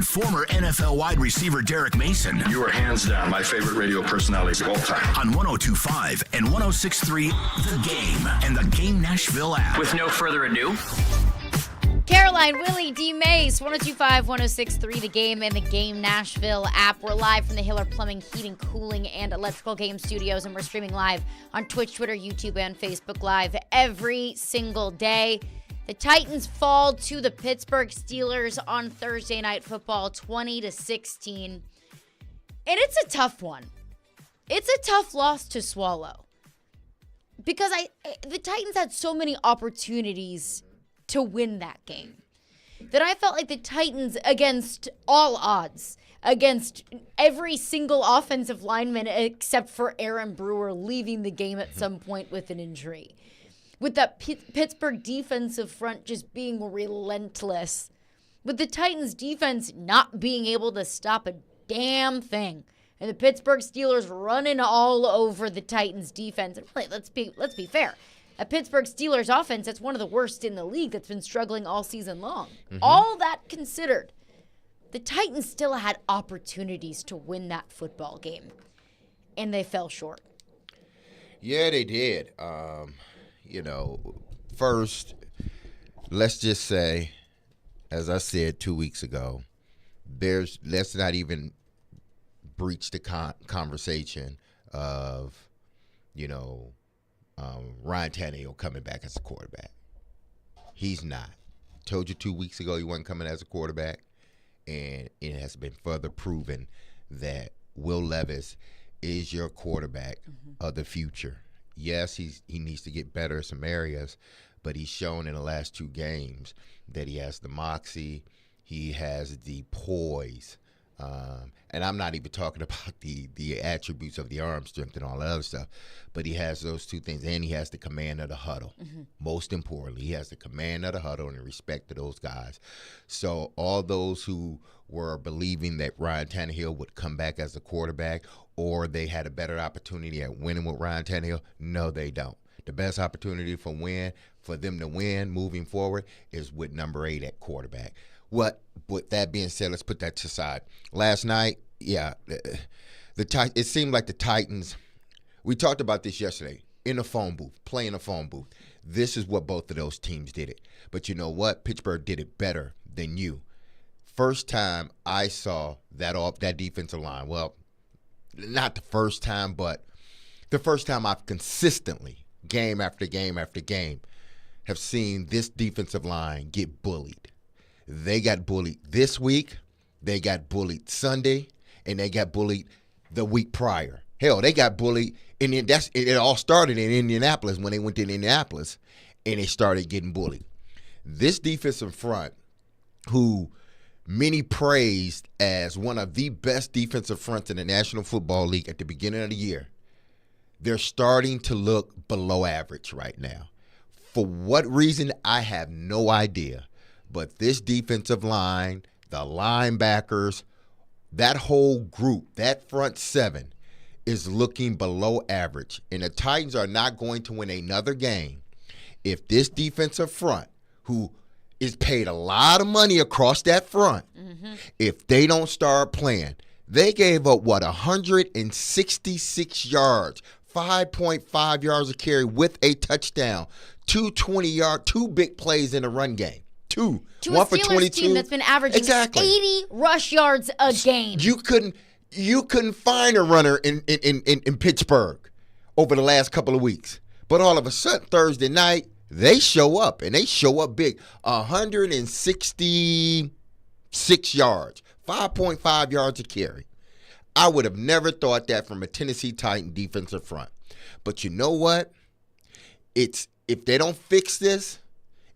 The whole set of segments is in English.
and former NFL wide receiver Derek Mason. You are hands down my favorite radio personality of all time. On 102.5 and 106.3 The Game and the Game Nashville app. With no further ado, Caroline, Willy, D-Mase, 102.5, 106.3 The Game and the Game Nashville app. We're live from the Hiller Plumbing, Heating, Cooling, and Electrical Game Studios, and we're streaming live on Twitch, Twitter, YouTube, and Facebook Live every single day. The Titans fall to the Pittsburgh Steelers on Thursday Night Football, 20-16. And it's a tough one. It's a tough loss to swallow. Because the Titans had so many opportunities to win that game that I felt like the Titans, against all odds, against every single offensive lineman except for Aaron Brewer leaving the game at some point with an injury, with that Pittsburgh defensive front just being relentless, with the Titans defense not being able to stop a damn thing, and the Pittsburgh Steelers running all over the Titans defense. And really, let's be fair. A Pittsburgh Steelers offense that's one of the worst in the league, that's been struggling all season long. Mm-hmm. All that considered, the Titans still had opportunities to win that football game, and they fell short. Yeah, they did. First, let's just say, as I said 2 weeks ago, let's not even breach the conversation of, Ryan Tannehill coming back as a quarterback. He's not. Told you 2 weeks ago he wasn't coming as a quarterback, and it has been further proven that Will Levis is your quarterback of the future. Yes, he needs to get better in some areas, but he's shown in the last two games that he has the moxie, he has the poise, and I'm not even talking about the attributes of the arm strength and all that other stuff, but he has those two things, and he has the command of the huddle. Mm-hmm. Most importantly, he has the command of the huddle and the respect of those guys. So all those who were believing that Ryan Tannehill would come back as a quarterback, or they had a better opportunity at winning with Ryan Tannehill, no, they don't. The best opportunity for them to win moving forward is with number 8 at quarterback. With that being said, let's put that to the side. Last night, it seemed like the Titans, we talked about this yesterday, in a phone booth, playing a phone booth. This is what both of those teams did it. But you know what? Pittsburgh did it better than you. First time I saw that defensive line, well, not the first time, but the first time I've consistently, game after game after game, have seen this defensive line get bullied. They got bullied this week, they got bullied Sunday, and they got bullied the week prior. Hell, they got bullied, and it all started in Indianapolis when they went to Indianapolis, and they started getting bullied. This defensive front, who many praised as one of the best defensive fronts in the National Football League at the beginning of the year, they're starting to look below average right now. For what reason, I have no idea. But this defensive line, the linebackers, that whole group, that front seven, is looking below average. And the Titans are not going to win another game if this defensive front, who is paid a lot of money across that front, if they don't start playing. They gave up, 166 yards, 5.5 yards a carry with a touchdown, 2 big plays in the run game. Two. To One a for Steelers 22. team that's been averaging 80 rush yards a game. You couldn't find a runner in Pittsburgh over the last couple of weeks. But all of a sudden, Thursday night, they show up, and they show up big. 166 yards, 5.5 yards a carry. I would have never thought that from a Tennessee Titan defensive front. But you know what? If they don't fix this,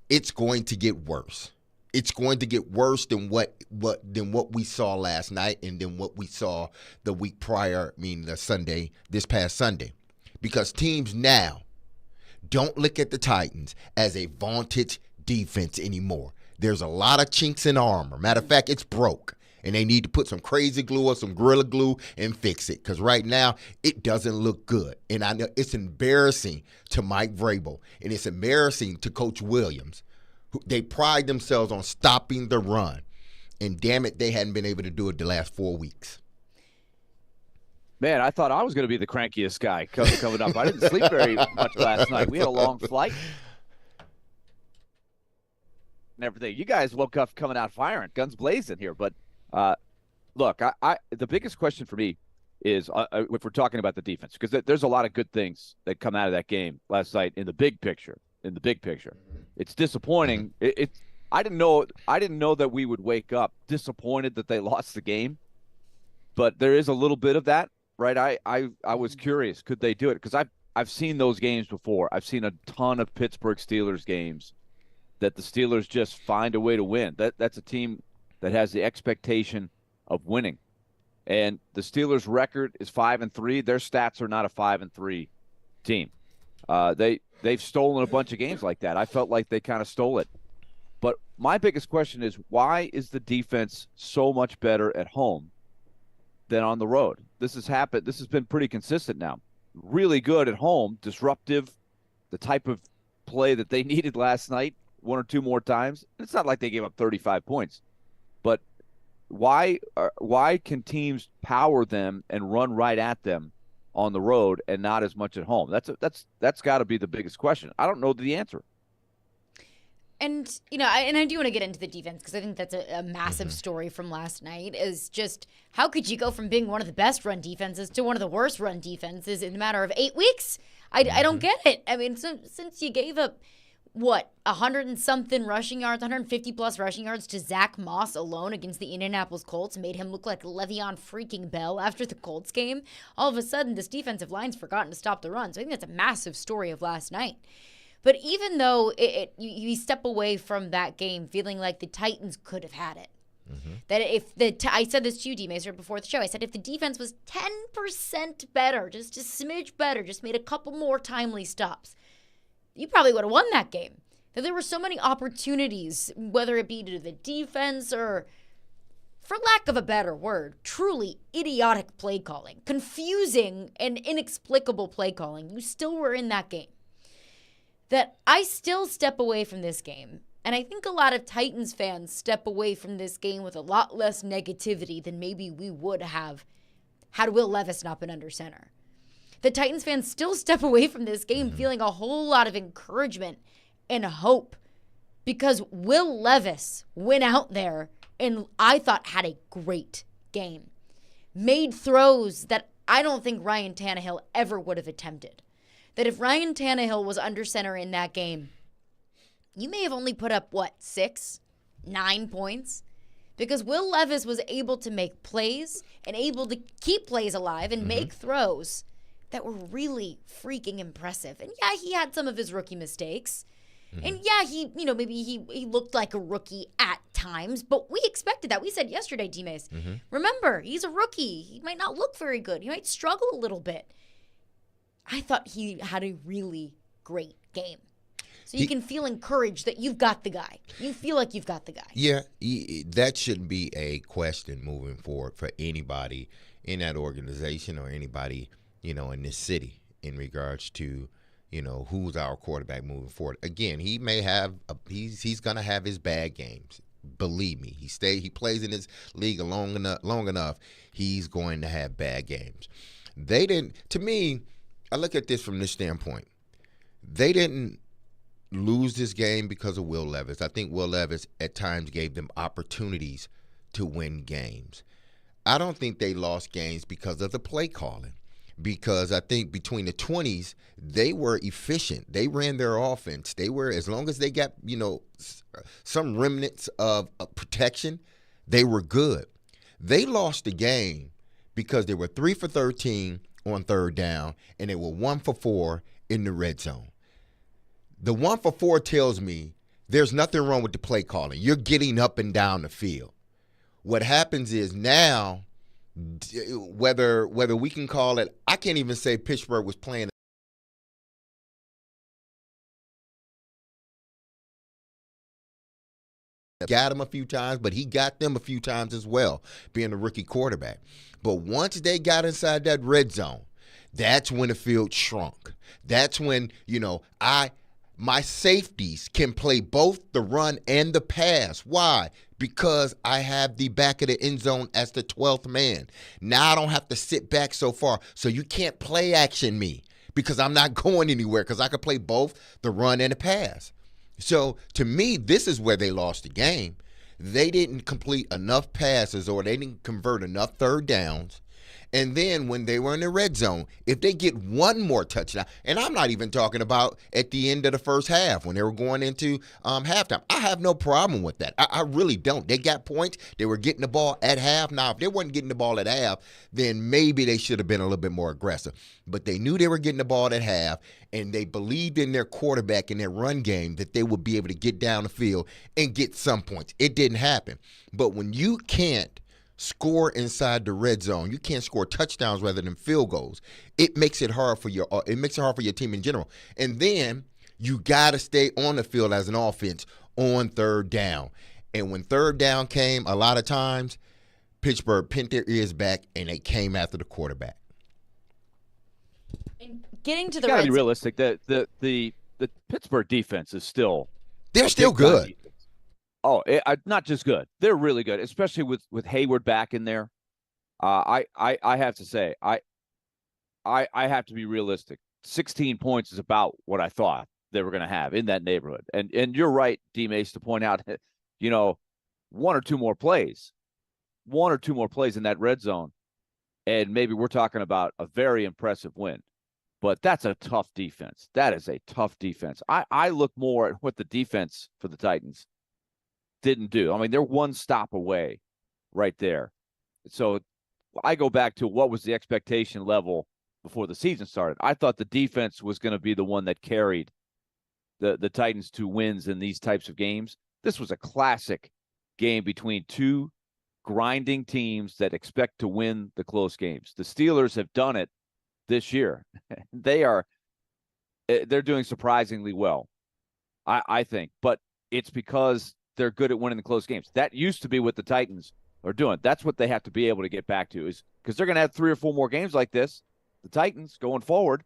it's going to get worse. It's going to get worse than what we saw last night and than what we saw the week prior, this past Sunday. Because teams now don't look at the Titans as a vaunted defense anymore. There's a lot of chinks in the armor. Matter of fact, it's broke. And they need to put some crazy glue or some Gorilla Glue and fix it. Because right now, it doesn't look good. And I know it's embarrassing to Mike Vrabel. And it's embarrassing to Coach Williams. They pride themselves on stopping the run. And damn it, they hadn't been able to do it the last 4 weeks. Man, I thought I was going to be the crankiest guy coming up. I didn't sleep very much last night. We had a long flight and everything. You guys woke up coming out firing, guns blazing here. But look, the biggest question for me is if we're talking about the defense, because there's a lot of good things that come out of that game last night in the big picture. It's disappointing. I didn't know that we would wake up disappointed that they lost the game, but there is a little bit of that. Right, I was curious, could they do it? Because I've seen those games before. I've seen a ton of Pittsburgh Steelers games that the Steelers just find a way to win. That's a team that has the expectation of winning, and the Steelers' record is 5-3. Their stats are not a 5-3 team. They've stolen a bunch of games like that. I felt like they kind of stole it. But my biggest question is, why is the defense so much better at home than on the road? This has happened. This has been pretty consistent now. Really good at home, disruptive, the type of play that they needed last night, one or two more times. It's not like they gave up 35 points. But why can teams power them and run right at them on the road and not as much at home? That's got to be the biggest question. I don't know the answer. And, I do want to get into the defense because I think that's a massive story from last night, is just how could you go from being one of the best run defenses to one of the worst run defenses in a matter of 8 weeks? I don't get it. I mean, since you gave up, 100 and something rushing yards, 150 plus rushing yards to Zach Moss alone against the Indianapolis Colts, made him look like Le'Veon freaking Bell after the Colts game, all of a sudden this defensive line's forgotten to stop the run. So I think that's a massive story of last night. But even though you step away from that game feeling like the Titans could have had it, that if I said this to you, D-Mase, right before the show, I said if the defense was 10% better, just a smidge better, just made a couple more timely stops, you probably would have won that game. That there were so many opportunities, whether it be to the defense or, for lack of a better word, truly idiotic play calling, confusing and inexplicable play calling. You still were in that game. That I still step away from this game, and I think a lot of Titans fans step away from this game with a lot less negativity than maybe we would have had Will Levis not been under center. The Titans fans still step away from this game feeling a whole lot of encouragement and hope because Will Levis went out there and I thought had a great game. Made throws that I don't think Ryan Tannehill ever would have attempted. That if Ryan Tannehill was under center in that game, you may have only put up, 6, 9 points? Because Will Levis was able to make plays and able to keep plays alive and make throws that were really freaking impressive. And yeah, he had some of his rookie mistakes. And yeah, maybe he looked like a rookie at times, but we expected that. We said yesterday, D-Mase, remember, he's a rookie. He might not look very good. He might struggle a little bit. I thought he had a really great game. So you can feel encouraged that you've got the guy. You feel like you've got the guy. Yeah, that shouldn't be a question moving forward for anybody in that organization or anybody, in this city in regards to, who's our quarterback moving forward. Again, he may have he's going to have his bad games. Believe me, he plays in this league long enough, he's going to have bad games. To me, I look at this from this standpoint. They didn't lose this game because of Will Levis. I think Will Levis at times gave them opportunities to win games. I don't think they lost games because of the play calling, because I think between the 20s, they were efficient. They ran their offense. They were, as long as they got, some remnants of protection, they were good. They lost the game because they were 3 for 13 on third down, and they were 1 for 4 in the red zone. The 1 for 4 tells me there's nothing wrong with the play calling. You're getting up and down the field. What happens is now, whether we can call it, I can't even say Pittsburgh was playing. Got him a few times, but he got them a few times as well, being a rookie quarterback. But once they got inside that red zone, that's when the field shrunk. That's when, my safeties can play both the run and the pass. Why? because I have the back of the end zone as the 12th man. Now I don't have to sit back so far. So you can't play action me because I'm not going anywhere because I can play both the run and the pass. So to me, this is where they lost the game. They didn't complete enough passes or they didn't convert enough third downs. And then when they were in the red zone, if they get one more touchdown, and I'm not even talking about at the end of the first half when they were going into halftime. I have no problem with that. I really don't. They got points. They were getting the ball at half. Now, if they weren't getting the ball at half, then maybe they should have been a little bit more aggressive. But they knew they were getting the ball at half, and they believed in their quarterback and their run game that they would be able to get down the field and get some points. It didn't happen. But when you can't score inside the red zone, you can't score touchdowns rather than field goals, it makes it hard for your team in general. And then you got to stay on the field as an offense on third down. And when third down came, a lot of times Pittsburgh pinned their ears back and they came after the quarterback. Getting to the gotta red be realistic. The Pittsburgh defense is still They're still good. Oh, not just good. They're really good, especially with Hayward back in there. I have to say, I have to be realistic. 16 points is about what I thought they were going to have in that neighborhood. And you're right, D-Mase, to point out, one or two more plays in that red zone, and maybe we're talking about a very impressive win. But that's a tough defense. That is a tough defense. I look more at what the defense for the Titans didn't do. I mean, they're one stop away right there. So I go back to what was the expectation level before the season started. I thought the defense was going to be the one that carried the Titans to wins in these types of games. This was a classic game between two grinding teams that expect to win the close games. The Steelers have done it this year. They're doing surprisingly well, I think. But it's because they're good at winning the close games. That used to be what the Titans are doing. That's what they have to be able to get back to, is because they're going to have 3 or 4 more games like this. The Titans going forward,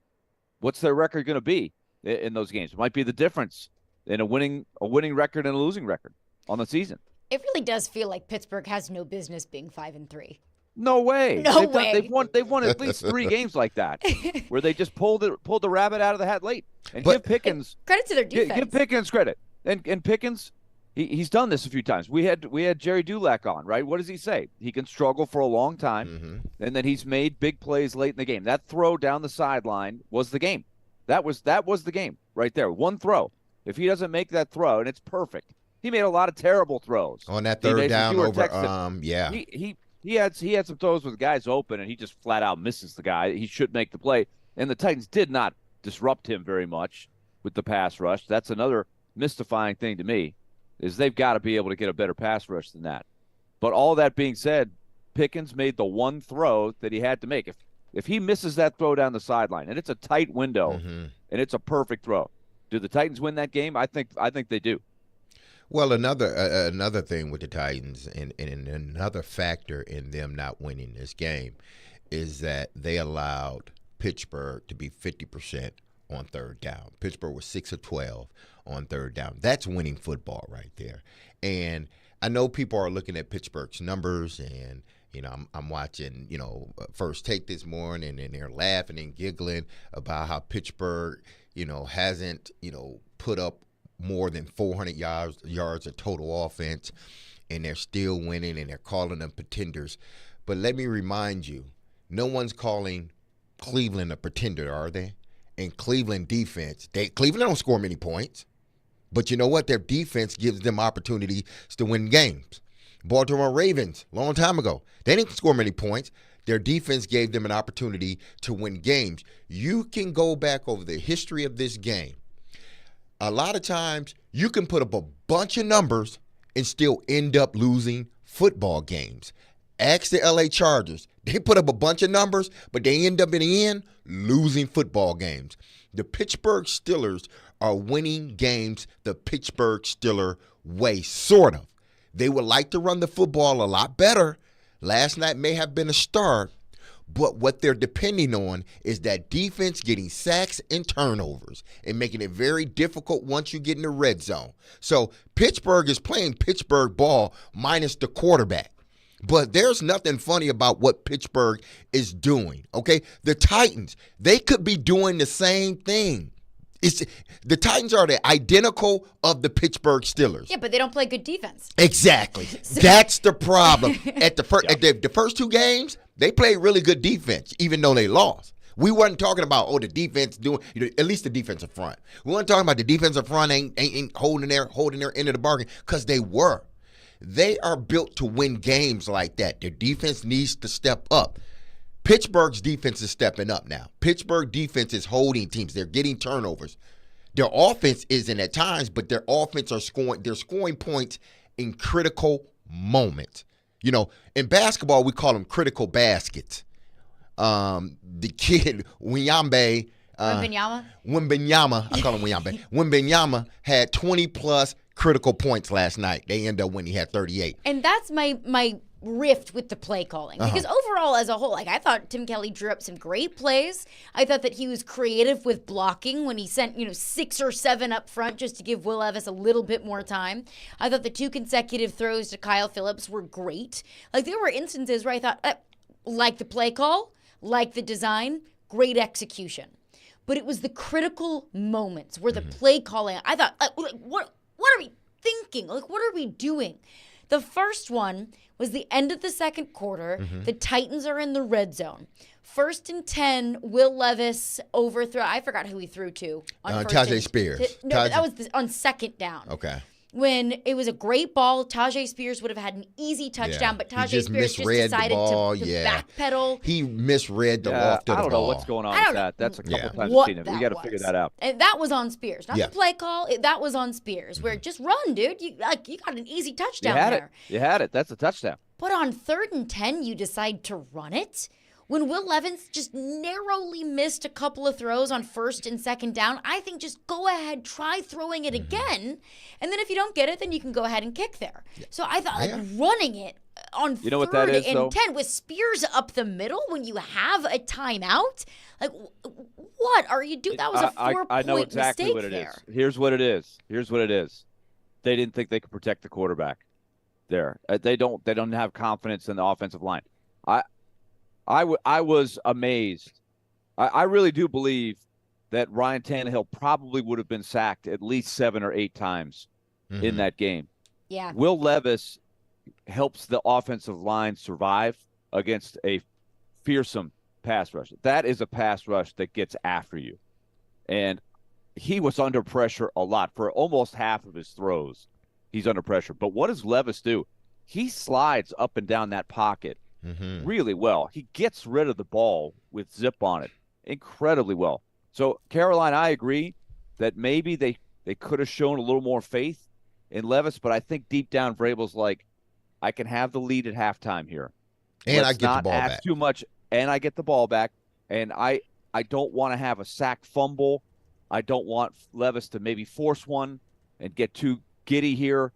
what's their record going to be in those games? It might be the difference in a winning record and a losing record on the season. It really does feel like Pittsburgh has no business being 5-3. No way. No way. They've won at least 3 games like that, where they just pulled the rabbit out of the hat late. And give Pickens credit to their defense. Give Pickens credit. And Pickens, he's done this a few times. We had Jerry Dulac on, right? What does he say? He can struggle for a long time, and then he's made big plays late in the game. That throw down the sideline was the game. That was the game right there. One throw. If he doesn't make that throw, and it's perfect. He made a lot of terrible throws on that third down over. Yeah, he had some throws with guys open, and he just flat out misses the guy. He should make the play, and the Titans did not disrupt him very much with the pass rush. That's another mystifying thing to me, is they've got to be able to get a better pass rush than that. But all that being said, Pickens made the one throw that he had to make. If he misses that throw down the sideline, and it's a tight window, and it's a perfect throw, do the Titans win that game? I think they do. Well, another thing with the Titans and another factor in them not winning this game is that they allowed Pittsburgh to be 50% on third down. Pittsburgh was 6 of 12 on third down. That's winning football right there. And I know people are looking at Pittsburgh's numbers, and I'm watching First Take this morning, and they're laughing and giggling about how Pittsburgh hasn't put up more than 400 yards of total offense, and they're still winning, and they're calling them pretenders. But let me remind you, no one's calling Cleveland a pretender, are they? And Cleveland defense, Cleveland don't score many points, but you know what? Their defense gives them opportunities to win games. Baltimore Ravens, long time ago, they didn't score many points. Their defense gave them an opportunity to win games. You can go back over the history of this game. A lot of times, you can put up a bunch of numbers and still end up losing football games. Ask the LA Chargers. They put up a bunch of numbers, but they end up in the end losing football games. The Pittsburgh Steelers are winning games the Pittsburgh Steeler way, sort of. They would like to run the football a lot better. Last night may have been a start, But what they're depending on is that defense getting sacks and turnovers and making it very difficult once you get in the red zone. So Pittsburgh is playing Pittsburgh ball minus the quarterback. But there's nothing funny about what Pittsburgh is doing, okay? The Titans, they could be doing the same thing. The Titans are the identical of the Pittsburgh Steelers. Yeah, but they don't play good defense. Exactly. That's the problem. At the first two games, they played really good defense, even though they lost. We weren't talking about, the defense doing, at least the defensive front. We weren't talking about the defensive front ain't holding their end of the bargain, because they were. They are built to win games like that. Their defense needs to step up. Pittsburgh's defense is stepping up now. Pittsburgh defense is holding teams. They're getting turnovers. Their offense isn't at times, but their offense are scoring. They're scoring points in critical moments. In basketball, we call them critical baskets. The kid, Wembanyama. I call him Wembanyama. Wembanyama had 20-plus critical points last night. They end up winning. He had 38. And that's my rift with the play calling, because overall as a whole, I thought Tim Kelly drew up some great plays. I thought that he was creative with blocking when he sent 6 or 7 up front just to give Will Levis a little bit more time. I thought the 2 consecutive throws to Kyle Phillips were great. There were instances where I thought, like the play call, like the design, great execution. But it was the critical moments where the play calling, I thought, what are we thinking? What are we doing? The first one was the end of the second quarter. The Titans are in the red zone. 1st and 10, Will Levis overthrow. I forgot who he threw to. Tajay Spears. That was on second down. Okay. When it was a great ball, Tajay Spears would have had an easy touchdown, but Tajay Spears just decided to backpedal. He misread the loft of the ball. I don't know what's going on with that. That's a couple times I've seen it. We got to figure that out. And that was on Spears, not the play call. That was on Spears, where just run, dude. You got an easy touchdown there. You had it. That's a touchdown. But on 3rd and 10, you decide to run it? When Will Levis just narrowly missed a couple of throws on 1st and 2nd down, I think just go ahead, try throwing it again, and then if you don't get it, then you can go ahead and kick there. So I thought running it on 3rd and 10 with Spears up the middle when you have a timeout, what are you doing? That was a 4-point I know exactly what it is. Here's what it is. They didn't think they could protect the quarterback there. They don't have confidence in the offensive line. I was amazed. I really do believe that Ryan Tannehill probably would have been sacked at least 7 or 8 times in that game. Yeah. Will Levis helps the offensive line survive against a fearsome pass rush. That is a pass rush that gets after you. And he was under pressure a lot. For almost half of his throws, he's under pressure. But what does Levis do? He slides up and down that pocket really well. He gets rid of the ball with zip on it incredibly well. So, Caroline, I agree that maybe they could have shown a little more faith in Levis, but I think deep down Vrabel's like, I can have the lead at halftime here. And I get the ball back. Too much, and I get the ball back. And I don't want to have a sack fumble. I don't want Levis to maybe force one and get too giddy here.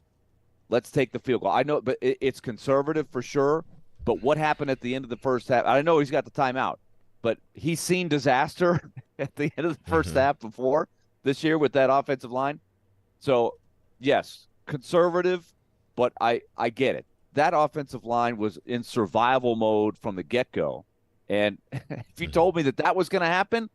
Let's take the field goal. I know, but it's conservative for sure. But what happened at the end of the first half? I know he's got the timeout, but he's seen disaster at the end of the first half before this year with that offensive line. So, yes, conservative, but I get it. That offensive line was in survival mode from the get-go. And if you told me that was going to happen,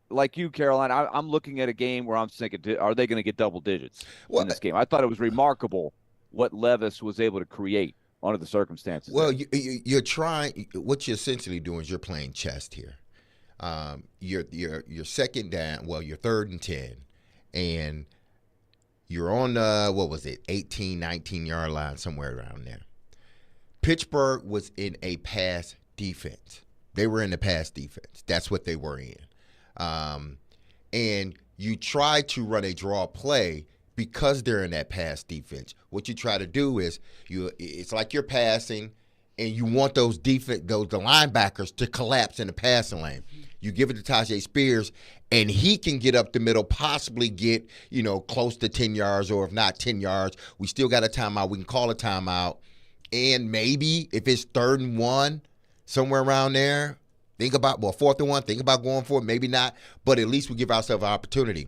like you, Caroline, I'm looking at a game where I'm thinking, are they going to get double digits in this game? I thought it was remarkable what Levis was able to create under the circumstances. Well, you're trying. What you're essentially doing is you're playing chess here. You're second down. Well, you're 3rd and 10, and you're on 18, 19-yard line, somewhere around there. Pittsburgh was in a pass defense. They were in the pass defense. That's what they were in. And you try to run a draw play because they're in that pass defense. What you try to do is it's like you're passing and you want the linebackers to collapse in the passing lane. You give it to Tajay Spears and he can get up the middle, possibly get, close to 10 yards, or if not 10 yards, we still got a timeout. We can call a timeout. And maybe if it's 3rd and 1, somewhere around there, Think about, 4th and 1, think about going for it, maybe not, but at least we give ourselves an opportunity.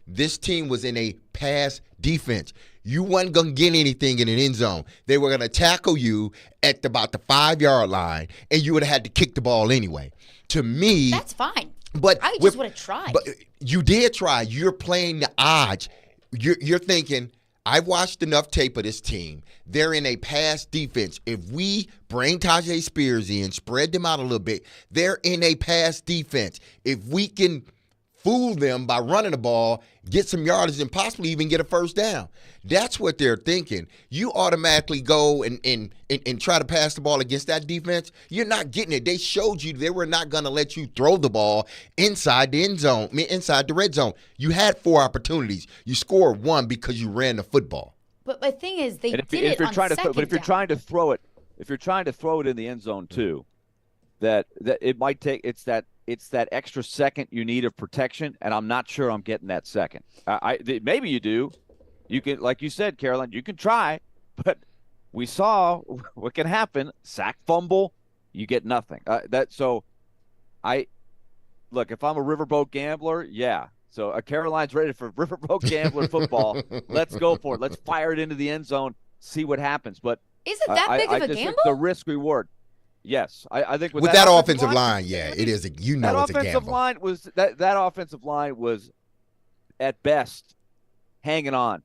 This team was in a pass defense. You wasn't going to get anything in an end zone. They were going to tackle you at about the 5-yard line, and you would have had to kick the ball anyway. To me, that's fine. But I just would have tried. But you did try. You're playing the odds. You're thinking, I've watched enough tape of this team. They're in a pass defense. If we bring Tajay Spears in, spread them out a little bit, they're in a pass defense. If we can fool them by running the ball, get some yardage, and possibly even get a first down. That's what they're thinking. You automatically go and try to pass the ball against that defense. You're not getting it. They showed you they were not going to let you throw the ball inside the end zone, inside the red zone. You had 4 opportunities. You scored 1 because you ran the football. But the thing is, they did it on trying second to, But if you're down. trying to throw it, in the end zone too, that it might take it's that extra second you need of protection, and I'm not sure I'm getting that second. Maybe you do. You can, like you said, Caroline, you can try, but we saw what can happen. Sack, fumble, you get nothing. Look, if I'm a riverboat gambler, yeah. So Caroline's ready for riverboat gambler football. Let's go for it. Let's fire it into the end zone, see what happens. But is it that big of a just gamble? think the risk reward. Yes, I think with that offensive line, yeah, it is. It's a gamble. That offensive line was at best hanging on.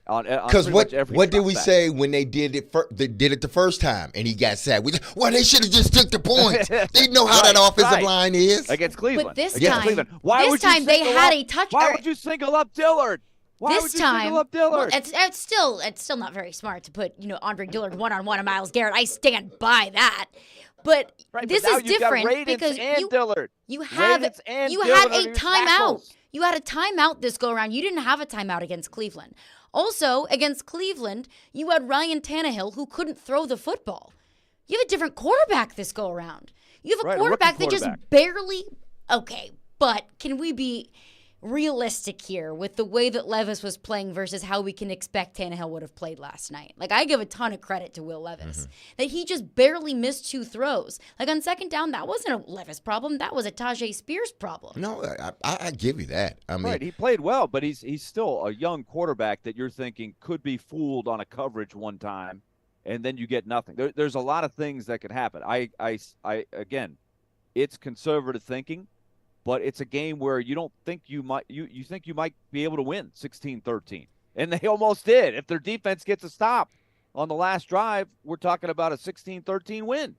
Because what did we say when they did it? They did it the first time, and he got sacked. They should have just took the points. They know how that offensive line is against Cleveland. But this Cleveland. time they had a touch. Why would you single up Dillard? Single up Dillard? Well, it's still not very smart to put Andre Dillard 1-on-1 on Myles Garrett. I stand by that. But this is different because you had a timeout. You had a timeout this go around. You didn't have a timeout against Cleveland. Also, against Cleveland, you had Ryan Tannehill who couldn't throw the football. You have a different quarterback this go around. You have a quarterback that just barely. Okay, but can we be realistic here with the way that Levis was playing versus how we can expect Tannehill would have played last night? Like, I give a ton of credit to Will Levis that he just barely missed 2 throws. Like, on second down, that wasn't a Levis problem. That was a Tajay Spears problem. No, I give you that. I mean, he played well, but he's still a young quarterback that you're thinking could be fooled on a coverage one time, and then you get nothing. There's a lot of things that could happen. I again, it's conservative thinking. But it's a game where you don't think you might be able to win 16-13. And they almost did. If their defense gets a stop on the last drive, we're talking about a 16-13 win.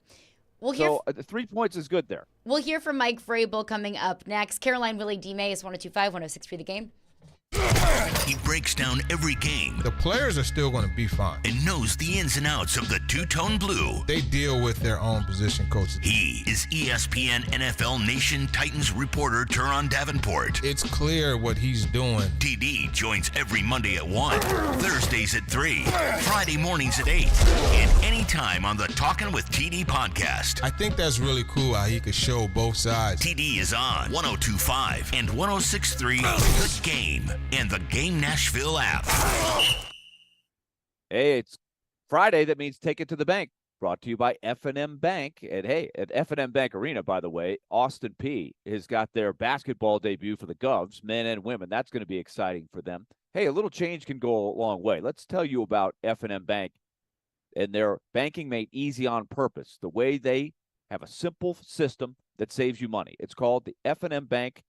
So 3 points is good there. We'll hear from Mike Vrabel coming up next. Caroline, Willy, D-Mase, 102.5, 106.3 The Game. He breaks down every game. The players are still going to be fine. And knows the ins and outs of the two-tone blue. They deal with their own position coaches. He is ESPN NFL Nation Titans reporter Turon Davenport. It's clear what he's doing. TD joins every Monday at 1, Thursdays at 3, Friday mornings at 8, and anytime on the Talkin' with TD podcast. I think that's really cool how he could show both sides. TD is on 102.5 and 106.3 The Game and the Game Nashville app. Hey, it's Friday. That means Take It to the Bank. Brought to you by F&M Bank. And hey, at F&M Bank Arena, by the way, Austin Peay has got their basketball debut for the Govs, men and women. That's going to be exciting for them. Hey, a little change can go a long way. Let's tell you about F&M Bank and their banking made easy on purpose. The way they have a simple system that saves you money. It's called the F&M Bank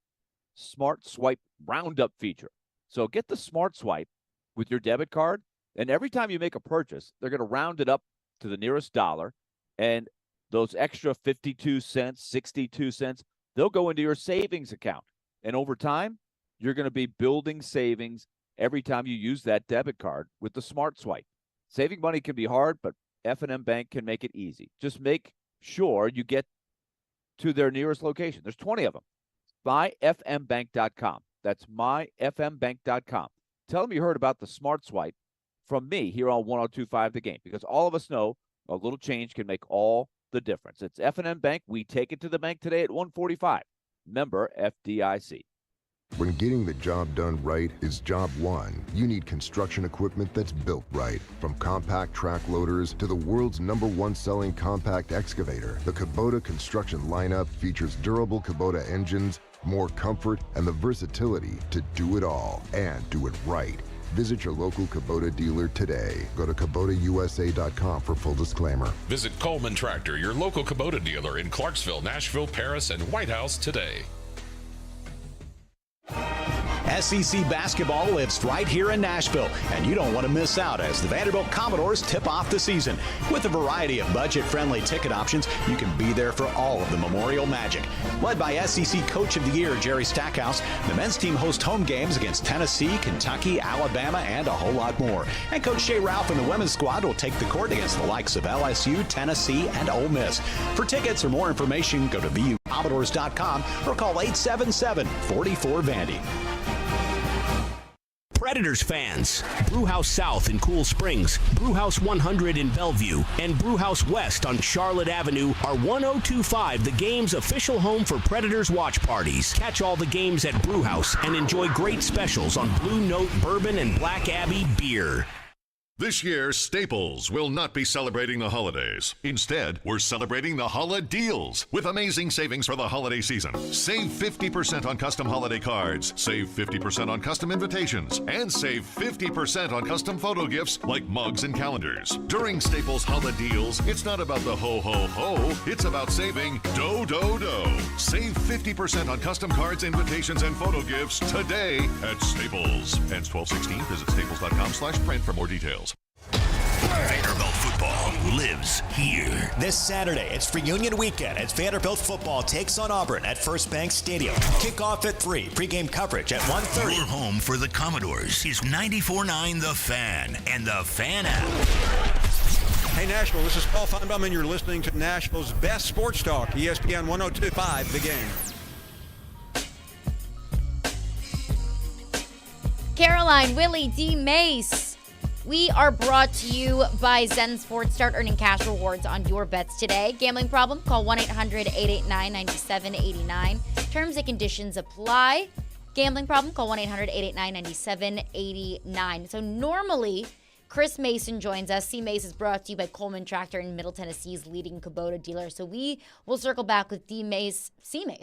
Smart Swipe Roundup feature. So get the Smart Swipe with your debit card, and every time you make a purchase, they're going to round it up to the nearest dollar, and those extra 52 cents, 62 cents, they'll go into your savings account. And over time, you're going to be building savings every time you use that debit card with the Smart Swipe. Saving money can be hard, but F&M Bank can make it easy. Just make sure you get to their nearest location. There's 20 of them. myfmbank.com. That's myfmbank.com. Tell them you heard about the Smart Swipe from me here on 102.5 The Game, because all of us know a little change can make all the difference. It's F&M Bank. We take it to the bank today at 145. Member FDIC. When getting the job done right is job one, you need construction equipment that's built right. From compact track loaders to the world's #1 selling compact excavator, the Kubota construction lineup features durable Kubota engines, more comfort, and the versatility to do it all and do it right. Visit your local Kubota dealer today. Go to KubotaUSA.com for full disclaimer. Visit Coleman Tractor, your local Kubota dealer in Clarksville, Nashville, Paris, and White House today. SEC basketball lives right here in Nashville, and you don't want to miss out as the Vanderbilt Commodores tip off the season. With a variety of budget-friendly ticket options, you can be there for all of the Memorial Magic. Led by SEC Coach of the Year Jerry Stackhouse, the men's team hosts home games against Tennessee, Kentucky, Alabama, and a whole lot more. And Coach Shea Ralph and the women's squad will take the court against the likes of LSU, Tennessee, and Ole Miss. For tickets or more information, go to VUCommodores.com or call 877-44-VANDY. Predators fans, Brewhouse South in Cool Springs, Brewhouse 100 in Bellevue, and Brewhouse West on Charlotte Avenue are 1025 The Game's official home for Predators watch parties. Catch all the games at Brewhouse and enjoy great specials on Blue Note Bourbon and Black Abbey beer. This year, Staples will not be celebrating the holidays. Instead, we're celebrating the Holla Deals with amazing savings for the holiday season. Save 50% on custom holiday cards, save 50% on custom invitations, and save 50% on custom photo gifts like mugs and calendars. During Staples Holla Deals, it's not about the ho-ho-ho, it's about saving do-do-do. Save 50% on custom cards, invitations, and photo gifts today at Staples. Ends 12/16. Visit staples.com/print for more details. Vanderbilt football lives here. This Saturday, it's reunion weekend as Vanderbilt football takes on Auburn at First Bank Stadium. Kickoff at 3, pregame coverage at 1:30. Your home for the Commodores is 94.9 The Fan and the Fan app. Hey Nashville, this is Paul Feinbaum and you're listening to Nashville's best sports talk, ESPN 102.5 The Game. Caroline, Willy, D-Mase. We are brought to you by Zen Sports. Start earning cash rewards on your bets today. Gambling problem? Call 1-800-889-9789. Terms and conditions apply. Gambling problem? Call 1-800-889-9789. So normally, Chris Mason joins us. C-Mase is brought to you by Coleman Tractor in Middle Tennessee's leading Kubota dealer. So we will circle back with C-Mase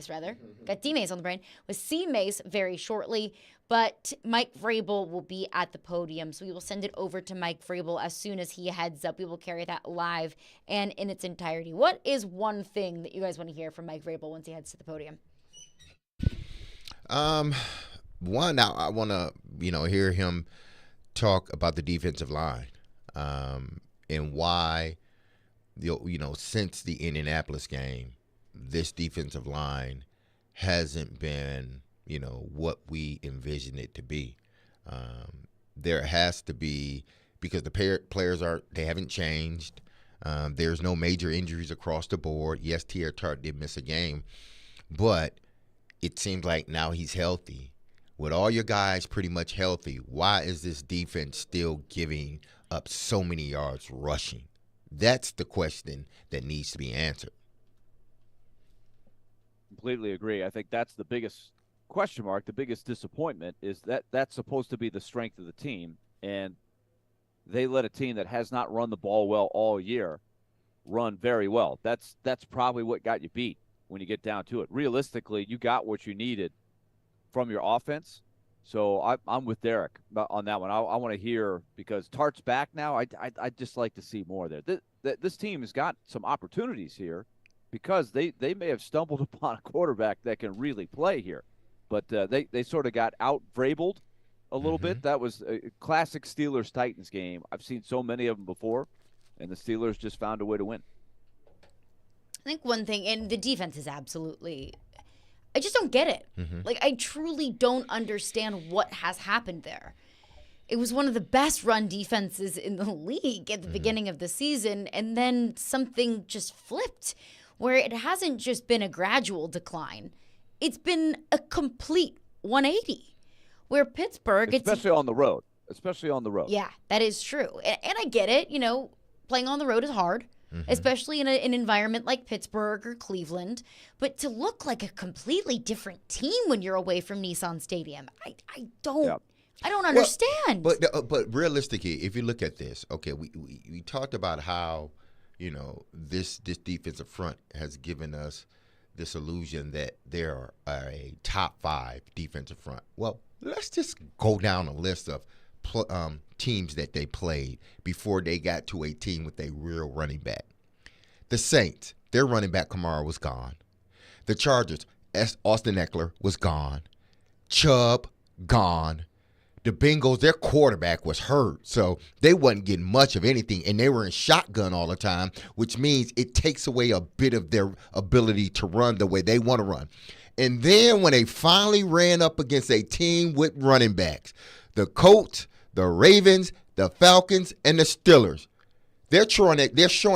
rather. Got D-Mase on the brain. With C-Mase very shortly. But Mike Vrabel will be at the podium, so we will send it over to Mike Vrabel as soon as he heads up. We will carry that live and in its entirety. What is one thing that you guys want to hear from Mike Vrabel once he heads to the podium? One, I want to, hear him talk about the defensive line and why, since the Indianapolis game, this defensive line hasn't been what we envision it to be. There has to be, because the players they haven't changed. There's no major injuries across the board. Yes, T.R. Tart did miss a game, but it seems like now he's healthy. With all your guys pretty much healthy, why is this defense still giving up so many yards rushing? That's the question that needs to be answered. Completely agree. I think that's the biggest question mark, the biggest disappointment is that that's supposed to be the strength of the team, and they let a team that has not run the ball well all year run very well. That's probably what got you beat when you get down to it. Realistically, you got what you needed from your offense. So I'm with Derek on that one. I want to hear, because Tart's back now. I'd just like to see more there. This team has got some opportunities here because they may have stumbled upon a quarterback that can really play here. But they sort of got out-Vrabeled a little bit. That was a classic Steelers-Titans game. I've seen so many of them before, and the Steelers just found a way to win. I think one thing, and the defense is absolutely – I just don't get it. Like, I truly don't understand what has happened there. It was one of the best run defenses in the league at the beginning of the season, and then something just flipped where it hasn't just been a gradual decline. It's been a complete 180 where Pittsburgh, especially on the road. Yeah, that is true. And I get it. Playing on the road is hard. especially in an environment like Pittsburgh or Cleveland. But to look like a completely different team when you're away from Nissan Stadium, I don't understand. But realistically, if you look at this, okay, we talked about how, this defensive front has given us this illusion that they're a top 5 defensive front. Well, let's just go down a list of teams that they played before they got to a team with a real running back. The Saints, their running back Kamara was gone. The Chargers, Austin Eckler was gone. Chubb, gone. The Bengals, their quarterback was hurt, so they wasn't getting much of anything, and they were in shotgun all the time, which means it takes away a bit of their ability to run the way they want to run. And then when they finally ran up against a team with running backs, the Colts, the Ravens, the Falcons, and the Steelers, they're showing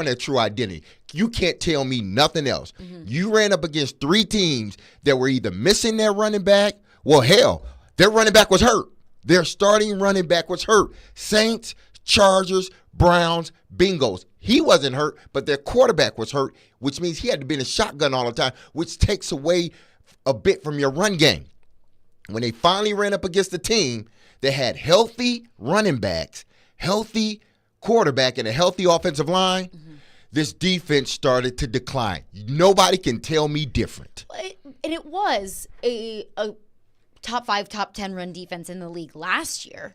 their true identity. You can't tell me nothing else. You ran up against 3 teams that were either missing their running back, well, hell, their running back was hurt. Their starting running back was hurt. Saints, Chargers, Browns, Bengals. He wasn't hurt, but their quarterback was hurt, which means he had to be in a shotgun all the time, which takes away a bit from your run game. When they finally ran up against a team that had healthy running backs, healthy quarterback, and a healthy offensive line, this defense started to decline. Nobody can tell me different. And it was a top 5, top 10 run defense in the league last year.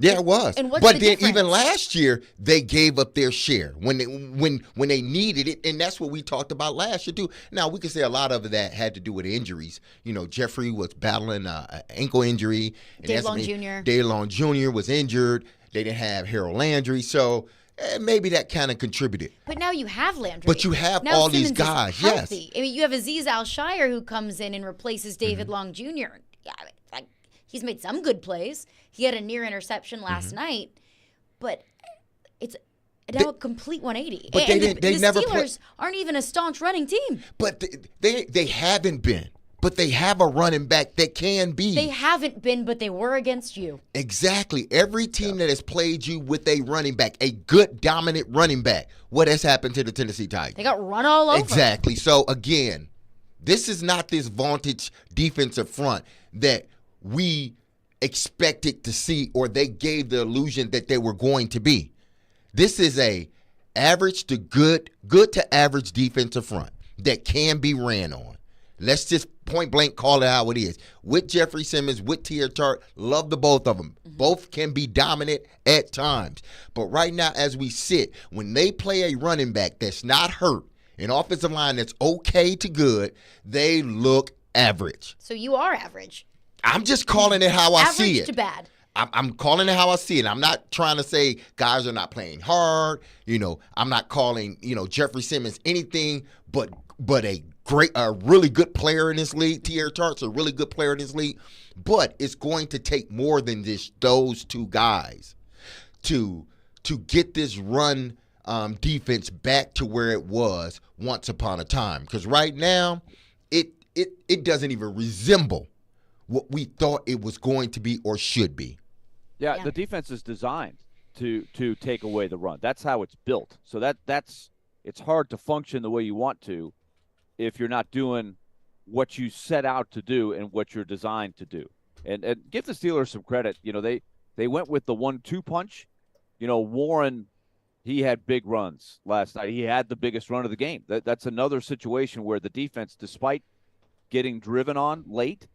Yeah, it was. And what's but the then difference? even last year, they gave up their share when they needed it, and that's what we talked about last year too. Now we can say a lot of that had to do with injuries. Jeffrey was battling an ankle injury. Daylon Jr. was injured. They didn't have Harold Landry, so maybe that kind of contributed. But now you have Landry. But you have now all Simmons these guys. is healthy. I mean, you have Azeez Al-Shire who comes in and replaces David Long Jr. Yeah, he's made some good plays. He had a near interception last night, but it's now a complete 180. But the Steelers aren't even a staunch running team. But they haven't been. But they have a running back that can be. They haven't been, but they were against you. Exactly. Every team that has played you with a running back, a good, dominant running back, what has happened to the Tennessee Titans? They got run all over. Exactly. So, again, this is not this vaunted defensive front that we expected to see, or they gave the illusion that they were going to be. This is a average to good to average defensive front that can be ran on. Let's just point blank call it how it is. With Jeffrey Simmons, with T.R. Tart, love the both of them. Both can be dominant at times. But right now, as we sit, when they play a running back that's not hurt, an offensive line that's okay to good, they look average. So you are average. I'm just calling it how I see it. Average to bad. I'm calling it how I see it. I'm not trying to say guys are not playing hard. I'm not calling, Jeffrey Simmons anything but a really good player in this league. T.R. Tart's a really good player in this league. But it's going to take more than those 2 guys to get this run defense back to where it was once upon a time. Because right now, it doesn't even resemble what we thought it was going to be or should be. Yeah, the defense is designed to take away the run. That's how it's built. So it's hard to function the way you want to if you're not doing what you set out to do and what you're designed to do. And give the Steelers some credit. They went with the 1-2 punch. Warren, he had big runs last night. He had the biggest run of the game. That's another situation where the defense, despite getting driven on late,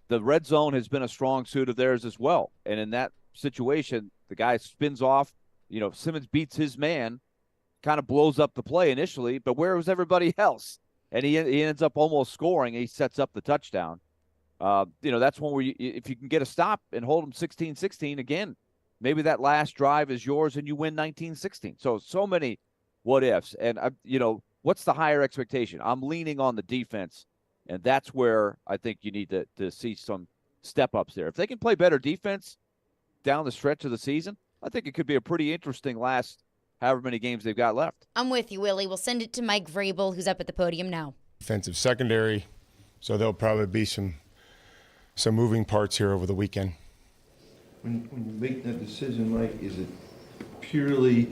the red zone has been a strong suit of theirs as well. And in that situation, the guy spins off. Simmons beats his man, kind of blows up the play initially, but where was everybody else? And he ends up almost scoring. And he sets up the touchdown. That's one where if you can get a stop and hold them 16-16 again, maybe that last drive is yours and you win 19-16. So many what ifs. And what's the higher expectation? I'm leaning on the defense. And that's where I think you need to see some step-ups there. If they can play better defense down the stretch of the season, I think it could be a pretty interesting last however many games they've got left. I'm with you, Willie. We'll send it to Mike Vrabel, who's up at the podium now. Defensive secondary, so there'll probably be some moving parts here over the weekend. When you make that decision, Mike, is it purely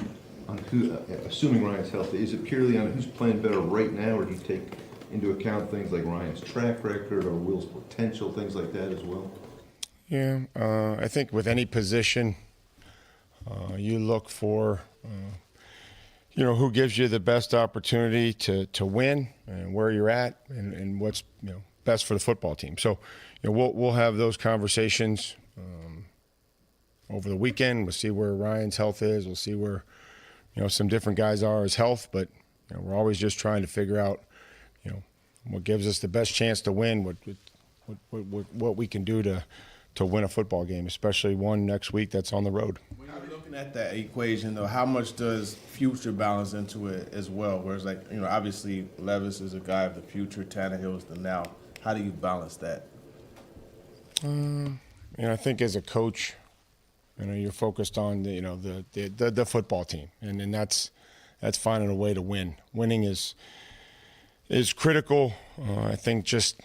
on who, assuming Ryan's healthy, is it purely on who's playing better right now, or do you take into account things like Ryan's track record or Will's potential, things like that as well? Yeah, I think with any position, you look for, who gives you the best opportunity to win and where you're at and what's best for the football team. So, we'll have those conversations over the weekend. We'll see where Ryan's health is. We'll see where some different guys are as health, but we're always just trying to figure out what gives us the best chance to win, what we can do to win a football game, especially one next week that's on the road. When you're looking at that equation, though, how much does future balance into it as well? Whereas, obviously Levis is a guy of the future, Tannehill is the now. How do you balance that? I think as a coach, you're focused on the football team, and that's finding a way to win. Winning is critical. I think just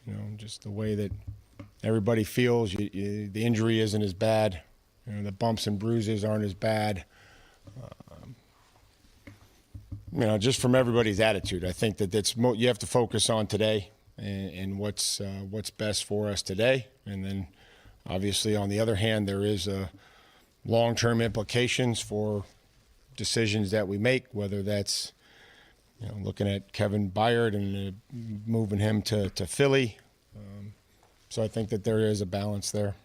the way that everybody feels, the injury isn't as bad. The bumps and bruises aren't as bad. Just from everybody's attitude, I think that you have to focus on today and what's best for us today. And then, obviously, on the other hand, there is long-term implications for decisions that we make, whether that's looking at Kevin Byard and moving him to Philly. So I think that there is a balance there.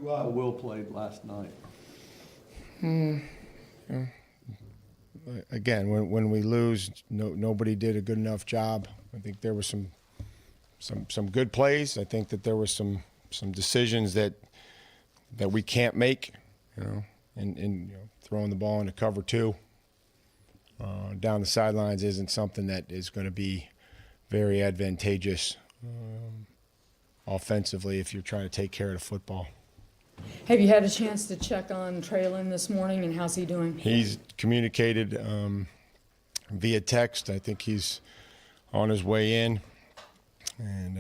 Will played last night. Again, when we lose, nobody did a good enough job. I think there were some good plays. I think that there were some decisions that we can't make, and throwing the ball into cover two down the sidelines isn't something that is going to be very advantageous offensively if you're trying to take care of the football. Have you had a chance to check on Traylon this morning, and how's he doing? He's communicated via text. I think he's on his way in. And,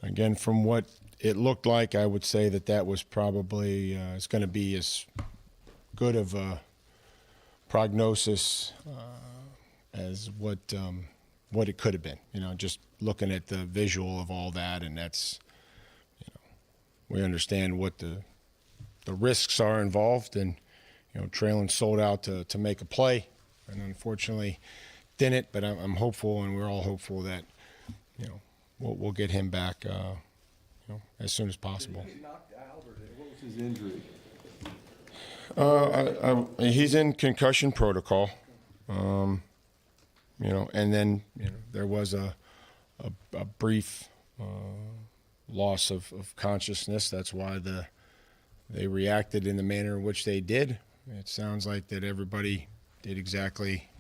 again, from what it looked like, I would say that was probably it's going to be as good of a prognosis as what it could have been. Just looking at the visual of all that, and that's, we understand what the risks are involved, and Traylon sold out to make a play, and unfortunately didn't. But I'm hopeful, and we're all hopeful that we'll get him back as soon as possible. Did he knock out, or what was his injury? He's in concussion protocol, and then there was a brief loss of consciousness. That's why they reacted in the manner in which they did. It sounds like that everybody did exactly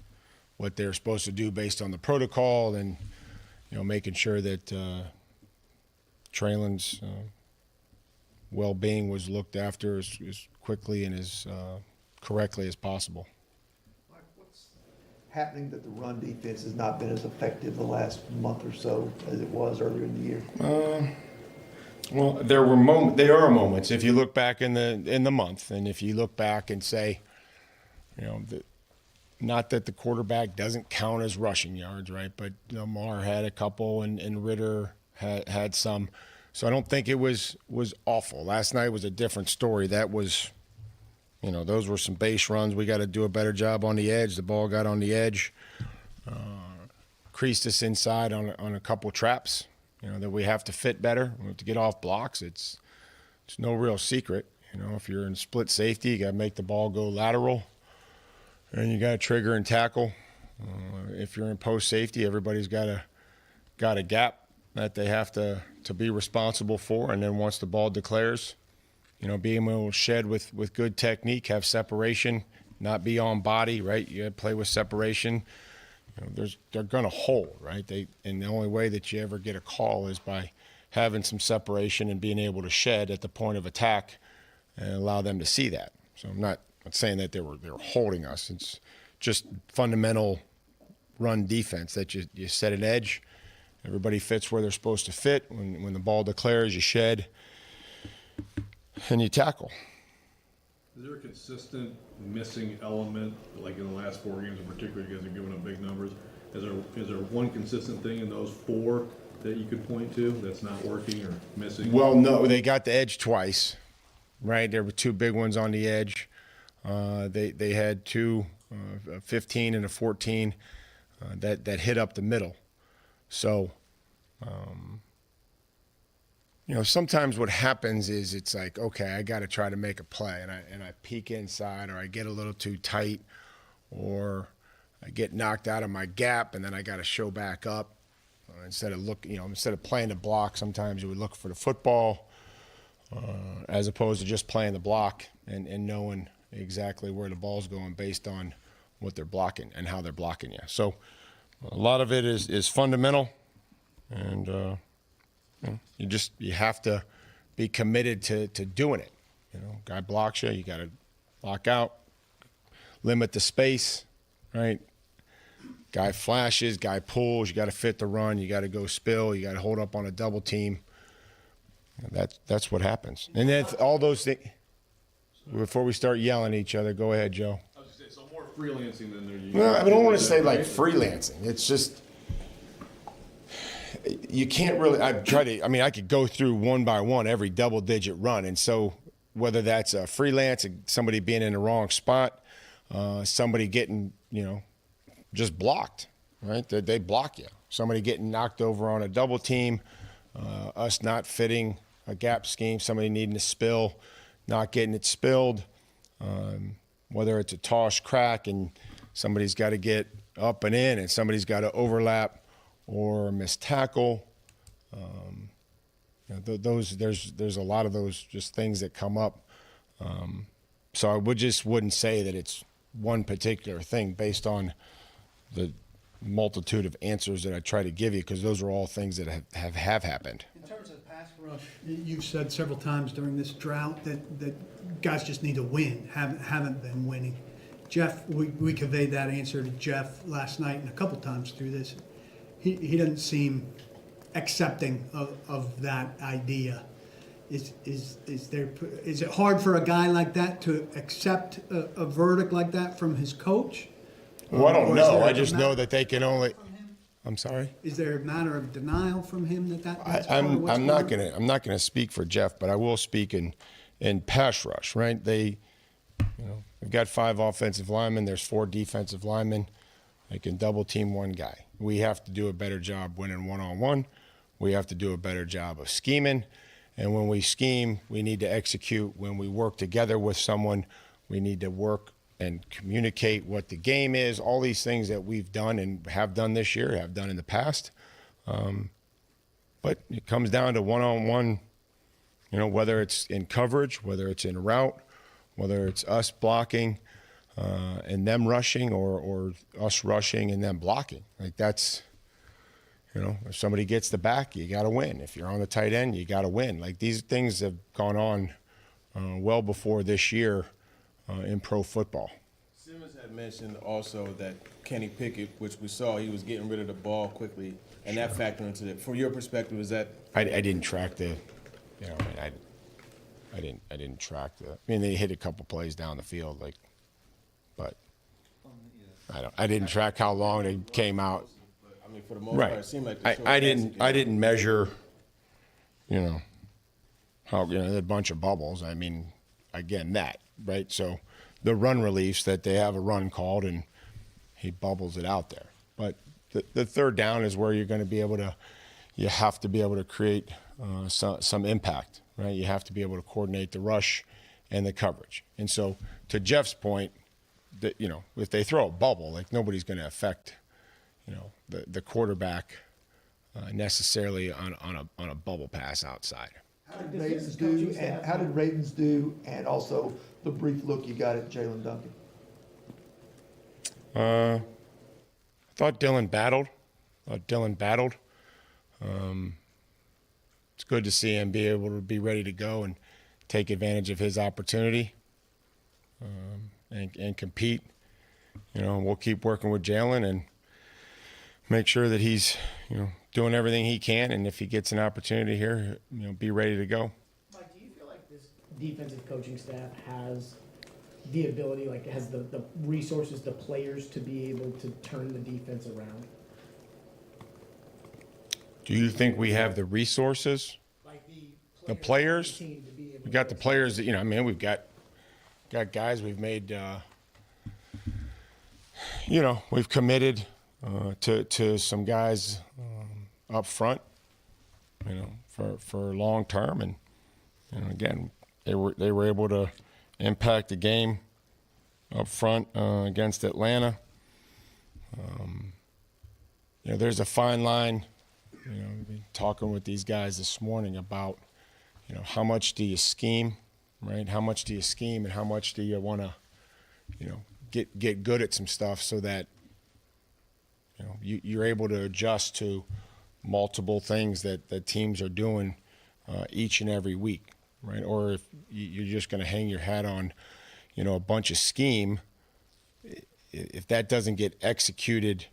what they're supposed to do based on the protocol, and making sure that Traylon's well-being was looked after as quickly and as correctly as possible. What's happening that the run defense has not been as effective the last month or so as it was earlier in the year? Well, there are moments. If you look back in the month, and if you look back and say, not that the quarterback doesn't count as rushing yards, right? But Lamar had a couple, and Ritter had some. So I don't think it was awful. Last night was a different story. That was, those were some base runs. We got to do a better job on the edge. The ball got on the edge, creased us inside on a couple traps. That we have to fit better. We have to get off blocks. It's no real secret. If you're in split safety, you got to make the ball go lateral, and you got to trigger and tackle. If you're in post safety, everybody's got a gap that they have to be responsible for. And then once the ball declares, being able to shed with good technique, have separation, not be on body, right? You got to play with separation. They're going to hold, right? And the only way that you ever get a call is by having some separation and being able to shed at the point of attack and allow them to see that. So I'm not saying that they were holding us. It's just fundamental run defense that you set an edge. Everybody fits where they're supposed to fit. When the ball declares, you shed and you tackle. Is there a consistent missing element, like in the last 4 games in particular, you guys are giving up big numbers? Is there one consistent thing in those 4 that you could point to that's not working or missing? Well, no, they got the edge twice, right? There were 2 big ones on the edge. They had 2, a 15 and a 14 that hit up the middle. So, sometimes what happens is it's like, okay, I got to try to make a play, and I peek inside, or I get a little too tight, or I get knocked out of my gap, and then I got to show back up. Instead of playing the block, sometimes you would look for the football, as opposed to just playing the block and knowing exactly where the ball's going based on what they're blocking and how they're blocking you. So a lot of it is fundamental, and you have to be committed to doing it. Guy blocks you, you got to lock out, limit the space, right? Guy flashes, guy pulls, you got to fit the run, you got to go spill, you got to hold up on a double team. That's what happens. And then all those things, before we start yelling at each other, go ahead, Joe. I was going to say, so more freelancing than they're using. Well, I don't want to say like freelancing. It's just, you can't really, I could go through one by one every double-digit run. And so whether that's a freelance, somebody being in the wrong spot, somebody getting, just blocked, right? They block you. Somebody getting knocked over on a double team, us not fitting a gap scheme, somebody needing to spill, not getting it spilled, whether it's a toss crack and somebody's got to get up and in and somebody's got to overlap or miss tackle. There's a lot of those just things that come up. So I wouldn't say that it's one particular thing based on the multitude of answers that I try to give you, because those are all things that have happened. In terms of pass rush, you've said several times during this drought that guys just need to win, haven't been winning. Jeff, we conveyed that answer to Jeff last night and a couple times through this. He doesn't seem accepting of that idea. Is it hard for a guy like that to accept a verdict like that from his coach? Well, I don't know. I just know that they can only. I'm sorry. Is there a matter of denial from him that's I'm not gonna speak for Jeff, but I will speak in pass rush. Right? They've got 5 offensive linemen. There's 4 defensive linemen. They can double team one guy. We have to do a better job winning one-on-one. We have to do a better job of scheming. And when we scheme, we need to execute. When we work together with someone, we need to work and communicate what the game is, all these things that we've done and have done this year, have done in the past. But it comes down to one-on-one, whether it's in coverage, whether it's in route, whether it's us blocking and them rushing or us rushing and them blocking. Like that's, if somebody gets the back, you got to win. If you're on the tight end, you got to win. Like these things have gone on well before this year in pro football. Simmons had mentioned also that Kenny Pickett, which we saw, he was getting rid of the ball quickly, and that factored into it. From your perspective, is that? I didn't track the, I didn't track the. I mean, they hit a couple plays down the field, but I didn't track how long they came out. I mean, for the most part, it seemed like I didn't measure, how a bunch of bubbles. I mean, again, that. Right, so the run reliefs that they have a run called and he bubbles it out there. But the third down is where you're going to be able to, you have to be able to create some impact, right? You have to be able to coordinate the rush and the coverage. And so to Jeff's point, that if they throw a bubble, like nobody's going to affect, the quarterback necessarily on a bubble pass outside. How did Ravens do, and also the brief look you got at Jalen Duncan? I thought Dylan battled. It's good to see him be able to be ready to go and take advantage of his opportunity and compete. We'll keep working with Jalen and make sure that he's, doing everything he can, and if he gets an opportunity here, be ready to go. Mike, do you feel like this defensive coaching staff has the ability, like has the resources, the players to be able to turn the defense around? Do you think we have the resources? The players? We got the players that, we've got guys we've made, we've committed to some guys up front, for long term. And, again, they were able to impact the game up front against Atlanta. There's a fine line. Talking with these guys this morning about, how much do you scheme, right? How much do you scheme, and how much do you want to, get good at some stuff so that, you're able to adjust to multiple things that teams are doing each and every week, right? Or if you're just going to hang your hat on, a bunch of scheme, if that doesn't get executed,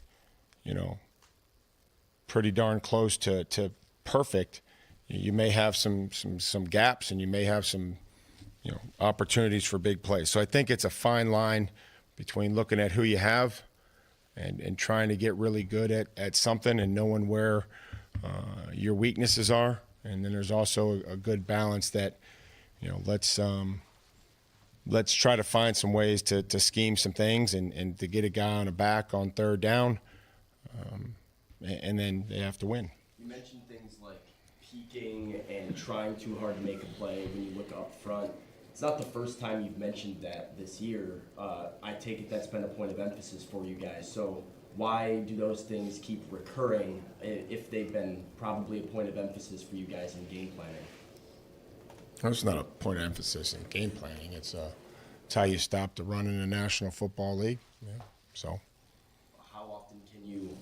pretty darn close to perfect, you may have some gaps, and you may have some, opportunities for big plays. So I think it's a fine line between looking at who you have and trying to get really good at something and knowing where your weaknesses are. And then there's also a good balance that, let's try to find some ways to scheme some things and to get a guy on a back on third down, and then they have to win. You mentioned things like peeking and trying too hard to make a play when you look up front. It's not the first time you've mentioned that this year. I take it that's been a point of emphasis for you guys. So why do those things keep recurring if they've been probably a point of emphasis for you guys in game planning? It's not a point of emphasis in game planning. It's how you stop the run in the National Football League. Yeah. So how often can you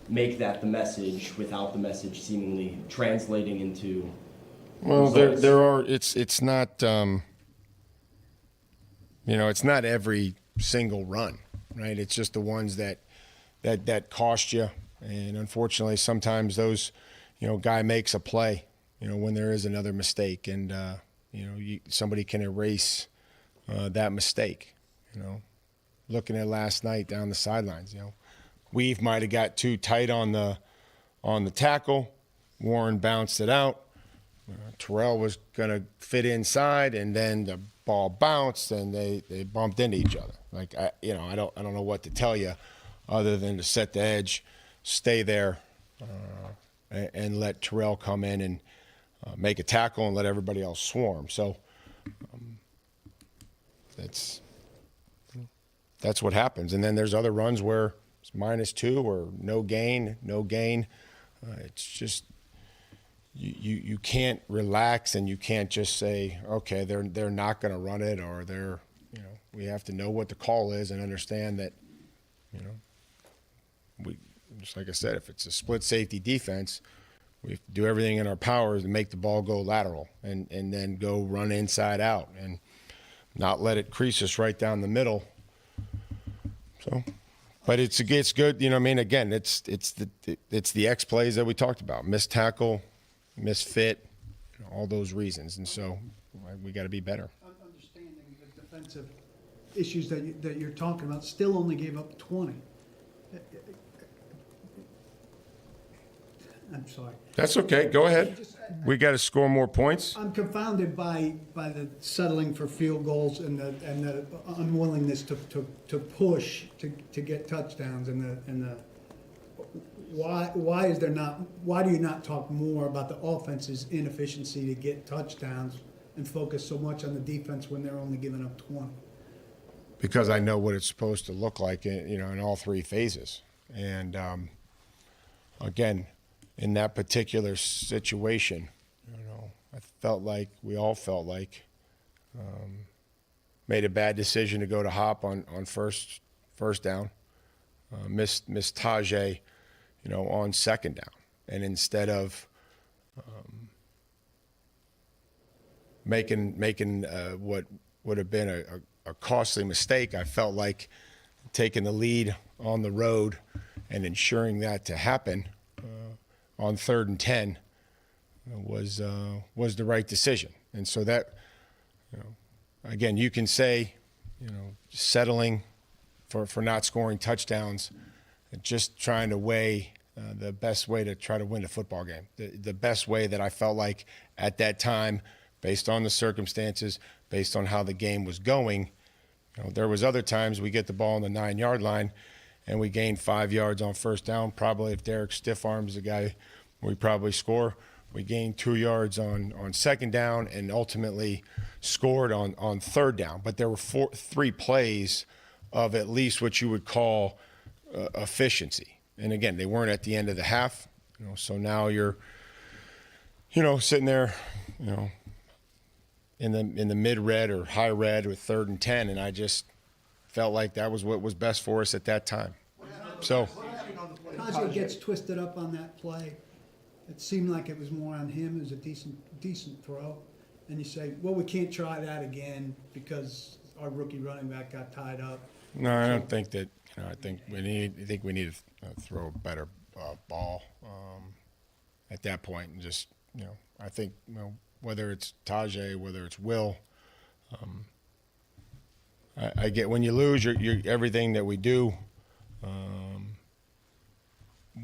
make that the message without the message seemingly translating into well results? there are it's not it's not every single run, right? It's just the ones that cost you, and unfortunately sometimes those guy makes a play when there is another mistake, and somebody can erase that mistake. Looking at last night down the sidelines, Weave might have got too tight on the tackle. Warren bounced it out. Terrell was going to fit inside, and then the ball bounced, and they bumped into each other. Like I don't know what to tell you, other than to set the edge, stay there, and let Terrell come in and make a tackle and let everybody else swarm. So that's what happens. And then there's other runs where it's -2 or no gain. It's just you can't relax, and you can't just say, okay, they're not going to run it, or we have to know what the call is and understand that we, just like I said, if it's a split safety defense, we have to do everything in our powers to make the ball go lateral and then go run inside out and not let it crease us right down the middle. So, but it's good. Again, it's the X plays that we talked about: missed tackle, misfit, all those reasons, and so we got to be better. Understanding the defensive issues that you're talking about, still only gave up 20. I'm sorry. That's okay. Go ahead. We got to score more points. I'm confounded by the settling for field goals and the unwillingness to push to get touchdowns and the why do you not talk more about the offense's inefficiency to get touchdowns and focus so much on the defense when they're only giving up 20? Because I know what it's supposed to look like in all three phases. And again, in that particular situation, we all felt like made a bad decision to go to Hop on first down, missed Tajay, on second down, and instead of making what would have been a costly mistake, I felt like taking the lead on the road and ensuring that to happen on 3rd and 10 was the right decision. And so that, again, you can say settling for not scoring touchdowns, and just trying to weigh the best way to try to win a football game. The best way that I felt like at that time, based on the circumstances, based on how the game was going. There was other times we get the ball on the 9-yard line and we gain 5 yards on first down. Probably if Derek stiff arms the guy, we probably score. We gained 2 yards on second down and ultimately scored on third down. But there were 3 plays of at least what you would call efficiency. And again, they weren't at the end of the half. So now you're, sitting there, in the mid red or high red with 3rd and 10, and I just felt like that was what was best for us at that time. So Tajay gets twisted up on that play. It seemed like it was more on him. It was a decent throw. And you say, well, we can't try that again because our rookie running back got tied up. No, I don't think that. I think we need to throw a better ball at that point, and just I think whether it's Tajay, whether it's Will, I get when you lose your everything that we do.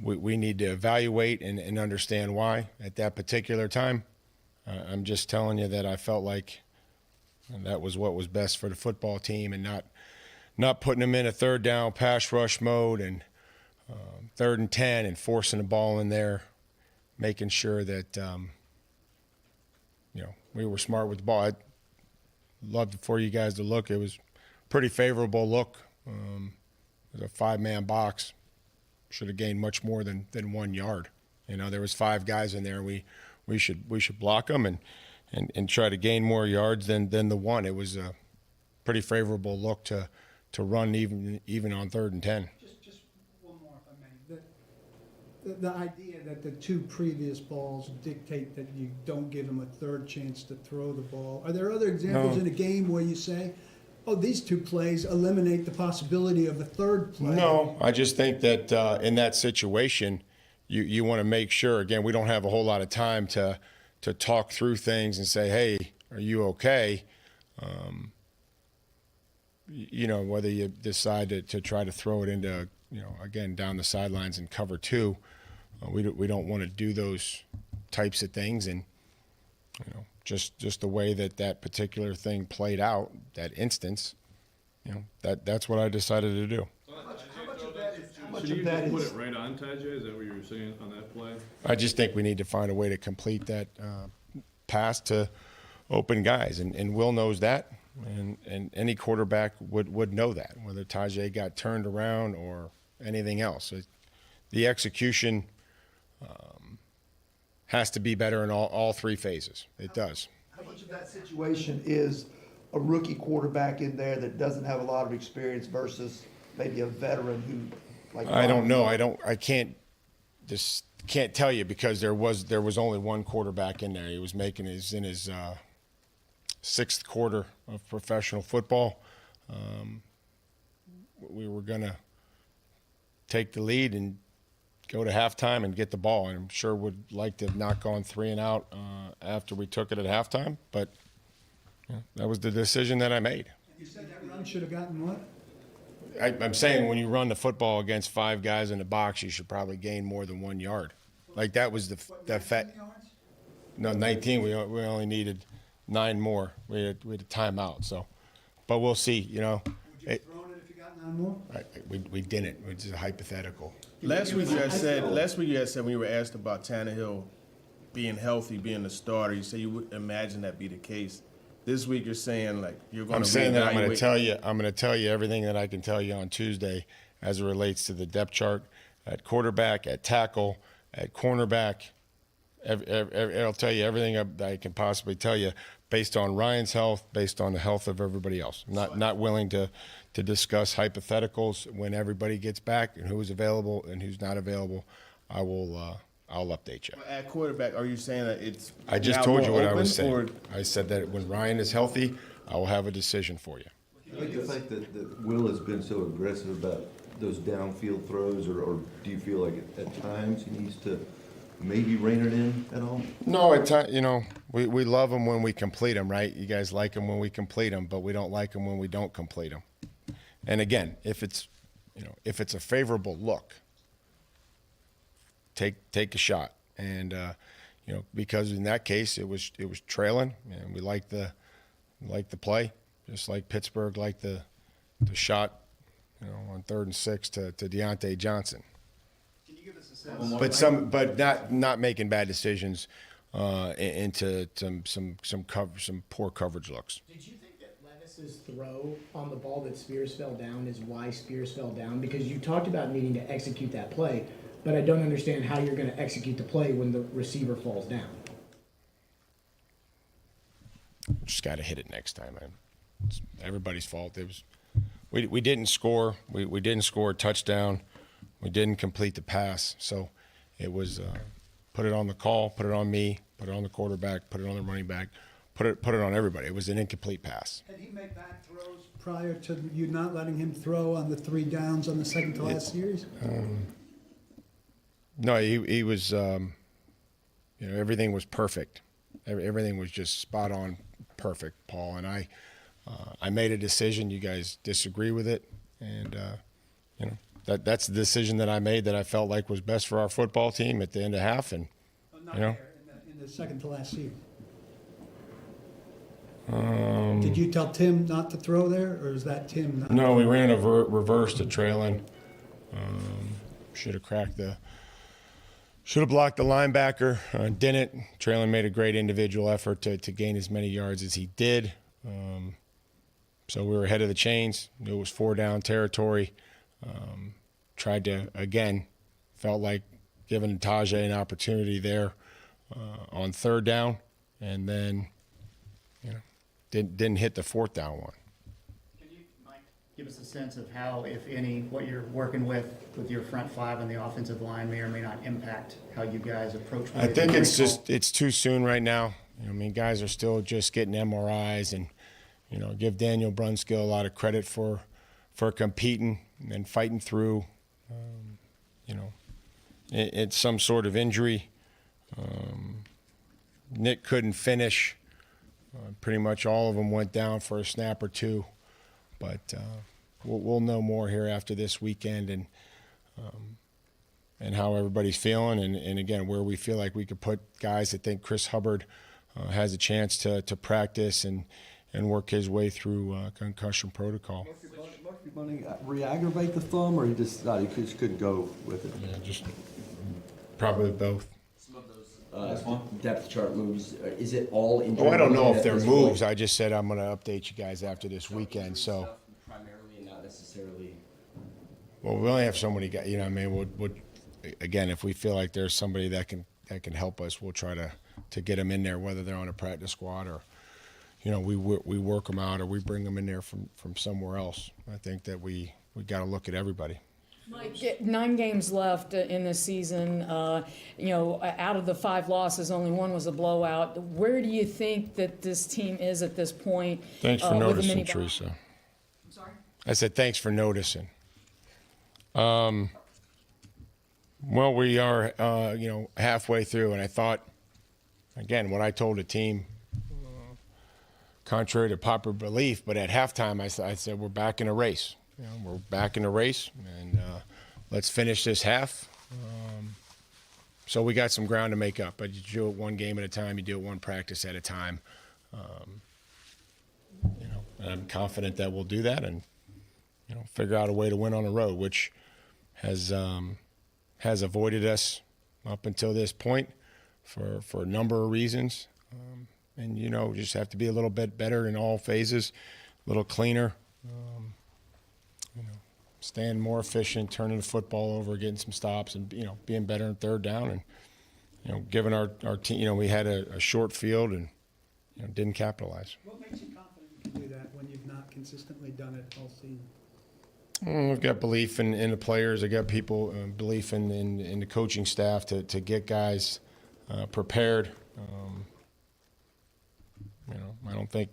We need to evaluate and understand why at that particular time. I'm just telling you that I felt like that was what was best for the football team, and not putting them in a third down pass rush mode and 3rd and 10 and forcing the ball in there, making sure that we were smart with the ball. I'd love for you guys to look. It was a pretty favorable look. It was a 5-man box. Should have gained much more than 1 yard. There was 5 guys in there. We should block them and try to gain more yards than the 1. It was a pretty favorable look to run even on 3rd and 10. Just one more, if I may. The idea that the 2 previous balls dictate that you don't give them a 3rd chance to throw the ball. Are there other examples in a game where you say, oh, these 2 plays eliminate the possibility of a 3rd play? No, I just think that in that situation, you want to make sure, again, we don't have a whole lot of time to talk through things and say, hey, are you okay? Whether you decide to try to throw it into, again, down the sidelines and cover 2, we don't want to do those types of things. And, just the way that particular thing played out, that instance, that's what I decided to do. Should you just put it right on Tajay? Is that what you were saying on that play? I just think we need to find a way to complete that pass to open guys, and Will knows that, and any quarterback would know that, whether Tajay got turned around or anything else. The execution has to be better in all 3 phases. It does. How much of that situation is a rookie quarterback in there that doesn't have a lot of experience versus maybe a veteran who, like, I don't know. I can't tell you, because there was only 1 quarterback in there. He was in his 6th quarter of professional football. We were gonna take the lead and go to halftime and get the ball. And I'm sure would like to have not gone 3 and out after we took it at halftime, but that was the decision that I made. You said that run should have gotten what? I'm saying when you run the football against 5 guys in the box, you should probably gain more than 1 yard. Like that was that fact. No, 19. We only needed 9 more. We had a timeout. So, but we'll see. Would you have thrown it if you got 9 more? We didn't. It's just hypothetical. Last week you had said when you were asked about Tannehill being healthy, being the starter, you said you would imagine that be the case. This week you're saying like you're going to. I'm saying that I'm going to tell you everything that I can tell you on Tuesday as it relates to the depth chart at quarterback, at tackle, at cornerback. I'll tell you everything that I can possibly tell you based on Ryan's health, based on the health of everybody else. I'm not willing to discuss hypotheticals when everybody gets back and who's available and who's not available. I'll update you. At quarterback, are you saying that it's? I just told you what I was saying. I said that when Ryan is healthy, I will have a decision for you. I like the fact that Will has been so aggressive about those downfield throws, or do you feel like at times he needs to maybe rein it in at all? No, at times, we love them when we complete them, right? You guys like them when we complete them, but we don't like them when we don't complete them. And again, if it's a favorable look, take a shot. And because in that case it was trailing, and we liked the play, just like Pittsburgh liked the shot, on 3rd and 6 to Deontay Johnson. Can you give us a sense? But not making bad decisions into some poor coverage looks. Did you think that Levis's throw on the ball that Spears fell down is why Spears fell down? Because you talked about needing to execute that play, but I don't understand how you're going to execute the play when the receiver falls down. Just got to hit it next time, man. It's everybody's fault. We didn't score. We didn't score a touchdown. We didn't complete the pass. So it was put it on the call, put it on me, put it on the quarterback, put it on the running back, put it on everybody. It was an incomplete pass. Had he made bad throws prior to you not letting him throw on the 3 downs on the second to last series? No, he was. Everything was perfect. Everything was just spot on, perfect, Paul. And I made a decision. You guys disagree with it, and that's the decision that I made that I felt like was best for our football team at the end of half. And in the second to last series. Did you tell Tim not to throw there, or is that Tim not? No, we ran a reverse to Traylon. Should have blocked the linebacker. Didn't. Traylon made a great individual effort to gain as many yards as he did. So we were ahead of the chains. It was 4-down territory. Tried to, again, felt like giving Tajay an opportunity there on 3rd down, and then, didn't hit the 4th down one. Can you, Mike, give us a sense of how, if any, what you're working with your front 5 on the offensive line may or may not impact how you guys approach plays? I think it's too soon right now. Guys are still just getting MRIs, and give Daniel Brunskill a lot of credit for competing and fighting through, it's some sort of injury. Nick couldn't finish. Pretty much all of them went down for a snap or 2, but we'll know more here after this weekend and how everybody's feeling, and again where we feel like we could put guys. I think Chris Hubbard has a chance to practice and work his way through concussion protocol. Murphy Bunting re-aggravate the thumb, or he just couldn't go with it? Yeah, just probably both. Some of those depth chart moves, is it all in? I don't know if they're moves. I just said I'm going to update you guys after this weekend. So primarily, and not necessarily. Well, we only have so many guys. We'll again, if we feel like there's somebody that can help us, we'll try to get them in there, whether they're on a practice squad or. We work them out, or we bring them in there from somewhere else. I think that we got to look at everybody. Mike, 9 games left in this season. Out of the 5 losses, only 1 was a blowout. Where do you think that this team is at this point? Thanks for noticing, Teresa. I'm sorry? I said thanks for noticing. Well, we are, halfway through, and I thought, again, what I told the team, contrary to popular belief, but at halftime I said we're back in a race. We're back in a race, and let's finish this half. So we got some ground to make up, but you do it one game at a time. You do it one practice at a time. And I'm confident that we'll do that and figure out a way to win on the road, which has avoided us up until this point for a number of reasons. And, just have to be a little bit better in all phases, a little cleaner, staying more efficient, turning the football over, getting some stops, and, being better in 3rd down. And, giving our team, we had a short field and, didn't capitalize. What makes you confident you can do that when you've not consistently done it all season? I've got belief in the players. I got people, belief in the coaching staff to get guys prepared. I don't think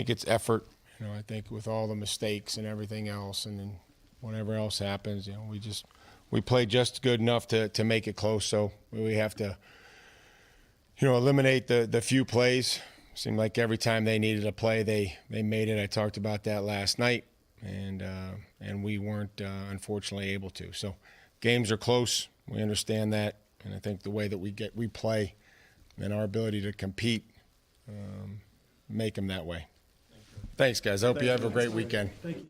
it's effort. I think with all the mistakes and everything else, and then whatever else happens, we we played just good enough to make it close. So we have to, eliminate the few plays. Seemed like every time they needed a play, they made it. I talked about that last night, and we weren't unfortunately able to. So games are close. We understand that, and I think the way that we play and our ability to compete make them that way. Thanks, guys. I hope you have a great weekend. Thank you.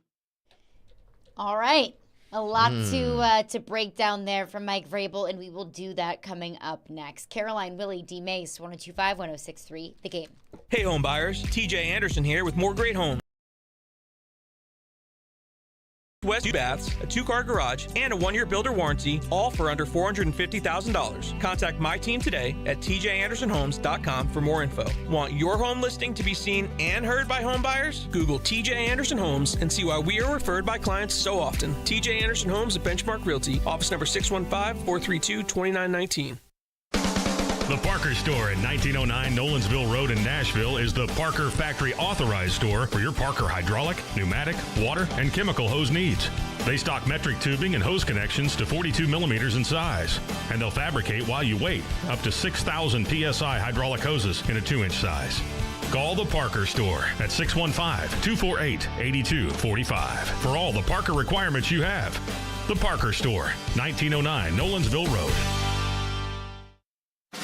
All right. A lot to break down there from Mike Vrabel, and we will do that coming up next. Caroline, Willy, D-Mase, 102.5, 106.3, The Game. Hey, home buyers. TJ Anderson here with more great homes. West 2 baths, a 2-car garage, and a 1-year builder warranty, all for under $450,000. Contact my team today at tjandersonhomes.com for more info. Want your home listing to be seen and heard by home buyers? Google TJ Anderson Homes and see why we are referred by clients so often. TJ Anderson Homes at Benchmark Realty, office number 615-432-2919. The Parker Store at 1909 Nolensville Road in Nashville is the Parker Factory Authorized Store for your Parker hydraulic, pneumatic, water, and chemical hose needs. They stock metric tubing and hose connections to 42 millimeters in size, and they'll fabricate while you wait up to 6,000 PSI hydraulic hoses in a 2-inch size. Call the Parker Store at 615-248-8245 for all the Parker requirements you have. The Parker Store, 1909 Nolensville Road.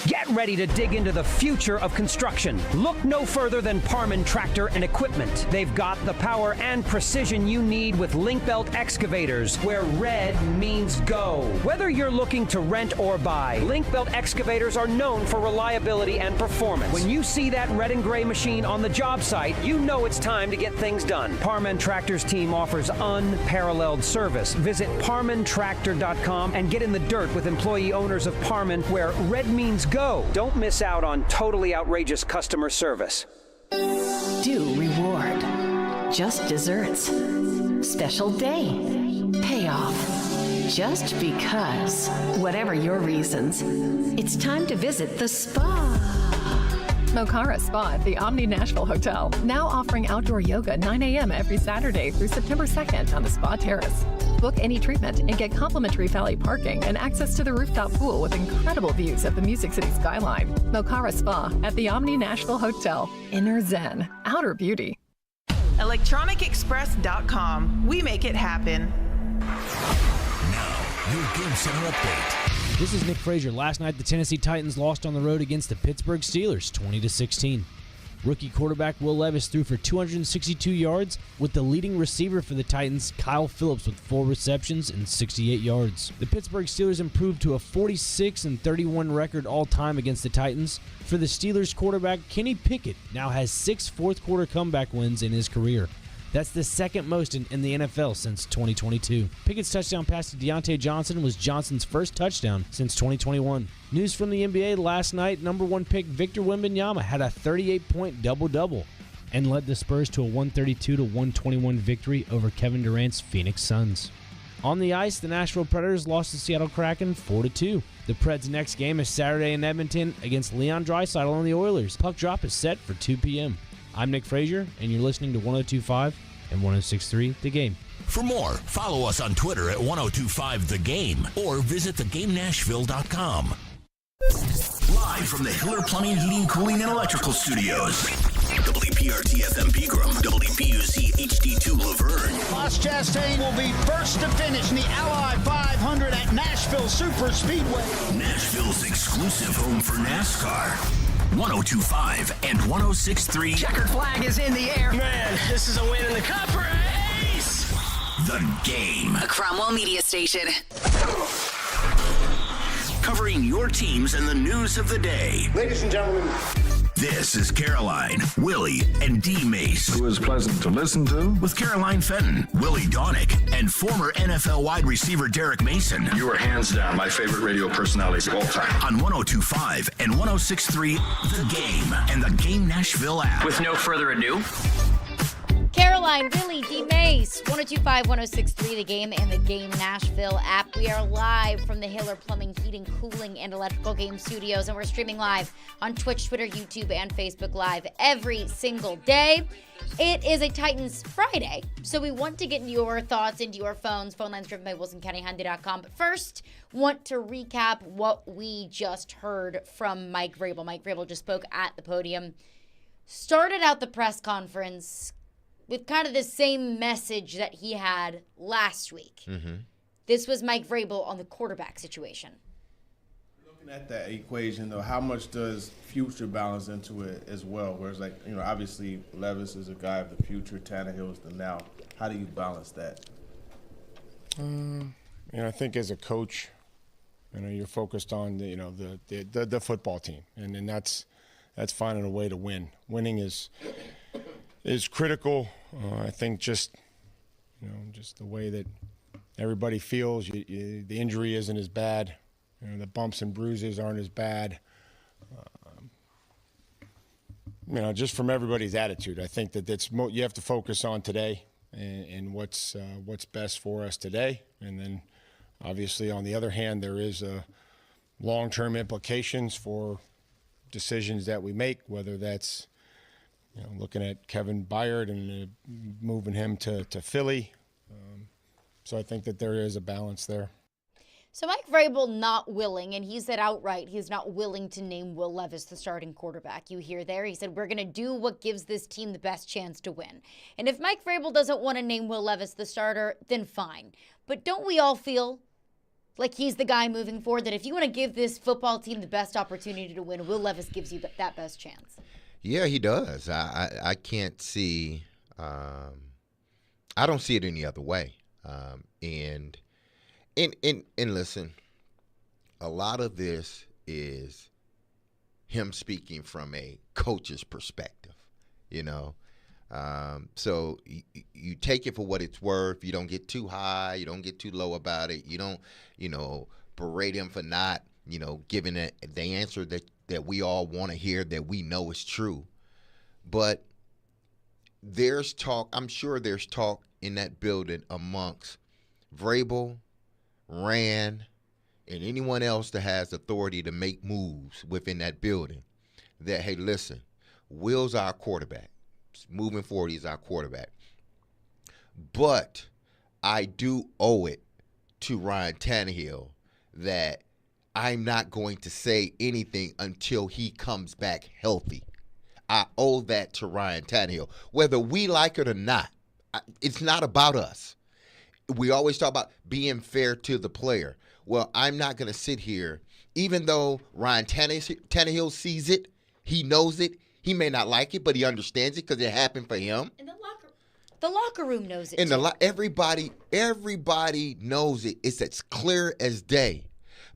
Get ready to dig into the future of construction. Look no further than Parman Tractor and Equipment. They've got the power and precision you need with link belt excavators, where red means go. Whether you're looking to rent or buy, link belt excavators are known for reliability and performance. When you see that red and gray machine on the job site, you know it's time to get things done. Parman Tractor's team offers unparalleled service. Visit parmantractor.com and get in the dirt with employee owners of Parman, where red means go. Don't miss out on totally outrageous customer service. Do reward. Just desserts. Special day. Payoff. Just because. Whatever your reasons, it's time to visit the spa. Mocara Spa at the Omni Nashville Hotel. Now offering outdoor yoga 9 a.m. every Saturday through September 2nd on the spa terrace. Book any treatment and get complimentary valet parking and access to the rooftop pool with incredible views of the Music City skyline. Mocara Spa at the Omni Nashville Hotel. Inner Zen, outer beauty. ElectronicExpress.com. We make it happen. Now, your Game Center update. This is Nick Frazier. Last night, the Tennessee Titans lost on the road against the Pittsburgh Steelers, 20-16. Rookie quarterback Will Levis threw for 262 yards, with the leading receiver for the Titans, Kyle Phillips, with 4 receptions and 68 yards. The Pittsburgh Steelers improved to a 46-31 record all-time against the Titans. For the Steelers quarterback, Kenny Pickett now has 6 fourth-quarter comeback wins in his career. That's the second most in the NFL since 2022. Pickett's touchdown pass to Deontay Johnson was Johnson's first touchdown since 2021. News from the NBA last night, number 1 pick Victor Wembanyama had a 38-point double-double and led the Spurs to a 132-121 victory over Kevin Durant's Phoenix Suns. On the ice, the Nashville Predators lost to Seattle Kraken 4-2. The Preds' next game is Saturday in Edmonton against Leon Draisaitl and the Oilers. Puck drop is set for 2 p.m. I'm Nick Frazier, and you're listening to 102.5 and 106.3 The Game. For more, follow us on Twitter at 102.5 The Game or visit thegamenashville.com. Live from the Hiller Plumbing, Heating, Cooling, and Electrical Studios. WPRT-FM Pegram, WPUC HD2 Laverne. Ross Chastain will be first to finish in the Ally 500 at Nashville Super Speedway. Nashville's exclusive home for NASCAR. 102.5 and 106.3. Checkered flag is in the air. Man, this is a win in the cup race. The Game. A Cromwell media station. Covering your teams and the news of the day. Ladies and gentlemen. This is Caroline, Willy, and D-Mase. Who is pleasant to listen to. With Caroline Fenton, Willie Donick, and former NFL wide receiver Derek Mason. You are hands down my favorite radio personalities of all time. On 102.5 and 106.3, The Game, and the Game Nashville app. With no further ado. Caroline, Willy, D-Mase, 1025, 1063, The Game and the Game Nashville app. We are live from the Hiller Plumbing, Heating, Cooling, and Electrical Game Studios, and we're streaming live on Twitch, Twitter, YouTube, and Facebook Live every single day. It is a Titans Friday, so we want to get your thoughts into your phones. Phone lines driven by WilsonCountyHyundai.com. But first, want to recap what we just heard from Mike Vrabel. Mike Vrabel just spoke at the podium. Started out the press conference with kind of the same message that he had last week. This was Mike Vrabel on the quarterback situation. Looking at that equation, though, how much does future balance into it as well? Whereas, like, obviously Levis is a guy of the future, Tannehill is the now. How do you balance that? I think as a coach, you're focused on the football team, and that's finding a way to win. Winning is critical. I think just the way that everybody feels, the injury isn't as bad. The bumps and bruises aren't as bad. Just from everybody's attitude, I think that you have to focus on today and what's best for us today. And then, obviously, on the other hand, there is long-term implications for decisions that we make, whether that's looking at Kevin Byard and moving him to Philly. So I think that there is a balance there. So Mike Vrabel not willing, and he said outright he's not willing to name Will Levis the starting quarterback. You hear there, he said, we're going to do what gives this team the best chance to win. And if Mike Vrabel doesn't want to name Will Levis the starter, then fine. But don't we all feel like he's the guy moving forward, that if you want to give this football team the best opportunity to win, Will Levis gives you that best chance? Yeah, he does. I can't see I don't see it any other way. And listen, a lot of this is him speaking from a coach's perspective, So you take it for what it's worth. You don't get too high. You don't get too low about it. You don't, berate him for not, giving the answer that we all want to hear, that we know is true. But there's talk, I'm sure there's talk in that building amongst Vrabel, Rand, and anyone else that has authority to make moves within that building, that, hey, listen, Will's our quarterback. Moving forward, he's our quarterback. But I do owe it to Ryan Tannehill that I'm not going to say anything until he comes back healthy. I owe that to Ryan Tannehill. Whether we like it or not, it's not about us. We always talk about being fair to the player. Well, I'm not going to sit here, even though Ryan Tannehill sees it, he knows it, he may not like it, but he understands it because it happened for him. And the locker room knows it. And everybody knows it. It's as clear as day.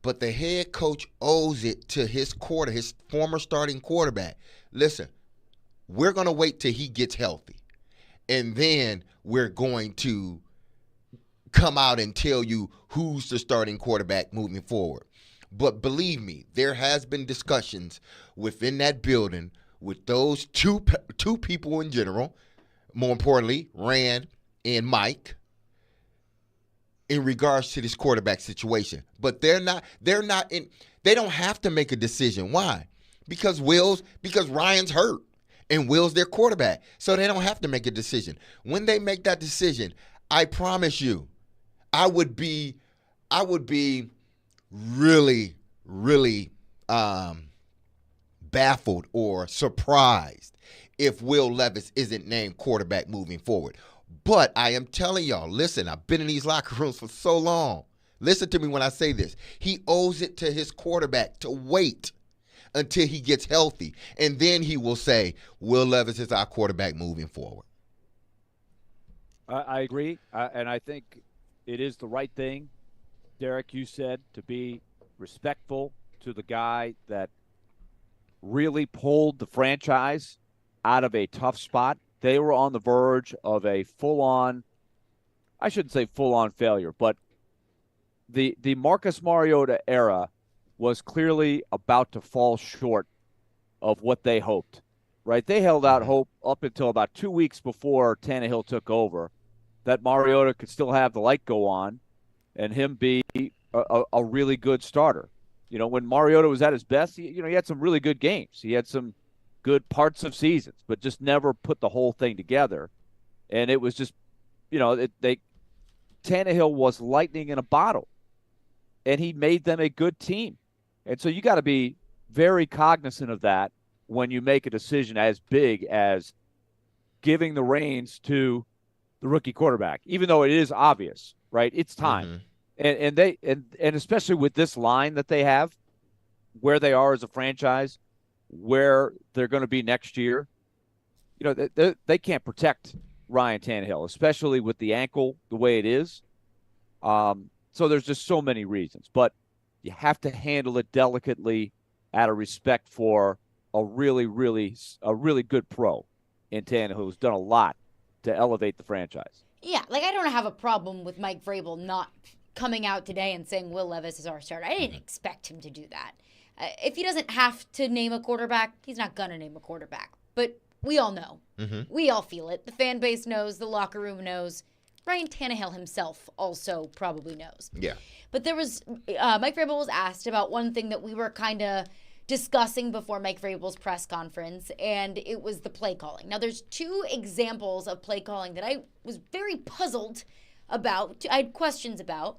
But the head coach owes it to his former starting quarterback. Listen, we're going to wait till he gets healthy. And then we're going to come out and tell you who's the starting quarterback moving forward. But believe me, there has been discussions within that building with those two people in general, more importantly, Rand and Mike, in regards to this quarterback situation. But they don't have to make a decision. Why? Because Ryan's hurt and Will's their quarterback. So they don't have to make a decision. When they make that decision, I promise you, I would be really, really baffled or surprised if Will Levis isn't named quarterback moving forward. But I am telling y'all, listen, I've been in these locker rooms for so long. Listen to me when I say this. He owes it to his quarterback to wait until he gets healthy. And then he will say, Will Levis is our quarterback moving forward. I agree. And I think it is the right thing, Derek, you said, to be respectful to the guy that really pulled the franchise out of a tough spot. They were on the verge of a full-on, I shouldn't say full-on failure, but the Marcus Mariota era was clearly about to fall short of what they hoped. right? They held out hope up until about 2 weeks before Tannehill took over that Mariota could still have the light go on and him be a really good starter. You know, when Mariota was at his best, he had some really good games. He had some good parts of seasons, but just never put the whole thing together. And it was just, Tannehill was lightning in a bottle, and he made them a good team. And so you got to be very cognizant of that when you make a decision as big as giving the reins to the rookie quarterback, even though it is obvious, right? It's time. And especially with this line that they have, where they are as a franchise, where they're going to be next year, they can't protect Ryan Tannehill, especially with the ankle the way it is. So there's just so many reasons, but you have to handle it delicately out of respect for a really good pro in Tannehill who's done a lot to elevate the franchise. Yeah, I don't have a problem with Mike Vrabel not coming out today and saying Will Levis is our starter. I didn't expect him to do that. If he doesn't have to name a quarterback, he's not going to name a quarterback. But we all know. We all feel it. The fan base knows. The locker room knows. Ryan Tannehill himself also probably knows. Yeah. But there was Mike Vrabel was asked about one thing that we were kind of discussing before Mike Vrabel's press conference, and it was the play calling. Now, there's two examples of play calling that I was very puzzled about. I had questions about.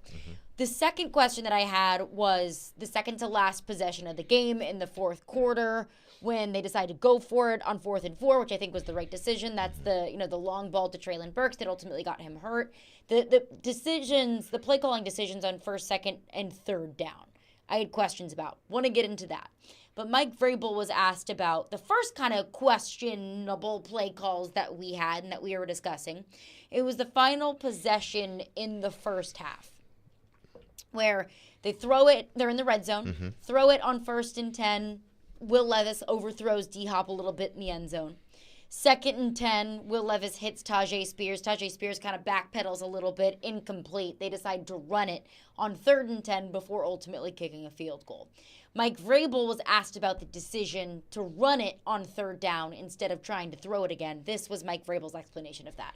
The second question that I had was the second to last possession of the game in the fourth quarter when they decided to go for it on 4th and 4, which I think was the right decision. That's the long ball to Treylon Burks that ultimately got him hurt. The play calling decisions on 1st, 2nd, and 3rd down, I had questions about. Want to get into that. But Mike Vrabel was asked about the first kind of questionable play calls that we had and that we were discussing. It was the final possession in the first half where they throw it, they're in the red zone, throw it on 1st and 10. Will Levis overthrows D-Hop a little bit in the end zone. 2nd and 10, Will Levis hits Tajay Spears. Tajay Spears kind of backpedals a little bit, incomplete. They decide to run it on 3rd and 10 before ultimately kicking a field goal. Mike Vrabel was asked about the decision to run it on 3rd down instead of trying to throw it again. This was Mike Vrabel's explanation of that.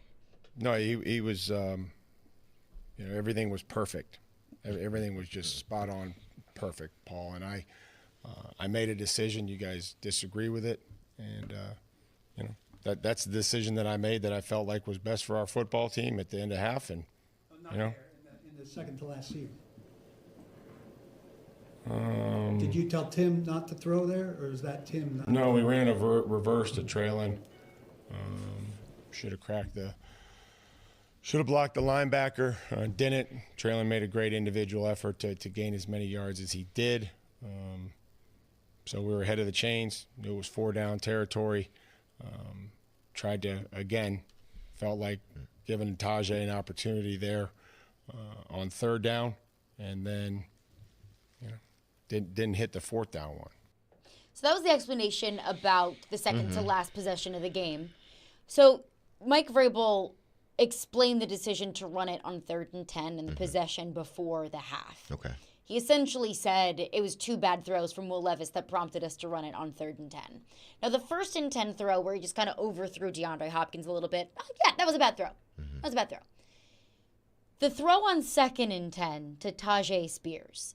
No, he was, everything was perfect. Everything was just spot on perfect, Paul. And I made a decision. You guys disagree with it. And, that's the decision that I made that I felt like was best for our football team at the end of half. And, in the second to last season. Did you tell Tim not to throw there, or is that Tim not? No, we ran a reverse to Treylon. Should have blocked the linebacker. Didn't. Treylon made a great individual effort to gain as many yards as he did. So we were ahead of the chains. It was 4-down territory. Tried to, again, felt like giving Tajay an opportunity there on 3rd down, and then didn't hit the 4th down one. So that was the explanation about the second to last possession of the game. So Mike Vrabel explained the decision to run it on 3rd and 10 and the possession before the half. Okay. He essentially said it was 2 bad throws from Will Levis that prompted us to run it on 3rd and 10. Now, the 1st and 10 throw where he just kind of overthrew DeAndre Hopkins a little bit, yeah, that was a bad throw. That was a bad throw. The throw on 2nd and 10 to Tajay Spears,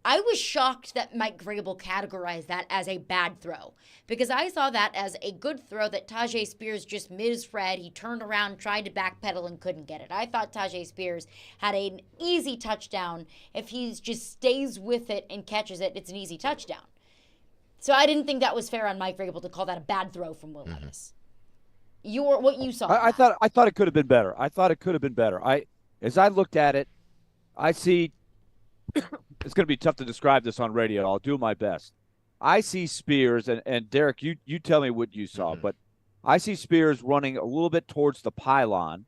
I was shocked that Mike Vrabel categorized that as a bad throw because I saw that as a good throw that Tajay Spears just misread. He turned around, tried to backpedal, and couldn't get it. I thought Tajay Spears had an easy touchdown. If he just stays with it and catches it, it's an easy touchdown. So I didn't think that was fair on Mike Vrabel to call that a bad throw from Will Levis. What you saw? I thought it could have been better. As I looked at it, I see. It's going to be tough to describe this on radio. I'll do my best. I see Spears, and Derek, you tell me what you saw, but I see Spears running a little bit towards the pylon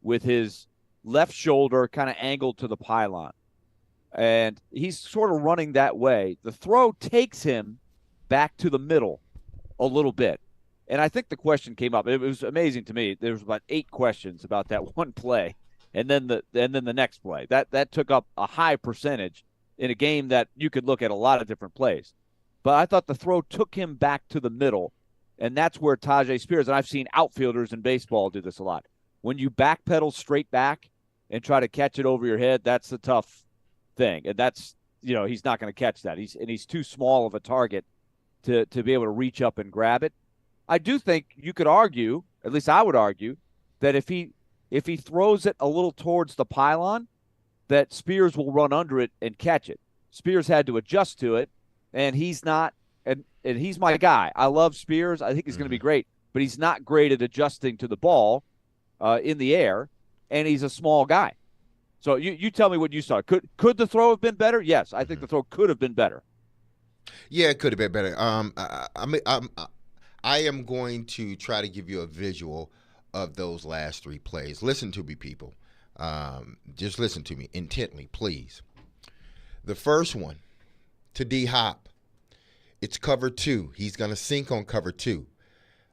with his left shoulder kind of angled to the pylon. And he's sort of running that way. The throw takes him back to the middle a little bit. And I think the question came up. It was amazing to me. There was about 8 questions about that one play. And then the next play. That took up a high percentage in a game that you could look at a lot of different plays. But I thought the throw took him back to the middle, And that's where Tajay Spears, and I've seen outfielders in baseball do this a lot. When you backpedal straight back and try to catch it over your head, that's the tough thing. And that's, he's not going to catch that. He's too small of a target to be able to reach up and grab it. I do think you could argue, at least I would argue, that if he throws it a little towards the pylon, that Spears will run under it and catch it. Spears had to adjust to it, and he's not, and he's my guy. I love Spears. I think he's going to be great, but he's not great at adjusting to the ball in the air, and he's a small guy. So you tell me what you saw. Could the throw have been better? Yes, I think the throw could have been better. Yeah, it could have been better. I am going to try to give you a visual of those last three plays. Listen to me, people. Just listen to me intently, please. The first one to D-Hop, it's cover 2. He's going to sink on cover 2.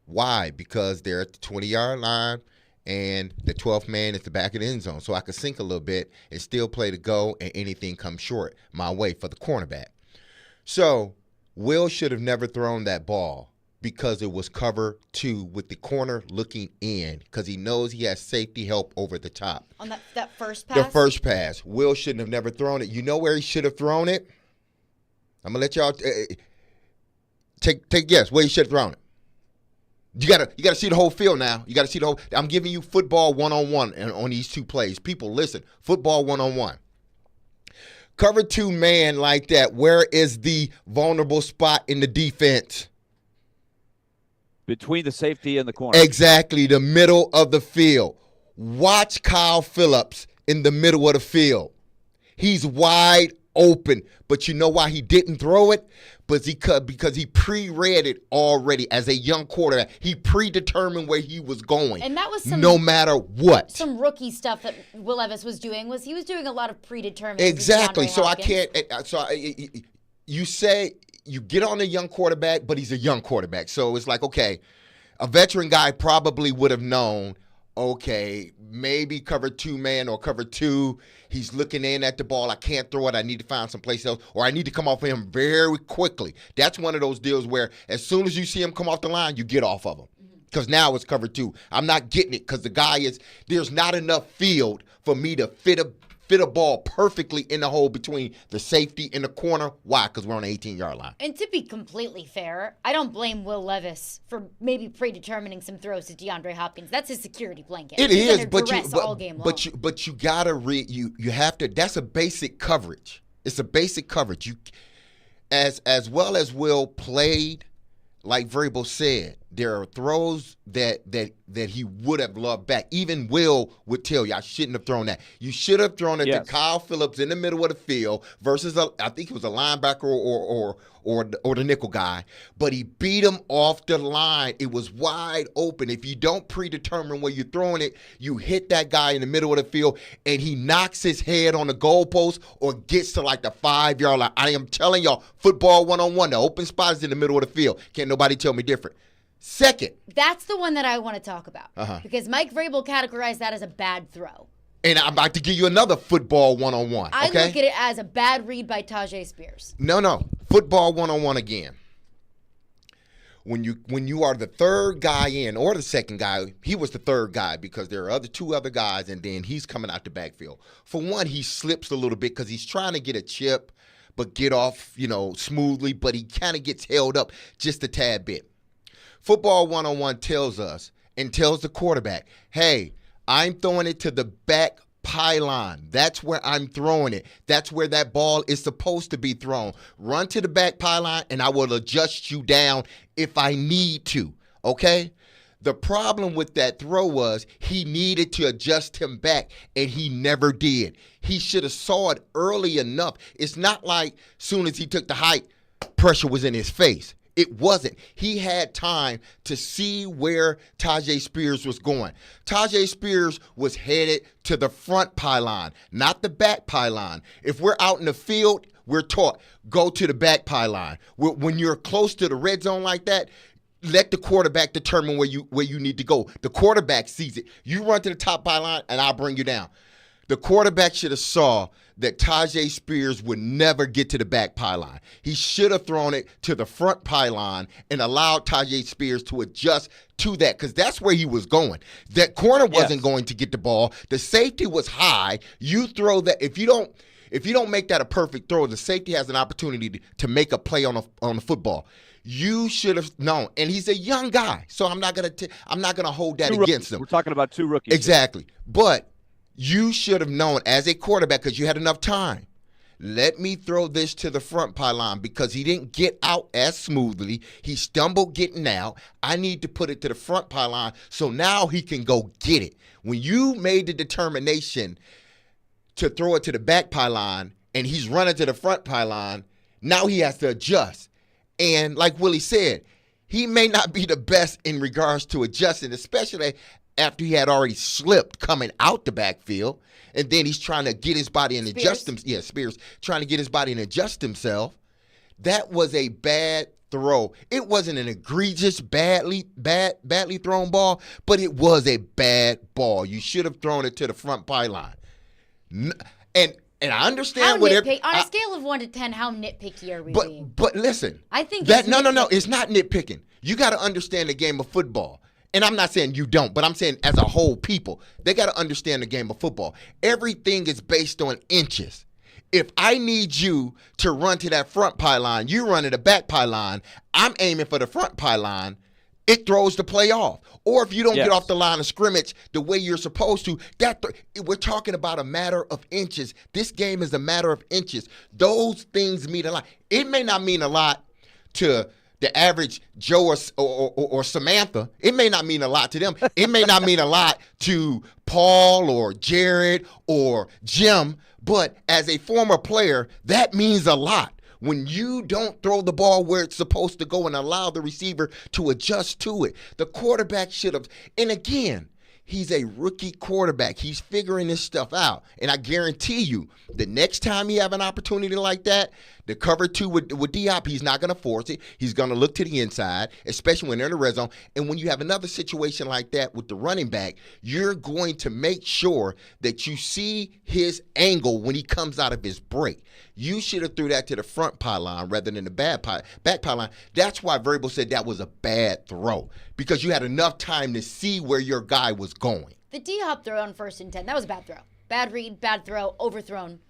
Why? Because they're at the 20-yard line, and the 12th man is the back of the end zone. So I could sink a little bit and still play to go, and anything comes short my way for the cornerback. So Will should have never thrown that ball because it was cover 2 with the corner looking in because he knows he has safety help over the top. On that first pass? The first pass. Will shouldn't have never thrown it. You know where he should have thrown it? I'm going to let y'all take a guess where he should have thrown it. You gotta see the whole field now. You gotta see the whole. I'm giving you football 1-on-1 on these two plays. People, listen. Football 1-on-1. Cover 2 man like that. Where is the vulnerable spot in the defense? Between the safety and the corner. Exactly, the middle of the field. Watch Kyle Phillips in the middle of the field. He's wide open, but you know why he didn't throw it? Because he pre-read it already as a young quarterback. He predetermined where he was going. And that was no matter what. Some rookie stuff that Will Levis was doing he was doing a lot of predetermining. Exactly. So you say you get on a young quarterback, but he's a young quarterback. So it's like, okay, a veteran guy probably would have known, okay, maybe cover 2 man or cover 2. He's looking in at the ball. I can't throw it. I need to find someplace else, or I need to come off of him very quickly. That's one of those deals where as soon as you see him come off the line, you get off of him because now it's cover 2. I'm not getting it because there's not enough field for me to fit a ball perfectly in the hole between the safety and the corner. Why? Because we're on the 18-yard line. And to be completely fair, I don't blame Will Levis for maybe predetermining some throws to DeAndre Hopkins. That's his security blanket. It He's is, under but duress all game long. you gotta read. You have to. That's a basic coverage. It's a basic coverage. You, as well as Will played, like Vrabel said, there are throws that he would have loved back. Even Will would tell you, I shouldn't have thrown that. You should have thrown it to Kyle Phillips in the middle of the field versus I think it was a linebacker or the nickel guy. But he beat him off the line. It was wide open. If you don't predetermine where you're throwing it, you hit that guy in the middle of the field and he knocks his head on the goalpost or gets to like the 5-yard line. I am telling y'all, football 1-on-1, the open spot is in the middle of the field. Can't nobody tell me different. Second. That's the one that I want to talk about. Because Mike Vrabel categorized that as a bad throw. And I'm about to give you another football 1-on-1. I look at it as a bad read by Tajay Spears. No. Football 1-on-1 again. When you are the third guy in or the second guy, he was the third guy because there are two other guys, and then he's coming out the backfield. For one, he slips a little bit because he's trying to get a chip but get off, smoothly, but he kind of gets held up just a tad bit. Football 1-on-1 tells us and tells the quarterback, hey, I'm throwing it to the back pylon. That's where I'm throwing it. That's where that ball is supposed to be thrown. Run to the back pylon, and I will adjust you down if I need to, okay? The problem with that throw was he needed to adjust him back, and he never did. He should have saw it early enough. It's not like soon as he took the height, pressure was in his face. It wasn't. He had time to see where Tajay Spears was going. Tajay Spears was headed to the front pylon, not the back pylon. If we're out in the field, we're taught, go to the back pylon. When you're close to the red zone like that, let the quarterback determine where you need to go. The quarterback sees it. You run to the top pylon, and I'll bring you down. The quarterback should have saw that Tajay Spears would never get to the back pylon. He should have thrown it to the front pylon and allowed Tajay Spears to adjust to that, because that's where he was going. That corner wasn't going to get the ball. The safety was high. You throw that. If you don't make that a perfect throw, the safety has an opportunity to make a play on the football. You should have known, and he's a young guy, so I'm not gonna hold that against him. We're talking about two rookies. Exactly, but you should have known as a quarterback, because you had enough time. Let me throw this to the front pylon because he didn't get out as smoothly. He stumbled getting out. I need to put it to the front pylon so now he can go get it. When you made the determination to throw it to the back pylon and he's running to the front pylon, now he has to adjust. And like Willie said, he may not be the best in regards to adjusting, especially after he had already slipped coming out the backfield. And then he's trying to get his body and adjust himself. Yeah, Spears trying to get his body and adjust himself. That was a bad throw. It wasn't an egregious, badly thrown ball, but it was a bad ball. You should have thrown it to the front pylon. And I understand on a scale of 1 to 10, how nitpicky are we being? But listen, I think that no, it's not nitpicking. You got to understand the game of football. And I'm not saying you don't, but I'm saying as a whole people, they got to understand the game of football. Everything is based on inches. If I need you to run to that front pylon, you run to the back pylon, I'm aiming for the front pylon, it throws the play off. Or if you don't get off the line of scrimmage the way you're supposed to, we're talking about a matter of inches. This game is a matter of inches. Those things mean a lot. It may not mean a lot to the average Joe or Samantha. It may not mean a lot to them. It may not mean a lot to Paul or Jared or Jim, but as a former player, that means a lot. When you don't throw the ball where it's supposed to go and allow the receiver to adjust to it, the quarterback should have. And again, he's a rookie quarterback. He's figuring this stuff out. And I guarantee you, the next time you have an opportunity like that, the cover two with Diop, he's not going to force it. He's going to look to the inside, especially when they're in the red zone. And when you have another situation like that with the running back, you're going to make sure that you see his angle when he comes out of his break. You should have threw that to the front pylon rather than the back pylon. That's why Vrabel said that was a bad throw, because you had enough time to see where your guy was going. The D-Hop throw on 1st and 10, that was a bad throw. Bad read, bad throw, overthrown.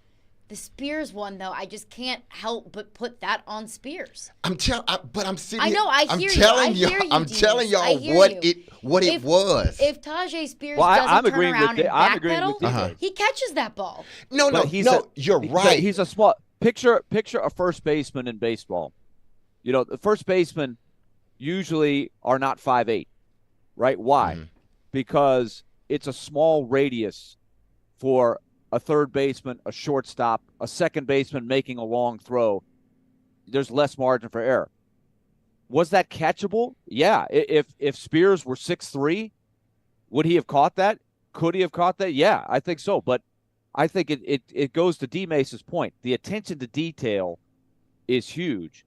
The Spears one, though, I just can't help but put that on Spears. I'm telling y'all what it was. If Tajay Spears doesn't turn around and backpedal, he catches that ball. No, you're right. He's a small picture a first baseman in baseball. You know, the first basemen usually are not 5'8", right? Why? Mm-hmm. Because it's a small radius for a third baseman, a shortstop, a second baseman making a long throw. There's less margin for error. Was that catchable? Yeah. If Spears were 6'3", would he have caught that? Could he have caught that? Yeah, I think so. But I think it goes to D-Mace's point. The attention to detail is huge.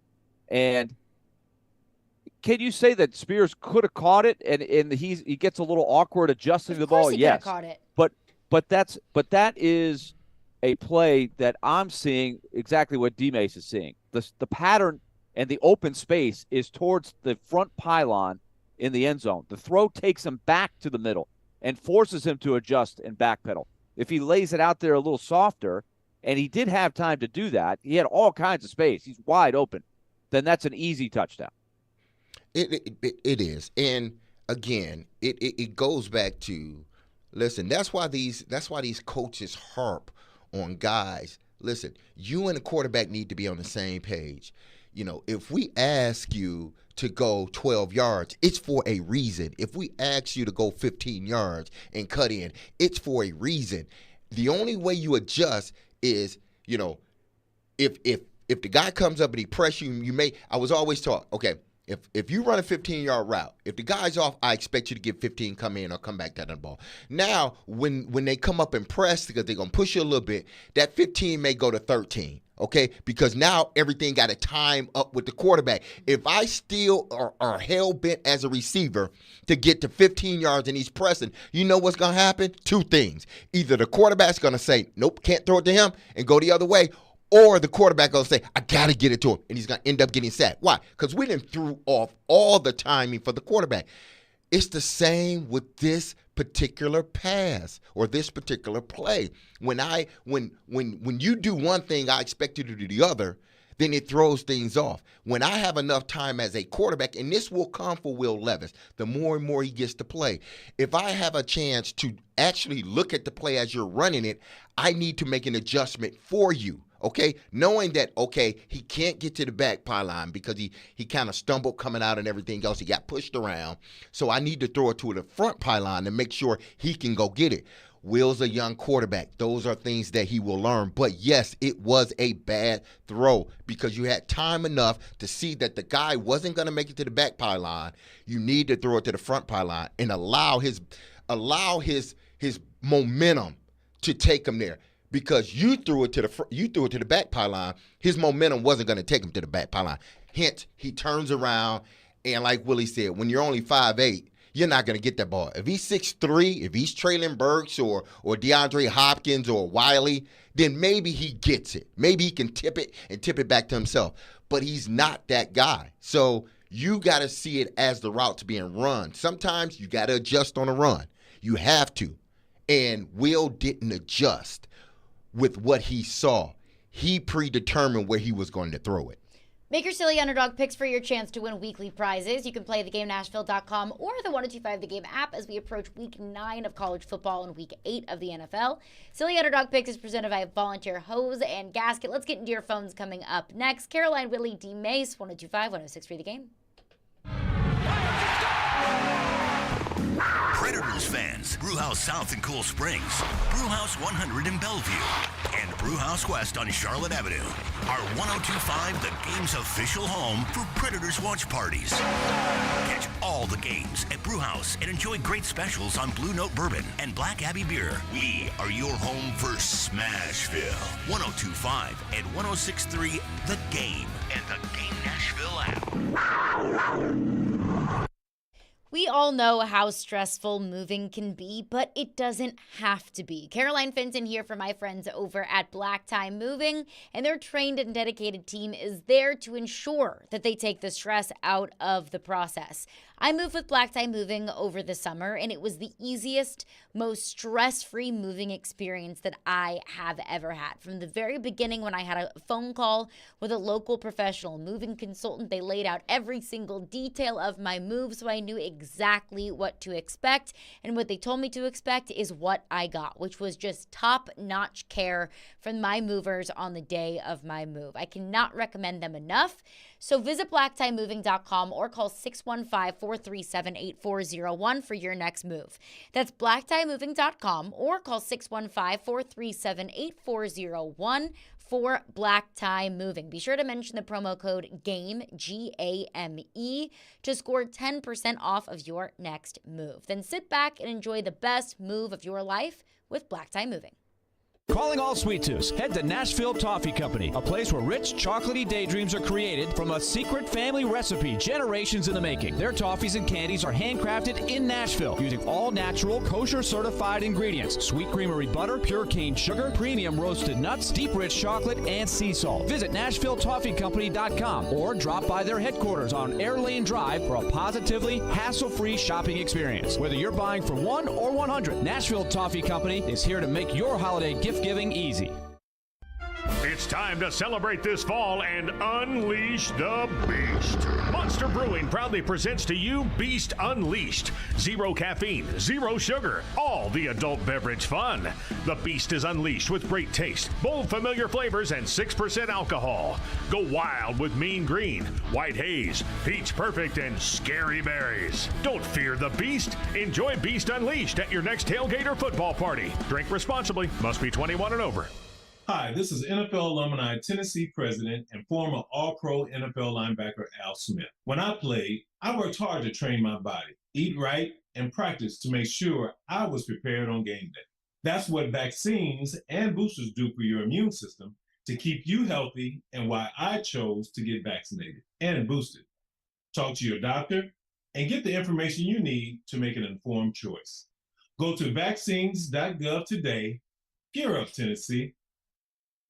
And can you say that Spears could have caught it and he gets a little awkward adjusting the ball? Yes. Of course he could have caught it. But that is a play that I'm seeing exactly what D-Mase is seeing. The pattern and the open space is towards the front pylon in the end zone. The throw takes him back to the middle and forces him to adjust and backpedal. If he lays it out there a little softer, and he did have time to do that, he had all kinds of space, he's wide open, then that's an easy touchdown. It is. And again, it goes back to, listen, that's why these coaches harp on guys. Listen, you and the quarterback need to be on the same page. You know, if we ask you to go 12 yards, it's for a reason. If we ask you to go 15 yards and cut in, it's for a reason. The only way you adjust is, if the guy comes up and he press you, I was always taught, okay, If you run a 15-yard route, if the guy's off, I expect you to get 15, come in or come back down the ball. Now, when they come up and press, because they're going to push you a little bit, that 15 may go to 13, okay? Because now everything got to time up with the quarterback. If I still are hell-bent as a receiver to get to 15 yards and he's pressing, you know what's going to happen? Two things. Either the quarterback's going to say, nope, can't throw it to him, and go the other way, or the quarterback will say, I got to get it to him, and he's going to end up getting sacked. Why? Because we didn't threw off all the timing for the quarterback. It's the same with this particular pass or this particular play. When you do one thing, I expect you to do the other, then it throws things off. When I have enough time as a quarterback, and this will come for Will Levis, the more and more he gets to play. If I have a chance to actually look at the play as you're running it, I need to make an adjustment for you. Okay, knowing that, okay, he can't get to the back pylon because he kind of stumbled coming out and everything else. He got pushed around. So I need to throw it to the front pylon to make sure he can go get it. Will's a young quarterback. Those are things that he will learn. But, yes, it was a bad throw because you had time enough to see that the guy wasn't going to make it to the back pylon. You need to throw it to the front pylon and allow his momentum to take him there. Because you threw it to the back pylon, his momentum wasn't going to take him to the back pylon. Hence, he turns around, and like Willie said, when you're only 5'8", you're not going to get that ball. If he's 6'3", if he's Traylon Burks or DeAndre Hopkins or Wiley, then maybe he gets it. Maybe he can tip it back to himself. But he's not that guy. So you got to see it as the route's being run. Sometimes you got to adjust on a run. You have to. And Will didn't adjust with what he saw. He predetermined where he was going to throw it. Make your silly underdog picks for your chance to win weekly prizes. You can play thegamenashville.com or the 1025 The Game app as we approach week 9 of college football and week 8 of the NFL. Silly Underdog Picks is presented by Volunteer Hose and Gasket. Let's get into your phones coming up next. Caroline, Willy, D-Mase, 1025, 1063 The Game. Predators fans, Brewhouse South in Cool Springs, Brewhouse 100 in Bellevue, and Brewhouse West on Charlotte Avenue are 1025 The Game's official home for Predators watch parties. Catch all the games at Brewhouse and enjoy great specials on Blue Note Bourbon and Black Abbey Beer. We are your home for Smashville. 1025 and 1063 The Game and the Game Nashville app. We all know how stressful moving can be, but it doesn't have to be. Caroline Fenton here for my friends over at Black Tie Moving, and their trained and dedicated team is there to ensure that they take the stress out of the process. I moved with Black Tie Moving over the summer, and it was the easiest, most stress-free moving experience that I have ever had. From the very beginning, when I had a phone call with a local professional moving consultant, they laid out every single detail of my move, so I knew exactly what to expect. And what they told me to expect is what I got, which was just top-notch care from my movers on the day of my move. I cannot recommend them enough. So visit blacktiemoving.com or call 615-437-8401 for your next move. That's blacktiemoving.com or call 615-437-8401 for Black Tie Moving. Be sure to mention the promo code GAME, G-A-M-E, to score 10% off of your next move. Then sit back and enjoy the best move of your life with Black Tie Moving. Calling all sweet tooths, head to Nashville Toffee Company, a place where rich, chocolatey daydreams are created from a secret family recipe generations in the making. Their toffees and candies are handcrafted in Nashville using all natural, kosher-certified ingredients. Sweet creamery butter, pure cane sugar, premium roasted nuts, deep rich chocolate, and sea salt. Visit NashvilleToffeeCompany.com or drop by their headquarters on Air Lane Drive for a positively hassle-free shopping experience. Whether you're buying for 1 or 100, Nashville Toffee Company is here to make your holiday gift-giving easy. It's time to celebrate this fall and unleash the beast. Monster Brewing proudly presents to you Beast Unleashed. 0 caffeine, 0 sugar, all the adult beverage fun. The Beast is unleashed with great taste, bold familiar flavors, and 6% alcohol. Go wild with Mean Green, White Haze, Peach Perfect, and Scary Berries. Don't fear the Beast. Enjoy Beast Unleashed at your next tailgate or football party. Drink responsibly. Must be 21 and over. Hi, this is NFL alumni Tennessee president and former All-Pro NFL linebacker Al Smith. When I played, I worked hard to train my body, eat right, and practice to make sure I was prepared on game day. That's what vaccines and boosters do for your immune system to keep you healthy, and why I chose to get vaccinated and boosted. Talk to your doctor and get the information you need to make an informed choice. Go to vaccines.gov today. Gear up, Tennessee.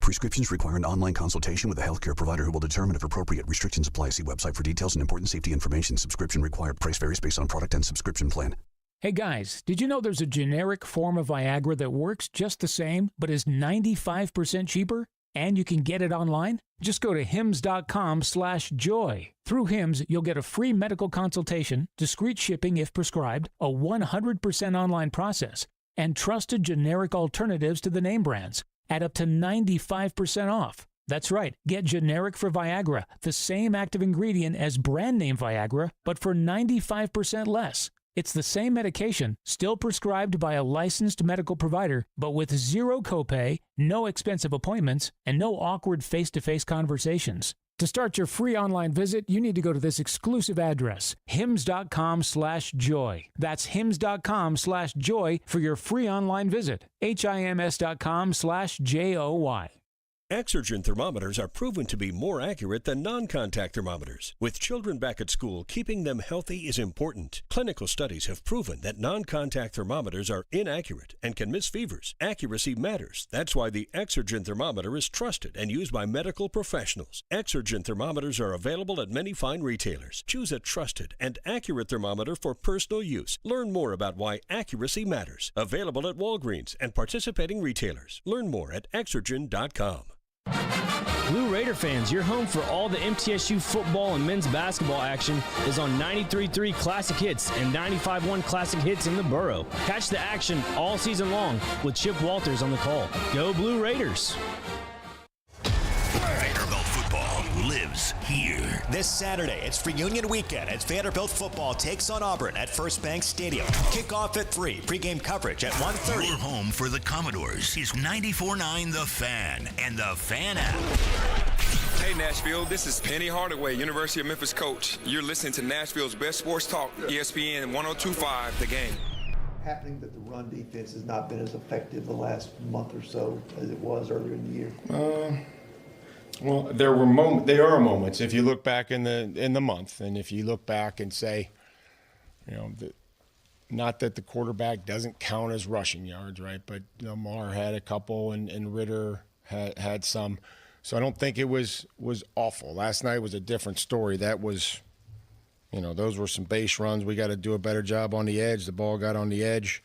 Prescriptions require an online consultation with a healthcare provider who will determine if appropriate restrictions apply. See website for details and important safety information. Subscription required. Price varies based on product and subscription plan. Hey guys, did you know there's a generic form of Viagra that works just the same but is 95% cheaper? And you can get it online? Just go to hims.com/joy. Through Hims, you'll get a free medical consultation, discreet shipping if prescribed, a 100% online process, and trusted generic alternatives to the name brands at up to 95% off. That's right, get generic for Viagra, the same active ingredient as brand name Viagra, but for 95% less. It's the same medication, still prescribed by a licensed medical provider, but with zero copay, no expensive appointments, and no awkward face-to-face conversations. To start your free online visit, you need to go to this exclusive address, hims.com/joy. That's hims.com/joy for your free online visit. hims.com/joy. Exergen thermometers are proven to be more accurate than non-contact thermometers. With children back at school, keeping them healthy is important. Clinical studies have proven that non-contact thermometers are inaccurate and can miss fevers. Accuracy matters. That's why the Exergen thermometer is trusted and used by medical professionals. Exergen thermometers are available at many fine retailers. Choose a trusted and accurate thermometer for personal use. Learn more about why accuracy matters. Available at Walgreens and participating retailers. Learn more at Exergen.com. Blue Raider fans, your home for all the MTSU football and men's basketball action is on 93.3 Classic Hits and 95.1 Classic Hits in the borough. Catch the action all season long with Chip Walters on the call. Go Blue Raiders! Vanderbilt football lives here. This Saturday, it's Reunion Weekend as Vanderbilt football takes on Auburn at First Bank Stadium. Kickoff at 3, pregame coverage at 1:30. Your home for the Commodores is 94.9 The Fan and the Fan app. Hey Nashville, this is Penny Hardaway, University of Memphis coach. You're listening to Nashville's best sports talk, ESPN 102.5 The Game. Happening that the run defense has not been as effective the last month or so as it was earlier in the year? Well, there are moments. If you look back in the month, and if you look back and say, not that the quarterback doesn't count as rushing yards, right? But Lamar had a couple, and Ritter had some. So I don't think it was awful. Last night was a different story. That was, those were some base runs. We got to do a better job on the edge. The ball got on the edge,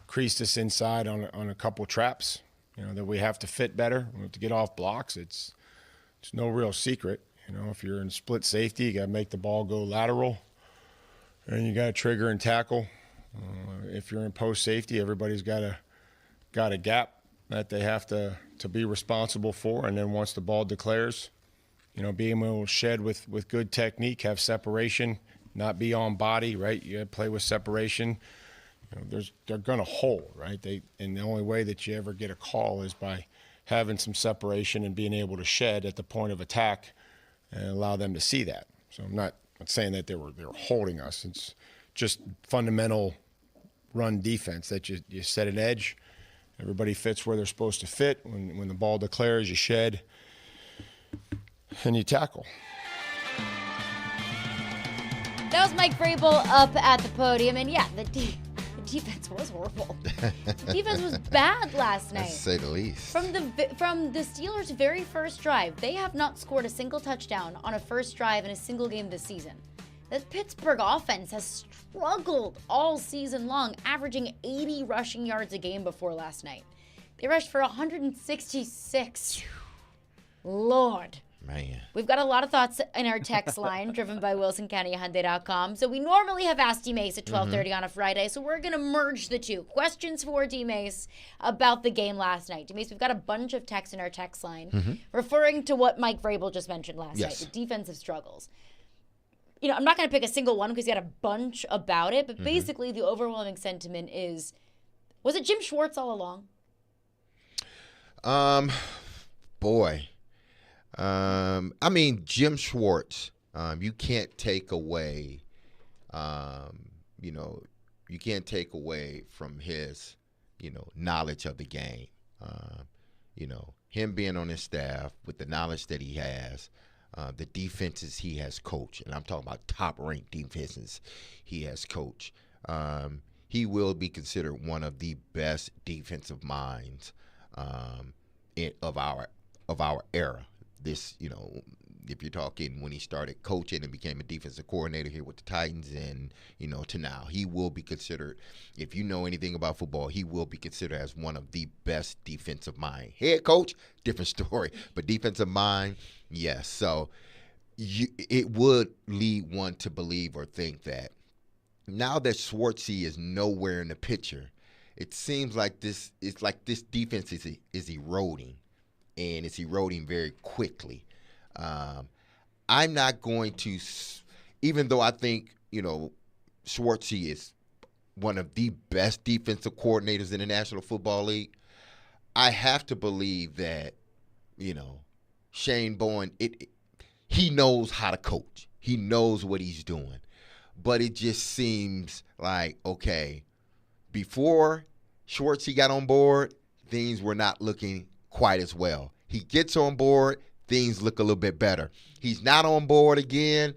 creased us inside on a couple traps. That we have to fit better. We have to get off blocks. It's no real secret. If you're in split safety, you got to make the ball go lateral, and you got to trigger and tackle. If you're in post safety, everybody's got a gap that they have to be responsible for. And then once the ball declares, being able to shed with good technique, have separation, not be on body, right? You got to play with separation. They're going to hold, right? And the only way that you ever get a call is by having some separation and being able to shed at the point of attack and allow them to see that. So I'm not saying that they were holding us. It's just fundamental run defense that you set an edge. Everybody fits where they're supposed to fit. When the ball declares, you shed and you tackle. That was Mike Vrabel up at the podium, and yeah, the defense was horrible. The defense was bad last night. To say the least. From the Steelers' very first drive, they have not scored a single touchdown on a first drive in a single game this season. The Pittsburgh offense has struggled all season long, averaging 80 rushing yards a game before last night. They rushed for 166. Lord. Man. We've got a lot of thoughts in our text line, driven by WilsonCountyHyundai.com. So we normally have Ask D-Mase at 12:30 on a Friday, so we're going to merge the two. Questions for D-Mase about the game last night. D-Mase, we've got a bunch of texts in our text line referring to what Mike Vrabel just mentioned last night, the defensive struggles. I'm not going to pick a single one because he had a bunch about it, but basically the overwhelming sentiment is, was it Jim Schwartz all along? Boy. I mean, Jim Schwartz, you can't take away, you can't take away from his, knowledge of the game. Him being on his staff with the knowledge that he has, the defenses he has coached, and I'm talking about top-ranked defenses he has coached. He will be considered one of the best defensive minds of our era. This, if you're talking when he started coaching and became a defensive coordinator here with the Titans and, to now, he will be considered, if you know anything about football, he will be considered as one of the best defensive mind. Head coach, different story, but defensive mind, yes. So it would lead one to believe or think that now that Schwartzy is nowhere in the picture, it seems like this defense is eroding, and it's eroding very quickly. I'm not going to, even though I think, Schwartzy is one of the best defensive coordinators in the National Football League, I have to believe that, Shane Bowen, he knows how to coach. He knows what he's doing. But it just seems like, okay, before Schwartzy got on board, things were not looking quite as well. He gets on board, things look a little bit better. He's not on board again,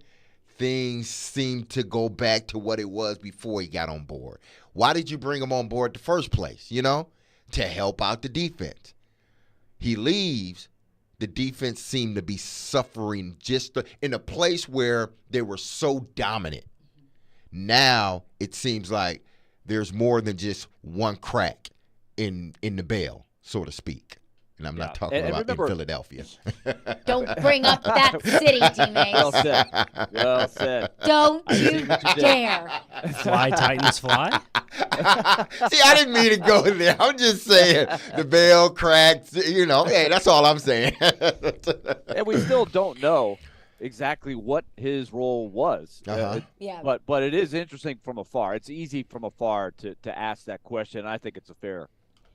things seem to go back to what it was before he got on board. Why did you bring him on board in the first place, To help out the defense. He leaves, the defense seemed to be suffering just in a place where they were so dominant. Now it seems like there's more than just one crack in the bell, so to speak. And I'm not talking about remember, in Philadelphia. Don't bring up that city, D-Mase. Well said. Well said. Don't you dare. Fly, Titans, fly. See, I didn't mean to go there. I'm just saying the bell cracked, hey, that's all I'm saying. And we still don't know exactly what his role was. Yeah. But it is interesting from afar. It's easy from afar to ask that question. I think it's a fair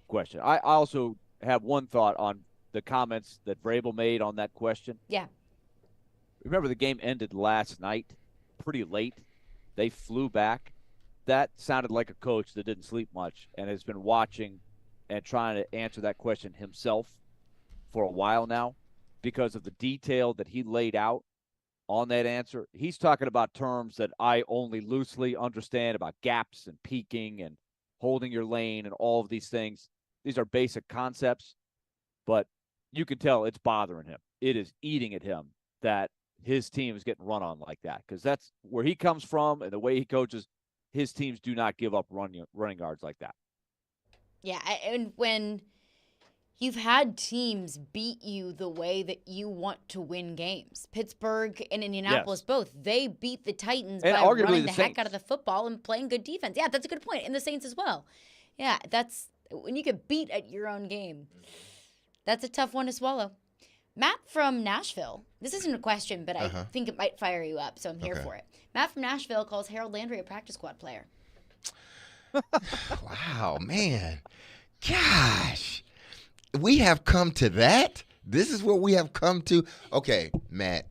question. I also have one thought on the comments that Vrabel made on that question. Yeah. Remember the game ended last night, pretty late. They flew back. That sounded like a coach that didn't sleep much and has been watching and trying to answer that question himself for a while now because of the detail that he laid out on that answer. He's talking about terms that I only loosely understand about gaps and peaking and holding your lane and all of these things. These are basic concepts, but you can tell it's bothering him. It is eating at him that his team is getting run on like that because that's where he comes from and the way he coaches. His teams do not give up running guards like that. Yeah, and when you've had teams beat you the way that you want to win games, Pittsburgh and Indianapolis both, they beat the Titans and by running the heck Saints. out of the football and playing good defense. Yeah, that's a good point. And the Saints as well. Yeah, that's when you get beat at your own game. That's a tough one to swallow. Matt from Nashville. This isn't a question, but I think it might fire you up, so I'm here for it. Matt from Nashville calls Harold Landry a practice squad player. Wow, man. Gosh. We have come to that? This is what we have come to? Okay, Matt,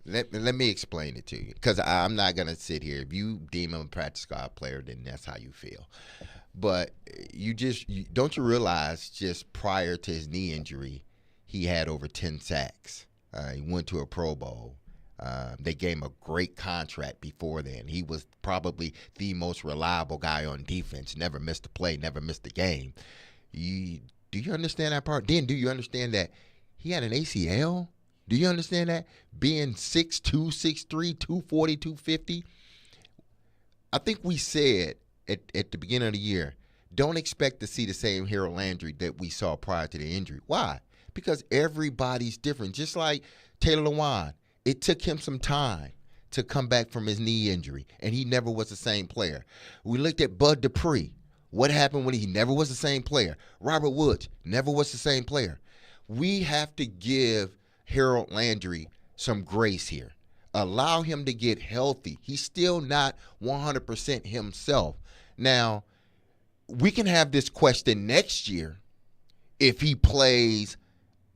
let me explain it to you because I'm not going to sit here. If you deem him a practice squad player, then that's how you feel. But don't you realize just prior to his knee injury, he had over 10 sacks. He went to a Pro Bowl. They gave him a great contract before then. He was probably the most reliable guy on defense. Never missed a play, never missed a game. Do you understand that part? Then do you understand that he had an ACL? Do you understand that? Being 6'2", 6'3", 240, 250. I think we said at the beginning of the year, don't expect to see the same Harold Landry that we saw prior to the injury. Why? Because everybody's different. Just like Taylor Lewan, it took him some time to come back from his knee injury, and he never was the same player. We looked at Bud Dupree. What happened when he never was the same player? Robert Woods never was the same player. We have to give Harold Landry some grace here. Allow him to get healthy. He's still not 100% himself. Now, we can have this question next year if he plays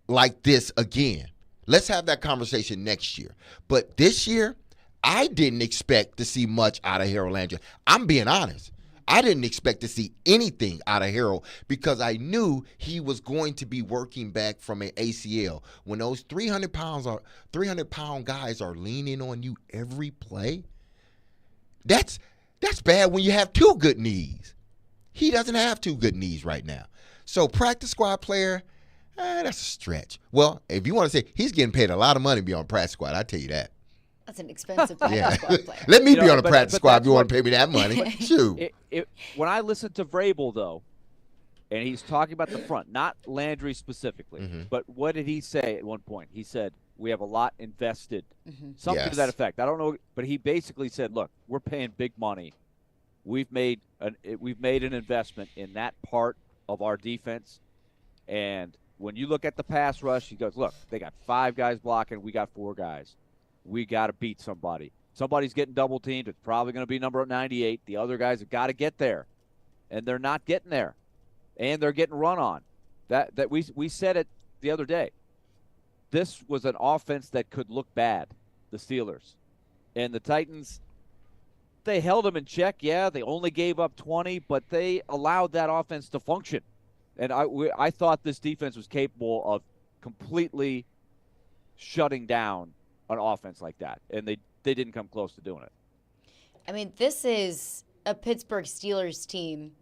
like this again. Let's have that conversation next year. But this year, I didn't expect to see much out of Harold Landry. I'm being honest. I didn't expect to see anything out of Harold because I knew he was going to be working back from an ACL. When those 300-pound guys are leaning on you every play, that's bad when you have two good knees. He doesn't have two good knees right now. So practice squad player, that's a stretch. Well, if you want to say he's getting paid a lot of money to be on practice squad, I tell you that. That's an expensive practice squad player. Let me be on a practice squad if you want to pay me that money. Shoot. When I listen to Vrabel, though, and he's talking about the front, not Landry specifically, but what did he say at one point? He said, we have a lot invested. Something to that effect. I don't know, but he basically said, look, we're paying big money. We've made an investment in that part of our defense. And when you look at the pass rush, he goes, look, they got 5 guys blocking. We got 4 guys. We got to beat somebody. Somebody's getting double teamed. It's probably going to be number 98. The other guys have got to get there, and they're not getting there, and they're getting run on. That we said it the other day. This was an offense that could look bad, the Steelers, and the Titans. They held them in check. Yeah, they only gave up 20, but they allowed that offense to function, and I thought this defense was capable of completely shutting down an offense like that, and they didn't come close to doing it. I mean, this is a Pittsburgh Steelers team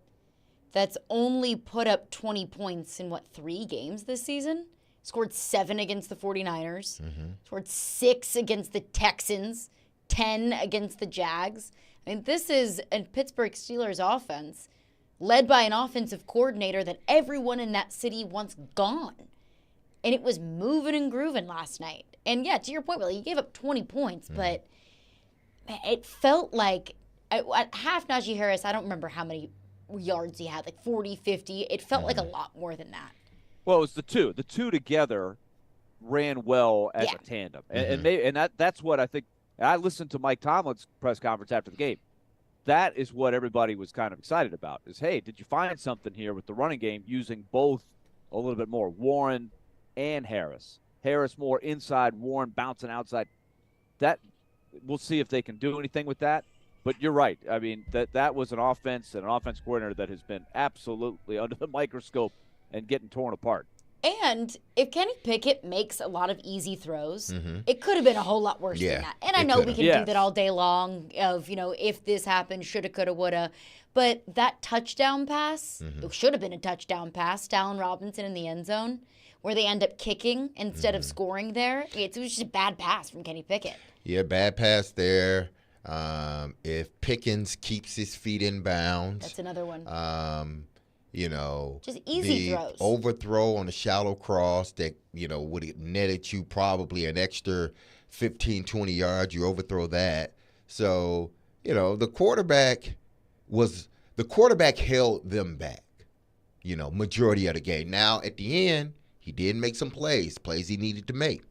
that's only put up 20 points in, 3 games this season? Scored 7 against the 49ers, scored 6 against the Texans, 10 against the Jags. I mean, this is a Pittsburgh Steelers offense led by an offensive coordinator that everyone in that city wants gone. And it was moving and grooving last night. And, yeah, to your point, Willie, he gave up 20 points, but it felt like at half Najee Harris, I don't remember how many yards he had, like 40, 50. It felt like a lot more than that. Well, it was the two. The two together ran well as a tandem. And that's what I think. I listened to Mike Tomlin's press conference after the game. That is what everybody was kind of excited about is, hey, did you find something here with the running game using both a little bit more, Warren and Harris? Harris more inside, Warren bouncing outside. That we'll see if they can do anything with that. But you're right. I mean, that was an offense and an offense coordinator that has been absolutely under the microscope and getting torn apart. And if Kenny Pickett makes a lot of easy throws, it could have been a whole lot worse than that. And I know we can do that all day long of, if this happened, shoulda, coulda, woulda. But that touchdown pass, it should have been a touchdown pass to Allen Robinson in the end zone, where they end up kicking instead of scoring there. It was just a bad pass from Kenny Pickett. Yeah, bad pass there. If Pickens keeps his feet in bounds. That's another one. Just easy the throws. Overthrow on a shallow cross that, would have netted you probably an extra 15, 20 yards. You overthrow that. So, the quarterback held them back, majority of the game. Now, at the end, he did make some plays he needed to make.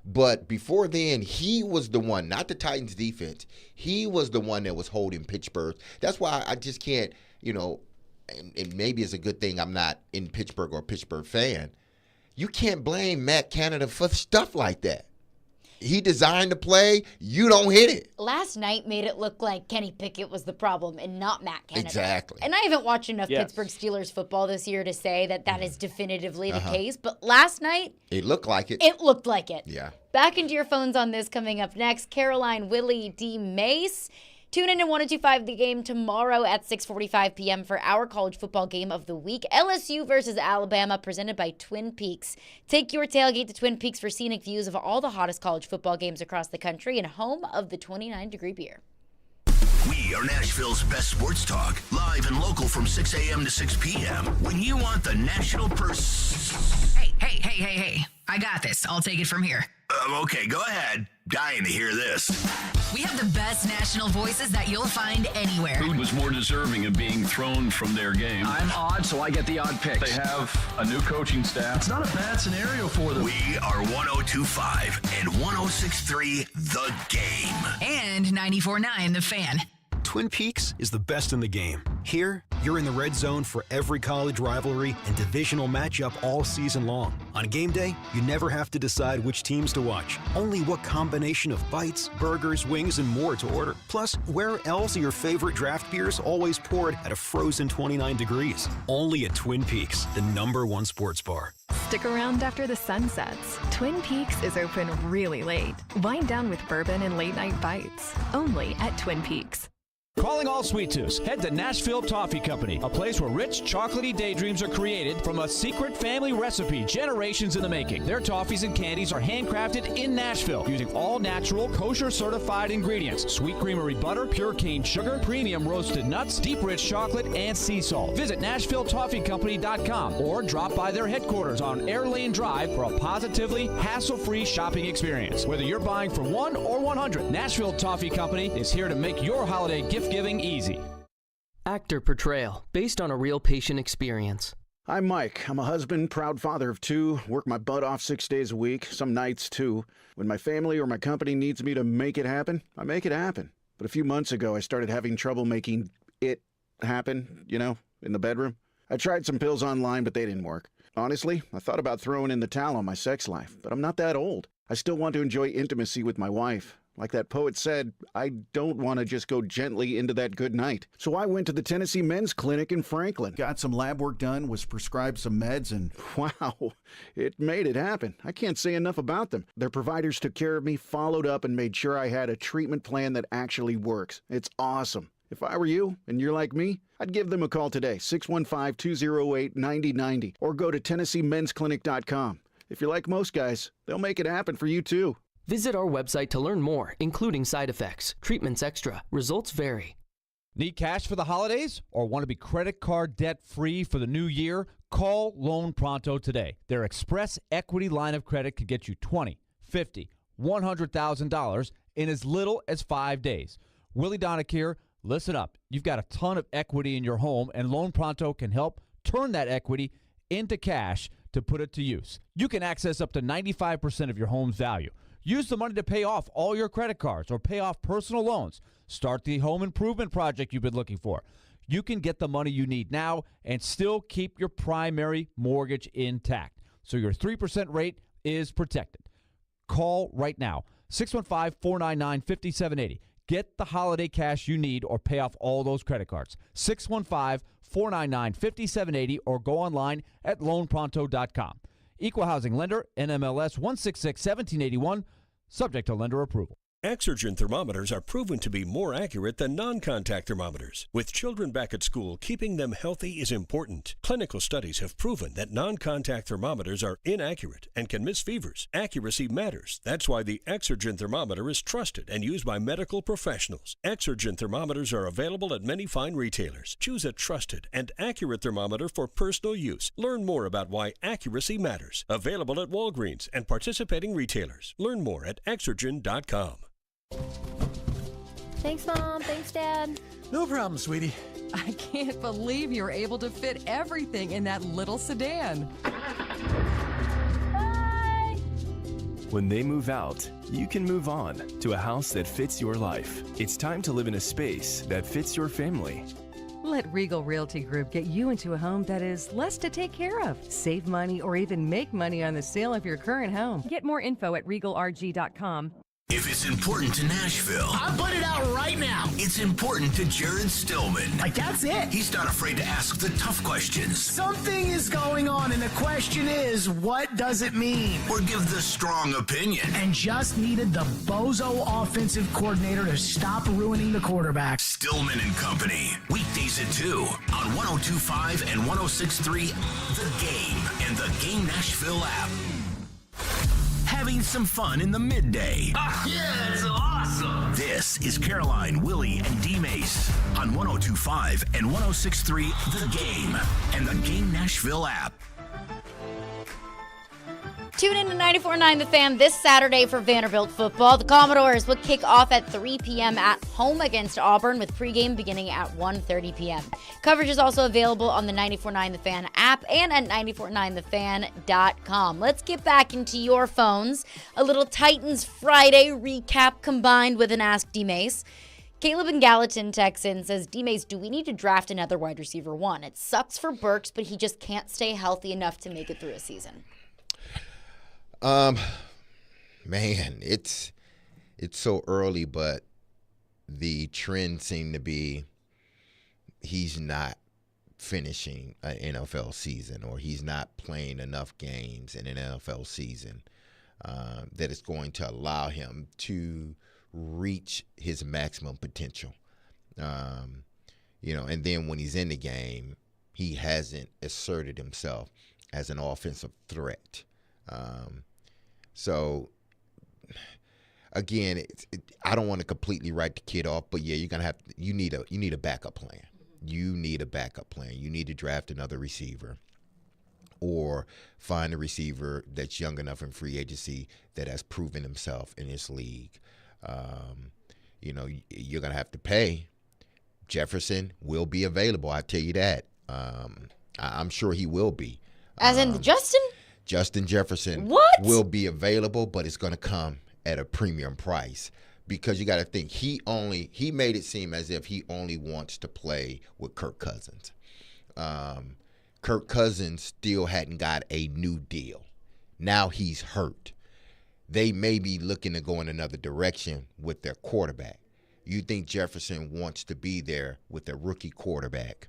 But before then, he was the one, not the Titans defense. He was the one that was holding Pittsburgh. That's why I just can't, and maybe it's a good thing I'm not in Pittsburgh or a Pittsburgh fan. You can't blame Matt Canada for stuff like that. He designed the play. You don't hit it. Last night made it look like Kenny Pickett was the problem and not Matt Canada. Exactly. And I haven't watched enough Pittsburgh Steelers football this year to say that is definitively the case. But last night, it looked like it. It looked like it. Yeah. Back into your phones on this coming up next. Caroline, Willy, D-Mase. Tune in to 102.5 The Game tomorrow at 6:45 p.m. for our college football game of the week. LSU versus Alabama, presented by Twin Peaks. Take your tailgate to Twin Peaks for scenic views of all the hottest college football games across the country and home of the 29-degree beer. We are Nashville's best sports talk, live and local from 6 a.m. to 6 p.m. When you want the national Hey. I got this. I'll take it from here. Okay, go ahead. Dying to hear this. We have the best national voices that you'll find anywhere. Who was more deserving of being thrown from their game? I'm odd, so I get the odd picks. They have a new coaching staff. It's not a bad scenario for them. We are 102.5 and 106.3 The Game. And 94.9 The Fan. Twin Peaks is the best in the game. Here, You're in the red zone for every college rivalry and divisional matchup all season long. On game day, you never have to decide which teams to watch, only what combination of bites, burgers, wings, and more to order. Plus, where else are your favorite draft beers always poured at a frozen 29 degrees? Only at Twin Peaks, the #1 sports bar. Stick around after the sun sets. Twin Peaks is open really late. Wind down with bourbon and late night bites. Only at Twin Peaks. Calling all sweet tooths. Head to Nashville Toffee Company, a place where rich, chocolatey daydreams are created from a secret family recipe generations in the making. Their toffees and candies are handcrafted in Nashville using all natural, kosher-certified ingredients. Sweet creamery butter, pure cane sugar, premium roasted nuts, deep rich chocolate, and sea salt. Visit NashvilleToffeeCompany.com or drop by their headquarters on Air Lane Drive for a positively hassle-free shopping experience. Whether you're buying for 1 or 100, Nashville Toffee Company is here to make your holiday gift giving easy. Actor portrayal, based on a real patient experience. I'm Mike. I'm a husband, proud father of 2, work my butt off 6 days a week, some nights too. When my family or my company needs me to make it happen, I make it happen. But a few months ago, I started having trouble making it happen, in the bedroom. I tried some pills online, but they didn't work. Honestly, I thought about throwing in the towel on my sex life, but I'm not that old. I still want to enjoy intimacy with my wife. Like that poet said, I don't want to just go gently into that good night. So I went to the Tennessee Men's Clinic in Franklin. Got some lab work done, was prescribed some meds, and wow, it made it happen. I can't say enough about them. Their providers took care of me, followed up, and made sure I had a treatment plan that actually works. It's awesome. If I were you, and you're like me, I'd give them a call today, 615-208-9090, or go to TennesseeMen'sClinic.com. If you're like most guys, they'll make it happen for you too. Visit our website to learn more, including side effects, treatments extra. Results vary. Need cash for the holidays or want to be credit card debt free for the new year? Call Loan Pronto today. Their Express Equity line of credit can get you $20, $50, $100,000 in as little as 5 days. Willy Donick here. Listen up. You've got a ton of equity in your home, and Loan Pronto can help turn that equity into cash to put it to use. You can access up to 95% of your home's value. Use the money to pay off all your credit cards or pay off personal loans. Start the home improvement project you've been looking for. You can get the money you need now and still keep your primary mortgage intact, so your 3% rate is protected. Call right now, 615-499-5780. Get the holiday cash you need or pay off all those credit cards. 615-499-5780 or go online at loanpronto.com. Equal housing lender, NMLS 166-1781, subject to lender approval. Exergen thermometers are proven to be more accurate than non-contact thermometers. With children back at school, keeping them healthy is important. Clinical studies have proven that non-contact thermometers are inaccurate and can miss fevers. Accuracy matters. That's why the Exergen thermometer is trusted and used by medical professionals. Exergen thermometers are available at many fine retailers. Choose a trusted and accurate thermometer for personal use. Learn more about why accuracy matters. Available at Walgreens and participating retailers. Learn more at Exergen.com. Thanks, Mom. Thanks, Dad. No problem, sweetie. I can't believe you're able to fit everything in that little sedan. Bye. When they move out, you can move on to a house that fits your life. It's time to live in a space that fits your family. Let Regal Realty Group get you into a home that is less to take care of. Save money or even make money on the sale of your current home. Get more info at regalrg.com. If it's important to Nashville, I'll put it out right now. It's important to Jared Stillman. Like, that's it. He's not afraid to ask the tough questions. Something is going on, and the question is, what does it mean? Or give the strong opinion. And just needed the bozo offensive coordinator to stop ruining the quarterback. Stillman and Company. Weekdays at 2 on 102.5 and 106.3 The Game and the Game Nashville app. Having some fun in the midday. Yeah, it's awesome. This is Caroline, Willy, and D-Mase on 102.5 and 106.3 The Game and the Game Nashville app. Tune in to 94.9 The Fan this Saturday for Vanderbilt football. The Commodores will kick off at 3 p.m. at home against Auburn, with pregame beginning at 1:30 p.m. Coverage is also available on the 94.9 The Fan app and at 949thefan.com. Let's get back into your phones. A little Titans Friday recap combined with an Ask D-Mase. Caleb in Gallatin texts in, says, D-Mase, do we need to draft another wide receiver one? It sucks for Burks, but he just can't stay healthy enough to make it through a season. Man, it's so early, but the trend seemed to be he's not finishing an NFL season, or he's not playing enough games in an NFL season that it's going to allow him to reach his maximum potential. And then when he's in the game, he hasn't asserted himself as an offensive threat. So again, I don't want to completely write the kid off, but yeah, you need a backup plan. You need a backup plan. You need to draft another receiver, or find a receiver that's young enough in free agency that has proven himself in this league. You're going to have to pay. Jefferson will be available. I tell you that. I'm sure he will be. As in Justin? Justin Jefferson will be available, but it's going to come at a premium price, because you got to think he made it seem as if he only wants to play with Kirk Cousins. Kirk Cousins still hadn't got a new deal. Now he's hurt. They may be looking to go in another direction with their quarterback. You think Jefferson wants to be there with a rookie quarterback,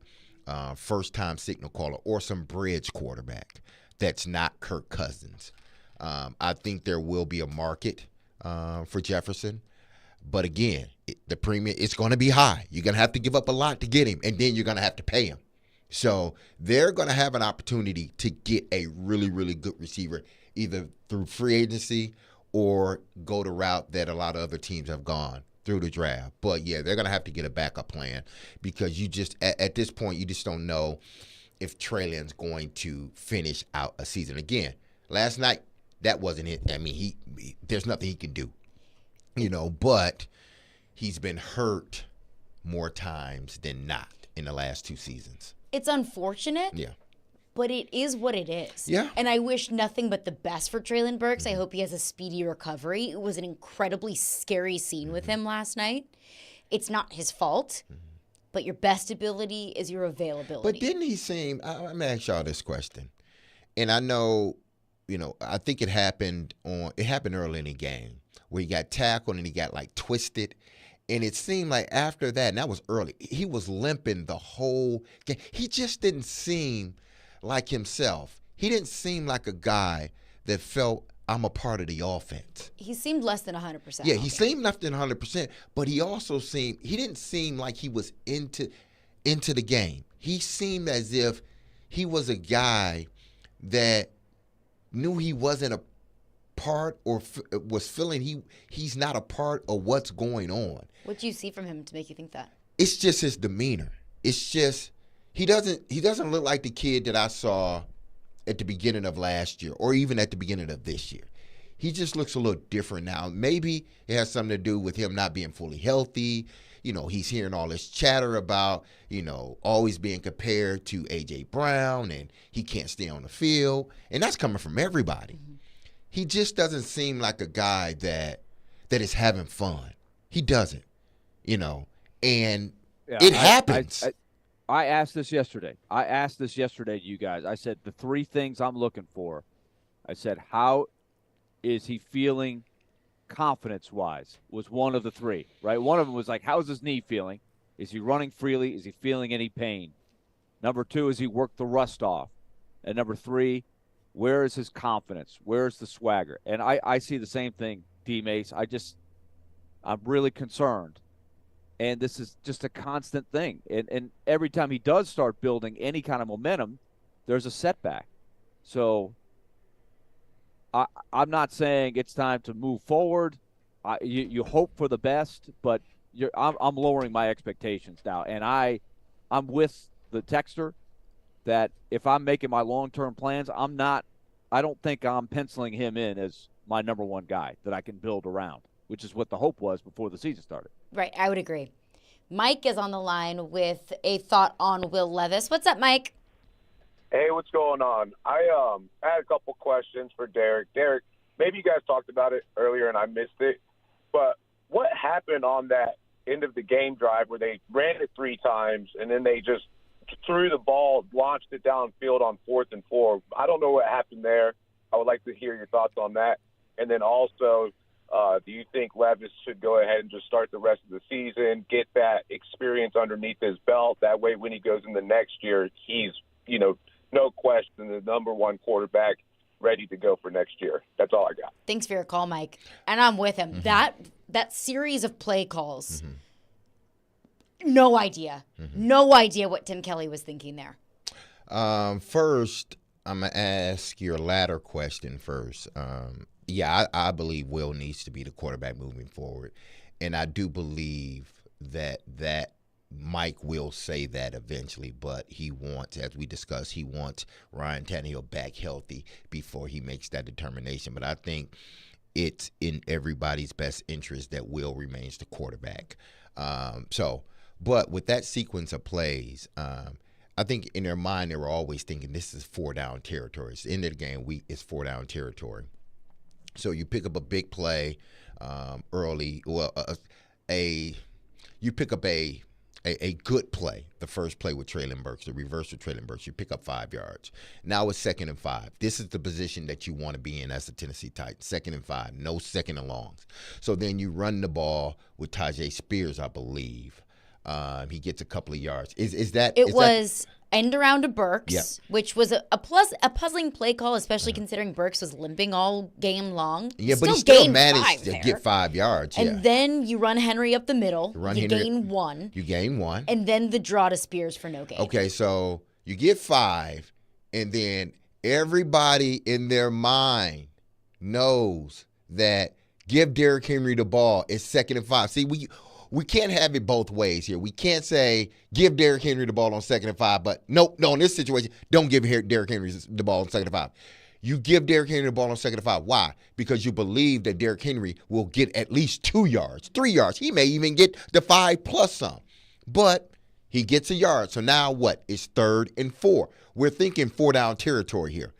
first-time signal caller, or some bridge quarterback that's not Kirk Cousins? I think there will be a market for Jefferson. But again, the premium, it's going to be high. You're going to have to give up a lot to get him, and then you're going to have to pay him. So they're going to have an opportunity to get a really, really good receiver, either through free agency or go the route that a lot of other teams have gone through the draft. But, yeah, they're going to have to get a backup plan, because you just at this point, you just don't know if Trey Lance's going to finish out a season. Again, last night, that wasn't it. I mean, there's nothing he can do. But he's been hurt more times than not in the last 2 seasons. It's unfortunate. Yeah. But it is what it is. Yeah. And I wish nothing but the best for Treylon Burks. I hope he has a speedy recovery. It was an incredibly scary scene with him last night. It's not his fault, but your best ability is your availability. But didn't he seem, I'm going to ask y'all this question. And I know, I think it happened early in the game, where he got tackled and he got twisted. And it seemed like after that, and that was early, he was limping the whole game. He just didn't seem like himself. He didn't seem like a guy that felt, I'm a part of the offense. He seemed less than 100%. Yeah, he seemed less than 100%, but he didn't seem like he was into the game. He seemed as if he was a guy that knew he wasn't a part, or was feeling he's not a part of what's going on. What do you see from him to make you think that? It's just his demeanor. It's just he doesn't look like the kid that I saw at the beginning of last year, or even at the beginning of this year. He just looks a little different now. Maybe it has something to do with him not being fully healthy. He's hearing all this chatter about, always being compared to A.J. Brown, and he can't stay on the field. And that's coming from everybody. Mm-hmm. He just doesn't seem like a guy that is having fun. He doesn't, and it happens. I asked this yesterday. To you guys. I said the 3 things I'm looking for. I said, how is he feeling confidence-wise was one of the 3, right? One of them was how's his knee feeling? Is he running freely? Is he feeling any pain? Number 2, is he worked the rust off? And number 3, where is his confidence? Where is the swagger? And I see the same thing, D-Mase. I'm really concerned. And this is just a constant thing. And every time he does start building any kind of momentum, there's a setback. So I'm not saying it's time to move forward. You hope for the best, but I'm lowering my expectations now. And I'm with the texter that if I'm making my long-term plans, I don't think I'm penciling him in as my number 1 guy that I can build around, which is what the hope was before the season started. Right, I would agree. Mike is on the line with a thought on Will Levis. What's up, Mike? Hey, what's going on? I had a couple questions for Derek. Derek, maybe you guys talked about it earlier and I missed it, but what happened on that end of the game drive where they ran it 3 times and then they just threw the ball, launched it downfield on 4th and 4. I don't know what happened there. I would like to hear your thoughts on that. And then also, do you think Levis should go ahead and just start the rest of the season, get that experience underneath his belt? That way when he goes in the next year, he's, no question, the number 1 quarterback ready to go for next year. That's all I got. Thanks for your call, Mike. And I'm with him. That series of play calls, no idea. No idea what Tim Kelly was thinking there. First, I'm going to ask your latter question first. I believe Will needs to be the quarterback moving forward. And I do believe that Mike will say that eventually, but he wants, as we discussed, he wants Ryan Tannehill back healthy before he makes that determination. But I think it's in everybody's best interest that Will remains the quarterback. But with that sequence of plays, I think in their mind they were always thinking this is 4-down territory. It's the end of the game, it's 4-down territory. So you pick up a big play early. Well, you pick up a good play, the first play with Traylon Burks, the reverse with Traylon Burks. You pick up 5 yards. Now it's 2nd and 5. This is the position that you want to be in as a Tennessee Titan. 2nd and 5, no second and longs. So then you run the ball with Tajay Spears, I believe. He gets a couple of yards. It was end around to Burks, which was a puzzling play call, especially considering Burks was limping all game long. Yeah, but he still managed to get 5 yards. And then you run Henry up the middle. You gain 1. You gain 1. And then the draw to Spears for no gain. Okay, so you get 5, and then everybody in their mind knows that give Derrick Henry the ball. It's 2nd and 5. See, we can't have it both ways here. We can't say give Derrick Henry the ball on 2nd and 5, but no, in this situation, don't give Derrick Henry the ball on 2nd and 5. You give Derrick Henry the ball on 2nd and 5. Why? Because you believe that Derrick Henry will get at least 2 yards, 3 yards. He may even get the 5 plus some. But he gets a yard. So now what? It's 3rd and 4. We're thinking 4-down territory here.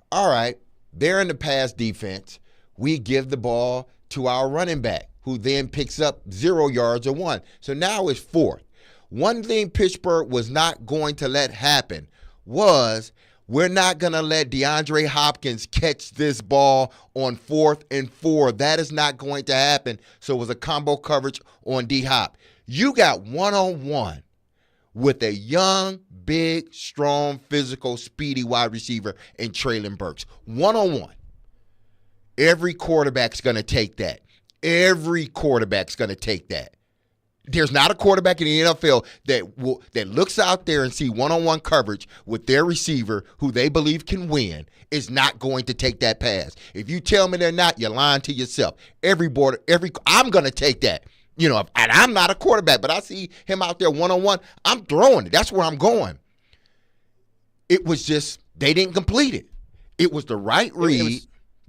All right, they're in the pass defense. We give the ball to our running back, who then picks up 0 yards or 1. So now it's 4th. One thing Pittsburgh was not going to let happen was we're not going to let DeAndre Hopkins catch this ball on 4th and 4. That is not going to happen. So it was a combo coverage on D-Hop. You got one-on-one with a young, big, strong, physical, speedy wide receiver in Traylon Burks. One-on-one. Every quarterback's going to take that. Every quarterback's going to take that. There's not a quarterback in the NFL that looks out there and see one-on-one coverage with their receiver who they believe can win is not going to take that pass. If you tell me they're not, you're lying to yourself. I'm going to take that. And I'm not a quarterback, but I see him out there one-on-one. I'm throwing it. That's where I'm going. It was just they didn't complete it. It was the right read.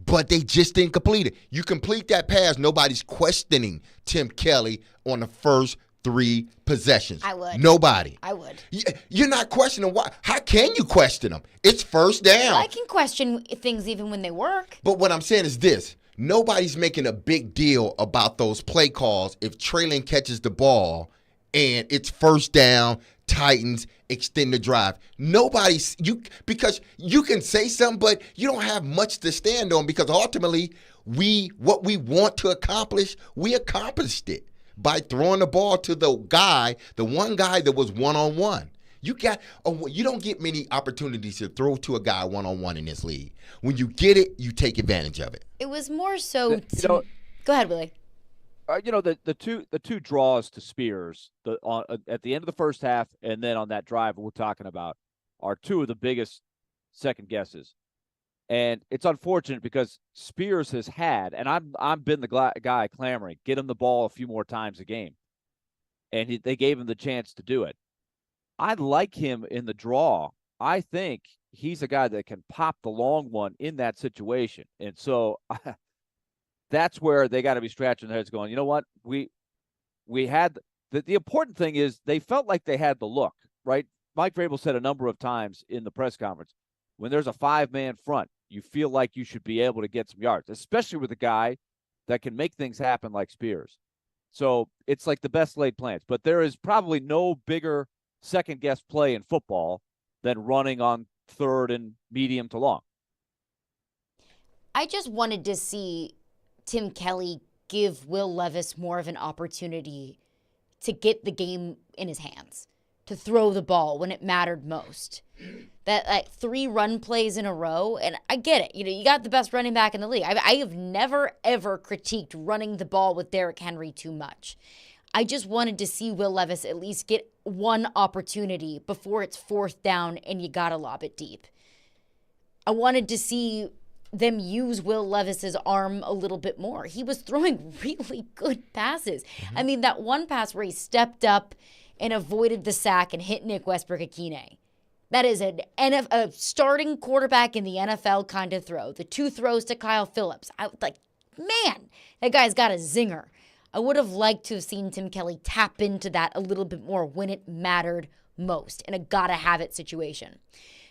But they just didn't complete it. You complete that pass, nobody's questioning Tim Kelly on the first 3 possessions. I would. Nobody. I would. You're not questioning why. How can you question them? It's first down. I can question things even when they work. But what I'm saying is this. Nobody's making a big deal about those play calls if Traylon catches the ball and it's first down, Titans extend the drive. Because you can say something, but you don't have much to stand on because ultimately what we want to accomplish, we accomplished it by throwing the ball to the one guy that was one-on-one. You don't get many opportunities to throw to a guy one-on-one in this league. When you get it, you take advantage of it. It was more so. Go ahead, Willie. The two draws to Spears at the end of the first half and then on that drive we're talking about are 2 of the biggest second guesses. And it's unfortunate because Spears has had, and I've been the guy clamoring, get him the ball a few more times a game. And they gave him the chance to do it. I like him in the draw. I think he's a guy that can pop the long one in that situation. And so that's where they got to be scratching their heads going, you know what? We had the important thing is they felt like they had the look, right? Mike Vrabel said a number of times in the press conference, when there's a 5-man front, you feel like you should be able to get some yards, especially with a guy that can make things happen like Spears. So it's like the best laid plans. But there is probably no bigger second-guess play in football than running on third and medium to long. I just wanted to see Tim Kelly give Will Levis more of an opportunity to get the game in his hands, to throw the ball when it mattered most. That like 3 run plays in a row, and I get it. You got the best running back in the league. I have never, ever critiqued running the ball with Derrick Henry too much. I just wanted to see Will Levis at least get one opportunity before it's 4th down and you got to lob it deep. I wanted to see them use Will Levis's arm a little bit more. He was throwing really good passes. I mean, that one pass where he stepped up and avoided the sack and hit Nick Westbrook-Akine. That is a starting quarterback in the NFL kind of throw. The 2 throws to Kyle Phillips. I was like, man, that guy's got a zinger. I would have liked to have seen Tim Kelly tap into that a little bit more when it mattered most in a gotta-have-it situation.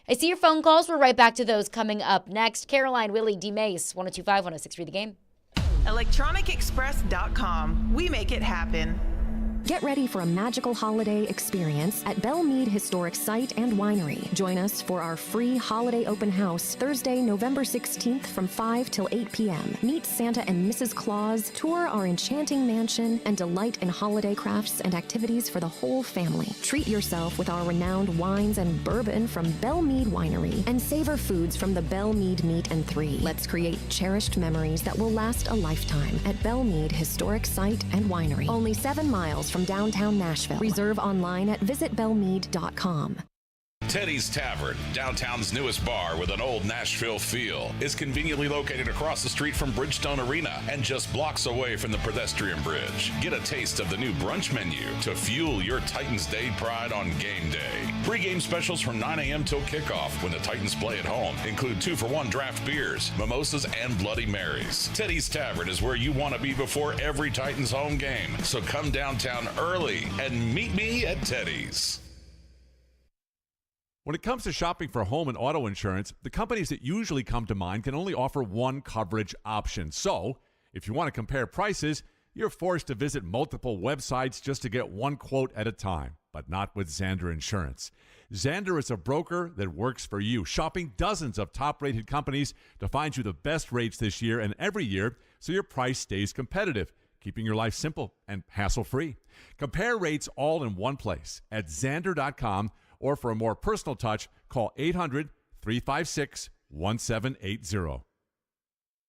I see your phone calls. We're right back to those coming up next. Caroline, Willy, D-Mase, 102.5, 106.3 The Game. ElectronicExpress.com. We make it happen. Get ready for a magical holiday experience at Belle Meade Historic Site and Winery. Join us for our free holiday open house Thursday, November 16th from 5 till 8 p.m. Meet Santa and Mrs. Claus, tour our enchanting mansion, and delight in holiday crafts and activities for the whole family. Treat yourself with our renowned wines and bourbon from Belle Meade Winery and savor foods from the Belle Meade Meat and 3. Let's create cherished memories that will last a lifetime at Belle Meade Historic Site and Winery. Only 7 miles from downtown Nashville. Reserve online at visitbelmeade.com. Teddy's Tavern, downtown's newest bar with an old Nashville feel, is conveniently located across the street from Bridgestone Arena and just blocks away from the pedestrian bridge. Get a taste of the new brunch menu to fuel your Titans Day pride on game day. Pre-game specials from 9 a.m. till kickoff when the Titans play at home include 2-for-1 draft beers, mimosas, and Bloody Marys. Teddy's Tavern is where you want to be before every Titans home game, so come downtown early and meet me at Teddy's. When it comes to shopping for home and auto insurance, the companies that usually come to mind can only offer one coverage option. So, if you want to compare prices, you're forced to visit multiple websites just to get one quote at a time, but not with Zander Insurance. Zander is a broker that works for you, shopping dozens of top-rated companies to find you the best rates this year and every year so your price stays competitive, keeping your life simple and hassle-free. Compare rates all in one place at Zander.com, or for a more personal touch, call 800-356-1780.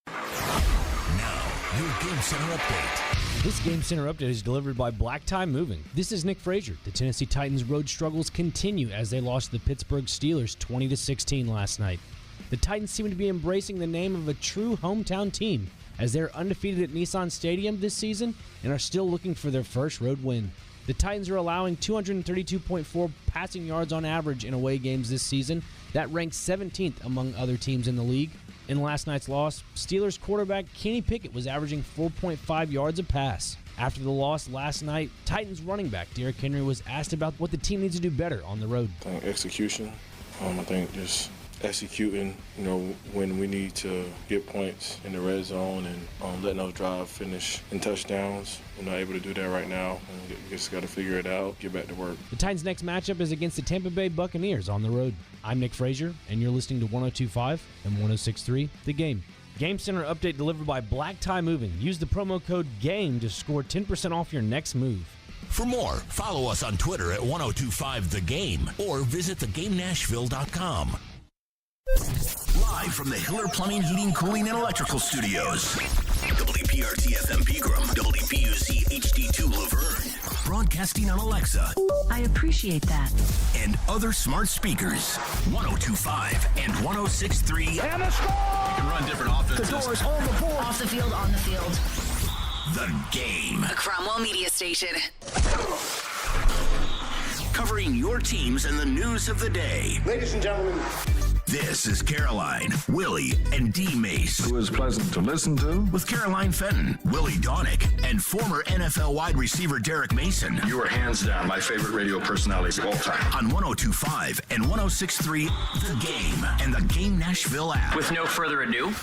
Now, your Game Center update. This Game Center update is delivered by Black Tie Moving. This is Nick Frazier. The Tennessee Titans' road struggles continue as they lost to the Pittsburgh Steelers 20-16 last night. The Titans seem to be embracing the name of a true hometown team as they're undefeated at Nissan Stadium this season and are still looking for their first road win. The Titans are allowing 232.4 passing yards on average in away games this season. That ranks 17th among other teams in the league. In last night's loss, Steelers quarterback Kenny Pickett was averaging 4.5 yards a pass. After the loss last night, Titans running back Derrick Henry was asked about what the team needs to do better on the road. I think execution. I think just executing, when we need to get points in the red zone and letting those drives finish in touchdowns. We're not able to do that right now. We just got to figure it out, get back to work. The Titans' next matchup is against the Tampa Bay Buccaneers on the road. I'm Nick Frazier, and you're listening to 102.5 and 106.3 The Game. Game Center update delivered by Black Tie Moving. Use the promo code GAME to score 10% off your next move. For more, follow us on Twitter at 102.5 The Game or visit theGameNashville.com. Live from the Hiller Plumbing, Heating, Cooling, and Electrical Studios. WPRT FM Pegram, WPUC HD2 Laverne. Broadcasting on Alexa. I appreciate that. And other smart speakers. 102.5 and 106.3. And a score! You can run different offenses. The doors on the board. Off the field, on the field. The Game. A Cromwell Media Station. Covering your teams and the news of the day. Ladies and gentlemen. This is Caroline, Willy, and D-Mace. Who is pleasant to listen to. With Caroline Fenton, Willie Donick, and former NFL wide receiver Derek Mason. You are hands down my favorite radio personality of all time. On 102.5 and 106.3 The Game and the Game Nashville app. With no further ado,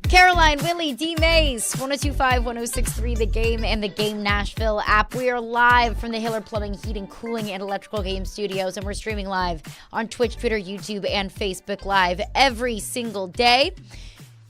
Caroline Caroline, Willy, D-Mase, 102.5, 106.3 The Game, and the Game Nashville app. We are live from the Hiller Plumbing, Heating, Cooling, and Electrical Game Studios, and we're streaming live on Twitch, Twitter, YouTube, and Facebook Live every single day.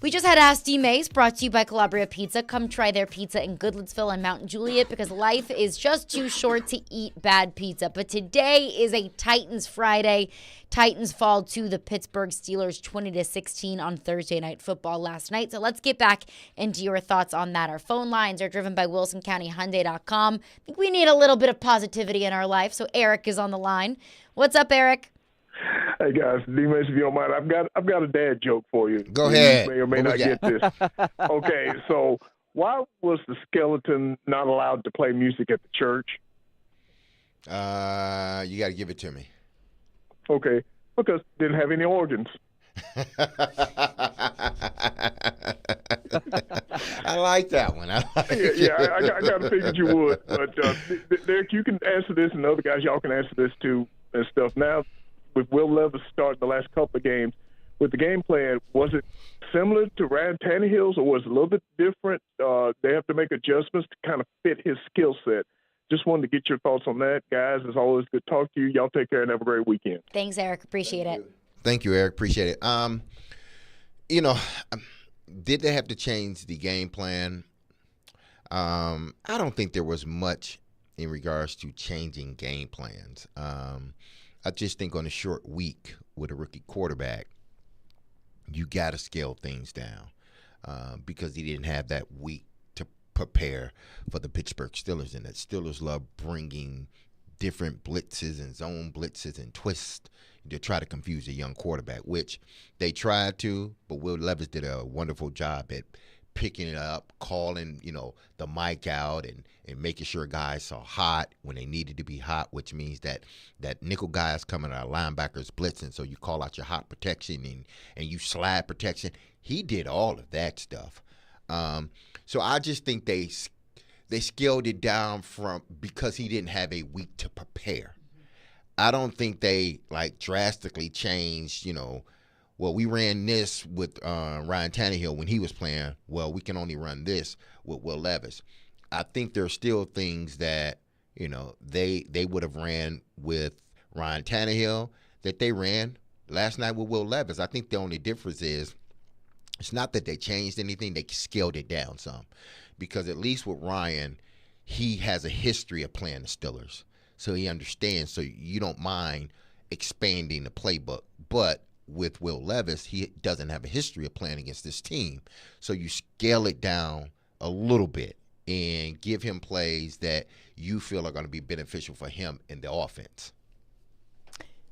We just had Ask D-Mase, brought to you by Calabria Pizza. Come try their pizza in Goodlettsville and Mount Juliet, because life is just too short to eat bad pizza. But today is a Titans Friday. Titans fall to the Pittsburgh Steelers 20-16 on Thursday Night Football last night. So let's get back into your thoughts on that. Our phone lines are driven by WilsonCountyHyundai.com. I think we need a little bit of positivity in our life, so Eric is on the line. What's up, Eric? Hey guys, D-Mase, if you don't mind, I've got a dad joke for you. Go ahead. You may or may not get this. Okay, so why was the skeleton not allowed to play music at the church? You got to give it to me. Okay, because didn't have any organs. I like that one. I kind of figured you would. But Derek, you can answer this, and other guys, y'all can answer this too and stuff. Now, with Will Levis starting the last couple of games, with the game plan, was it similar to Ryan Tannehill's, or was it a little bit different? They have to make adjustments to kind of fit his skill set. Just wanted to get your thoughts on that, guys. It's always good to talk to you. Y'all take care and have a great weekend. Thanks, Eric. Appreciate it. Thank you, Eric. Appreciate it. Did they have to change the game plan? I don't think there was much in regards to changing game plans. I just think on a short week with a rookie quarterback, you got to scale things down because he didn't have that week to prepare for the Pittsburgh Steelers. And that Steelers love bringing different blitzes and zone blitzes and twists to try to confuse a young quarterback, which they tried to, but Will Levis did a wonderful job at picking it up, calling, the mic out and making sure guys saw hot when they needed to be hot, which means that nickel guys coming out, linebackers blitzing, so you call out your hot protection and you slide protection. He did all of that stuff. So I just think they scaled it down because he didn't have a week to prepare. I don't think they drastically changed, well, we ran this with Ryan Tannehill when he was playing. Well, we can only run this with Will Levis. I think there are still things that, they would have ran with Ryan Tannehill that they ran last night with Will Levis. I think the only difference is it's not that they changed anything. They scaled it down some because at least with Ryan, he has a history of playing the Steelers. So he understands. So you don't mind expanding the playbook. But with Will Levis, he doesn't have a history of playing against this team. So you scale it down a little bit and give him plays that you feel are going to be beneficial for him in the offense.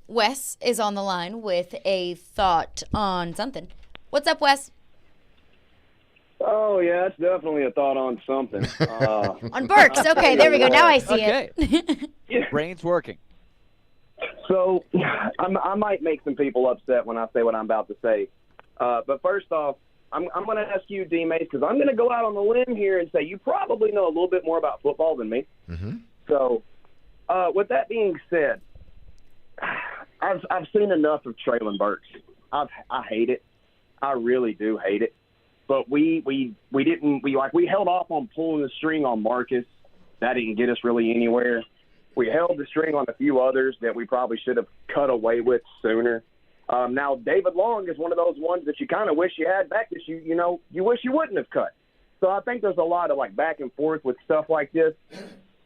Wes is on the line with a thought on something. What's up, Wes? Oh, yeah, it's definitely a thought on something. On Burks. Okay, there we go. Now I see it. Brain's working. So I might make some people upset when I say what I'm about to say. But first off, I'm going to ask you, D-Mase, because I'm going to go out on the limb here and say you probably know a little bit more about football than me. Mm-hmm. So with that being said, I've seen enough of Traylon Burks. I hate it. I really do hate it. But we held off on pulling the string on Marcus. That didn't get us really anywhere. We held the string on a few others that we probably should have cut away with sooner. Now, David Long is one of those ones that you kind of wish you had back that you wish you wouldn't have cut. So I think there's a lot of back and forth with stuff like this.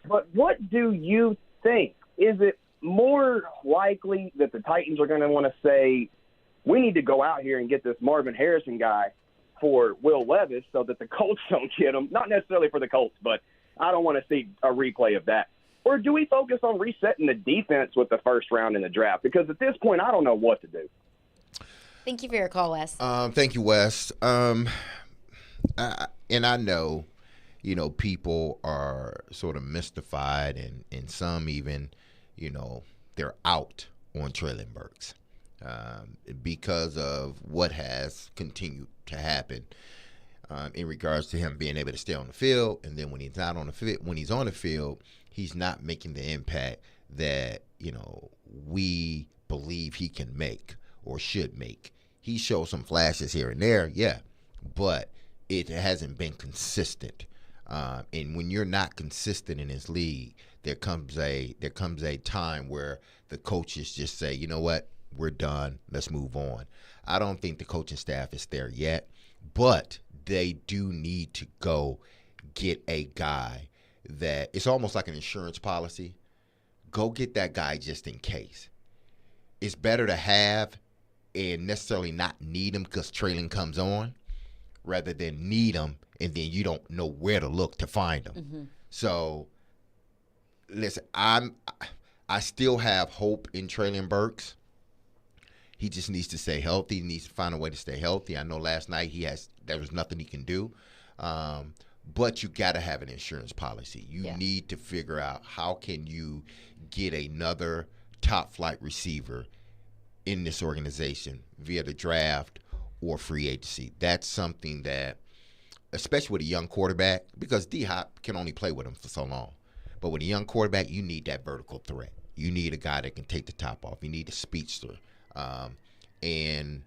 But what do you think? Is it more likely that the Titans are going to want to say, we need to go out here and get this Marvin Harrison guy for Will Levis so that the Colts don't get him? Not necessarily for the Colts, but I don't want to see a replay of that. Or do we focus on resetting the defense with the first round in the draft? Because at this point, I don't know what to do. Thank you for your call, Wes. Thank you, Wes. And I know, people are sort of mystified and some even, they're out on Traylon Burks because of what has continued to happen in regards to him being able to stay on the field. And then when he's not on the field, when he's on the field, he's not making the impact that, we believe he can make or should make. He shows some flashes here and there, yeah. But it hasn't been consistent. And when you're not consistent in this league, there comes a time where the coaches just say, you know what, we're done. Let's move on. I don't think the coaching staff is there yet, but they do need to go get a guy that it's almost like an insurance policy. Go get that guy just in case. It's better to have and necessarily not need him because trailing comes on rather than need him and then you don't know where to look to find him. Mm-hmm. So, listen, I still have hope in Traylon Burks. He just needs to stay healthy. He needs to find a way to stay healthy. I know last night there was nothing he can do. But you got to have an insurance policy. You need to figure out how can you get another top flight receiver in this organization via the draft or free agency. That's something that, especially with a young quarterback, because D-Hop can only play with him for so long. But with a young quarterback, you need that vertical threat. You need a guy that can take the top off. You need a speedster. And,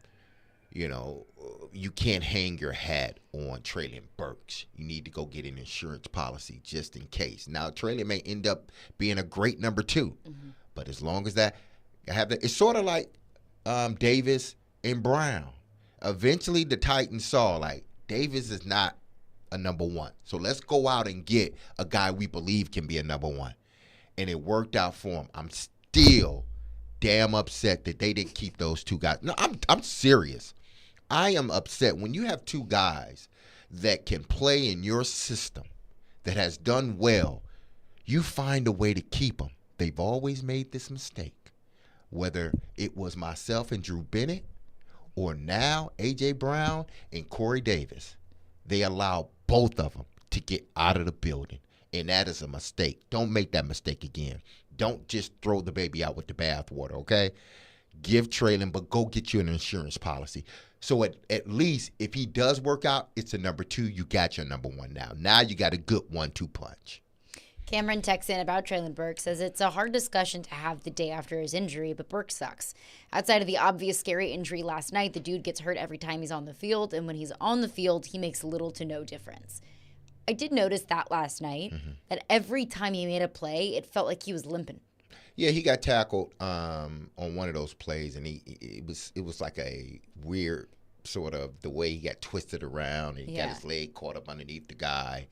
you know, you can't hang your hat on Traylon Burks. You need to go get an insurance policy just in case. Now, Traylon may end up being a great number 2. Mm-hmm. But as long as it's sort of like Davis and Brown. Eventually, the Titans saw, like, Davis is not a number 1. So let's go out and get a guy we believe can be a number 1. And it worked out for him. I'm still damn upset that they didn't keep those 2 guys. No, I'm serious. I am upset when you have 2 guys that can play in your system that has done well. You find a way to keep them. They've always made this mistake, whether it was myself and Drew Bennett or now A.J. Brown and Corey Davis. They allow both of them to get out of the building, and that is a mistake. Don't make that mistake again. Don't just throw the baby out with the bathwater, okay? Give Traylon, but go get you an insurance policy. So at least if he does work out, it's a number 2. You got your number 1 now. Now you got a good 1-2 punch. Cameron texts in about Traylon Burks, says it's a hard discussion to have the day after his injury, but Burks sucks. Outside of the obvious scary injury last night, the dude gets hurt every time he's on the field, and when he's on the field, he makes little to no difference. I did notice that last night, that every time he made a play, it felt like he was limping. Yeah, he got tackled on one of those plays, and it was like a weird sort of the way he got twisted around, and he got his leg caught up underneath the guy,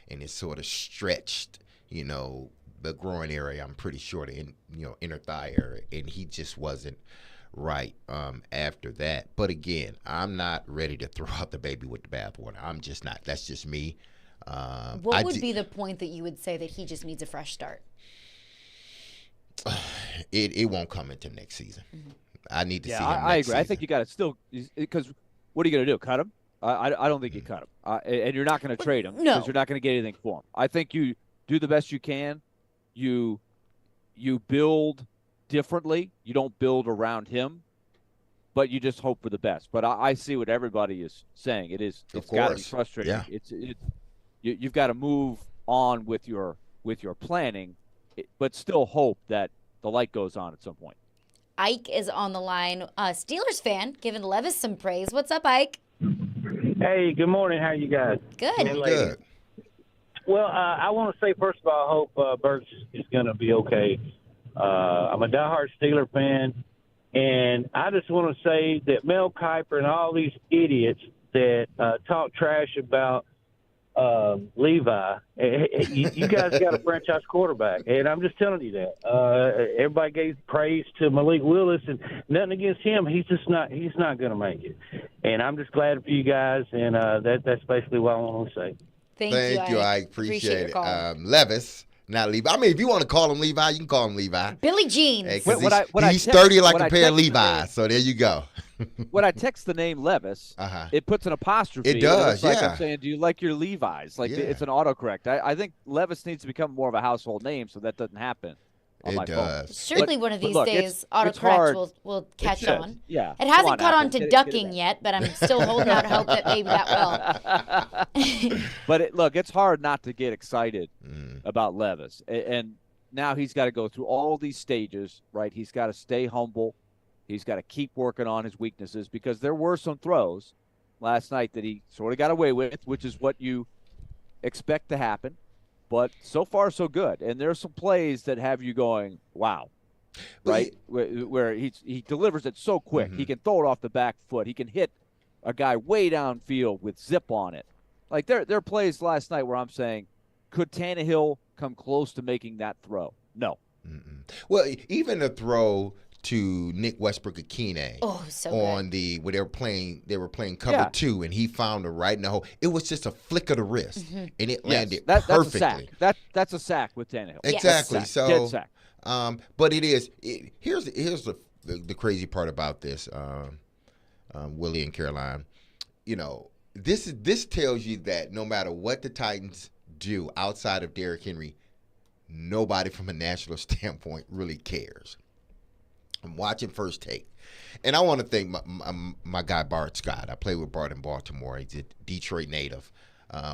and it sort of stretched, you know, the groin area. I'm pretty sure the inner thigh area, and he just wasn't right after that. But again, I'm not ready to throw out the baby with the bathwater. I'm just not. That's just me. What would be the point that you would say that he just needs a fresh start? It won't come into next season. Mm-hmm. I need to see him I agree. season. I think you got to still – because what are you going to do, cut him? I don't think you cut him. And you're not going to trade him because you're not going to get anything for him. I think you do the best you can. You build differently. You don't build around him, but you just hope for the best. But I see what everybody is saying. It's got to be frustrating. Yeah. You've got to move on with your planning, but still hope that the light goes on at some point. Ike is on the line. Steelers fan, giving Levis some praise. What's up, Ike? Hey, good morning. How you guys? Good. Good. Well, I want to say, first of all, I hope Burks is going to be okay. I'm a diehard Steeler fan, and I just want to say that Mel Kiper and all these idiots that talk trash about Levi, you guys got a franchise quarterback, and I'm just telling you that. Everybody gave praise to Malik Willis, and nothing against him. He's not going to make it. And I'm just glad for you guys, and that's basically what I want to say. Thank you, I appreciate it. Levis, not Levi. I mean, if you want to call him Levi, you can call him Levi. Billy Jeans. Hey, he's sturdy like a pair of Levi's, so there you go. When I text the name Levis, it puts an apostrophe. It does, it's like I'm saying, do you like your Levi's? Like it's an autocorrect. I think Levis needs to become more of a household name so that doesn't happen on my phone. Surely one of these days, autocorrect will catch on. Yeah. It hasn't caught on to ducking yet, but I'm still holding out hope that maybe that will. But it's hard not to get excited about Levis. And now he's got to go through all these stages, right? He's got to stay humble. He's got to keep working on his weaknesses because there were some throws last night that he sort of got away with, which is what you expect to happen. But so far, so good. And there's some plays that have you going, wow, right? Where he delivers it so quick. He can throw it off the back foot. He can hit a guy way downfield with zip on it. Like there are plays last night where I'm saying, could Tannehill come close to making that throw? No. Well, even a throw to Nick Westbrook-Akine on the where they were playing cover 2, and he found it right in the hole. It was just a flick of the wrist, and it landed perfectly. That's a sack. That's a sack with Tannehill. Exactly. Yes. So, dead sack. But here's the crazy part about this, Willie and Caroline. You know, this tells you that no matter what the Titans do outside of Derrick Henry, nobody from a national standpoint really cares. I'm watching First Take, and I want to thank my guy Bart Scott. I played with Bart in Baltimore. He's a Detroit native.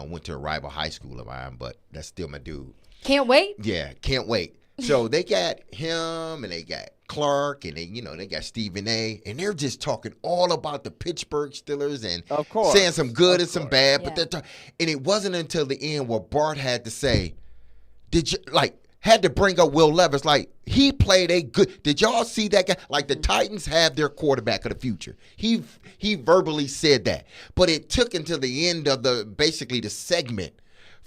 Went to a rival high school of mine, but that's still my dude. Can't wait. Yeah, can't wait. So they got him, and they got Clark, and they got Stephen A., and they're just talking all about the Pittsburgh Steelers and of course, saying some good and some bad. Yeah. But and it wasn't until the end where Bart had to say, had to bring up Will Levis. Like, he played a good. Did y'all see that guy? Like, the Titans have their quarterback of the future. He verbally said that. But it took until the end of basically the segment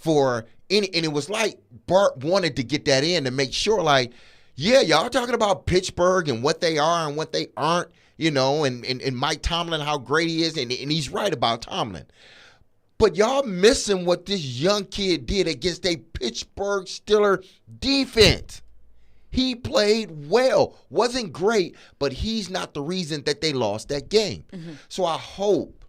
and it was like Bart wanted to get that in to make sure, like, yeah, y'all talking about Pittsburgh and what they are and what they aren't, and Mike Tomlin, how great he is, and he's right about Tomlin. But y'all missing what this young kid did against a Pittsburgh Steelers defense. He played well. Wasn't great, but he's not the reason that they lost that game. So I hope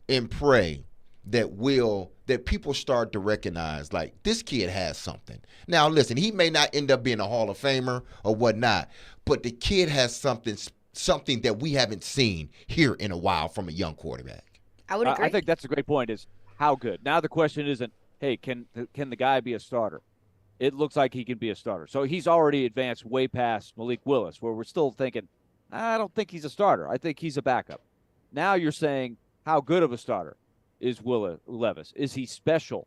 and pray that people start to recognize, like, this kid has something. Now, listen, he may not end up being a Hall of Famer or whatnot, but the kid has something that we haven't seen here in a while from a young quarterback. I would agree. I think that's a great point, is how good. Now the question isn't, hey, can the guy be a starter? It looks like he can be a starter. So he's already advanced way past Malik Willis, where we're still thinking, I don't think he's a starter. I think he's a backup. Now you're saying, how good of a starter is Will Levis? Is he special,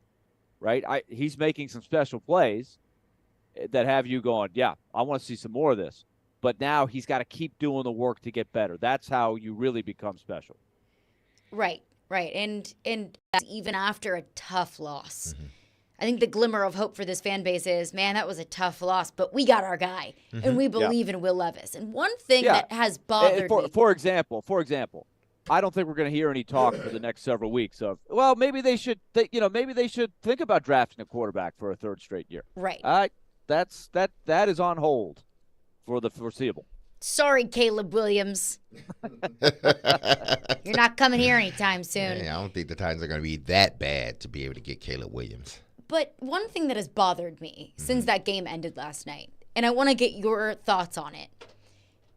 right? He's making some special plays that have you going, yeah, I want to see some more of this. But now he's got to keep doing the work to get better. That's how you really become special. Right. And even after a tough loss, I think the glimmer of hope for this fan base is, man, that was a tough loss, but we got our guy, and we believe in Will Levis. And one thing that has bothered me. For example, I don't think we're going to hear any talk for the next several weeks of, well, maybe they should think about drafting a quarterback for a third straight year. Right. That is on hold for the foreseeable. Sorry, Caleb Williams. You're not coming here anytime soon. Yeah, I don't think the Titans are going to be that bad to be able to get Caleb Williams. But one thing that has bothered me since that game ended last night, and I want to get your thoughts on it,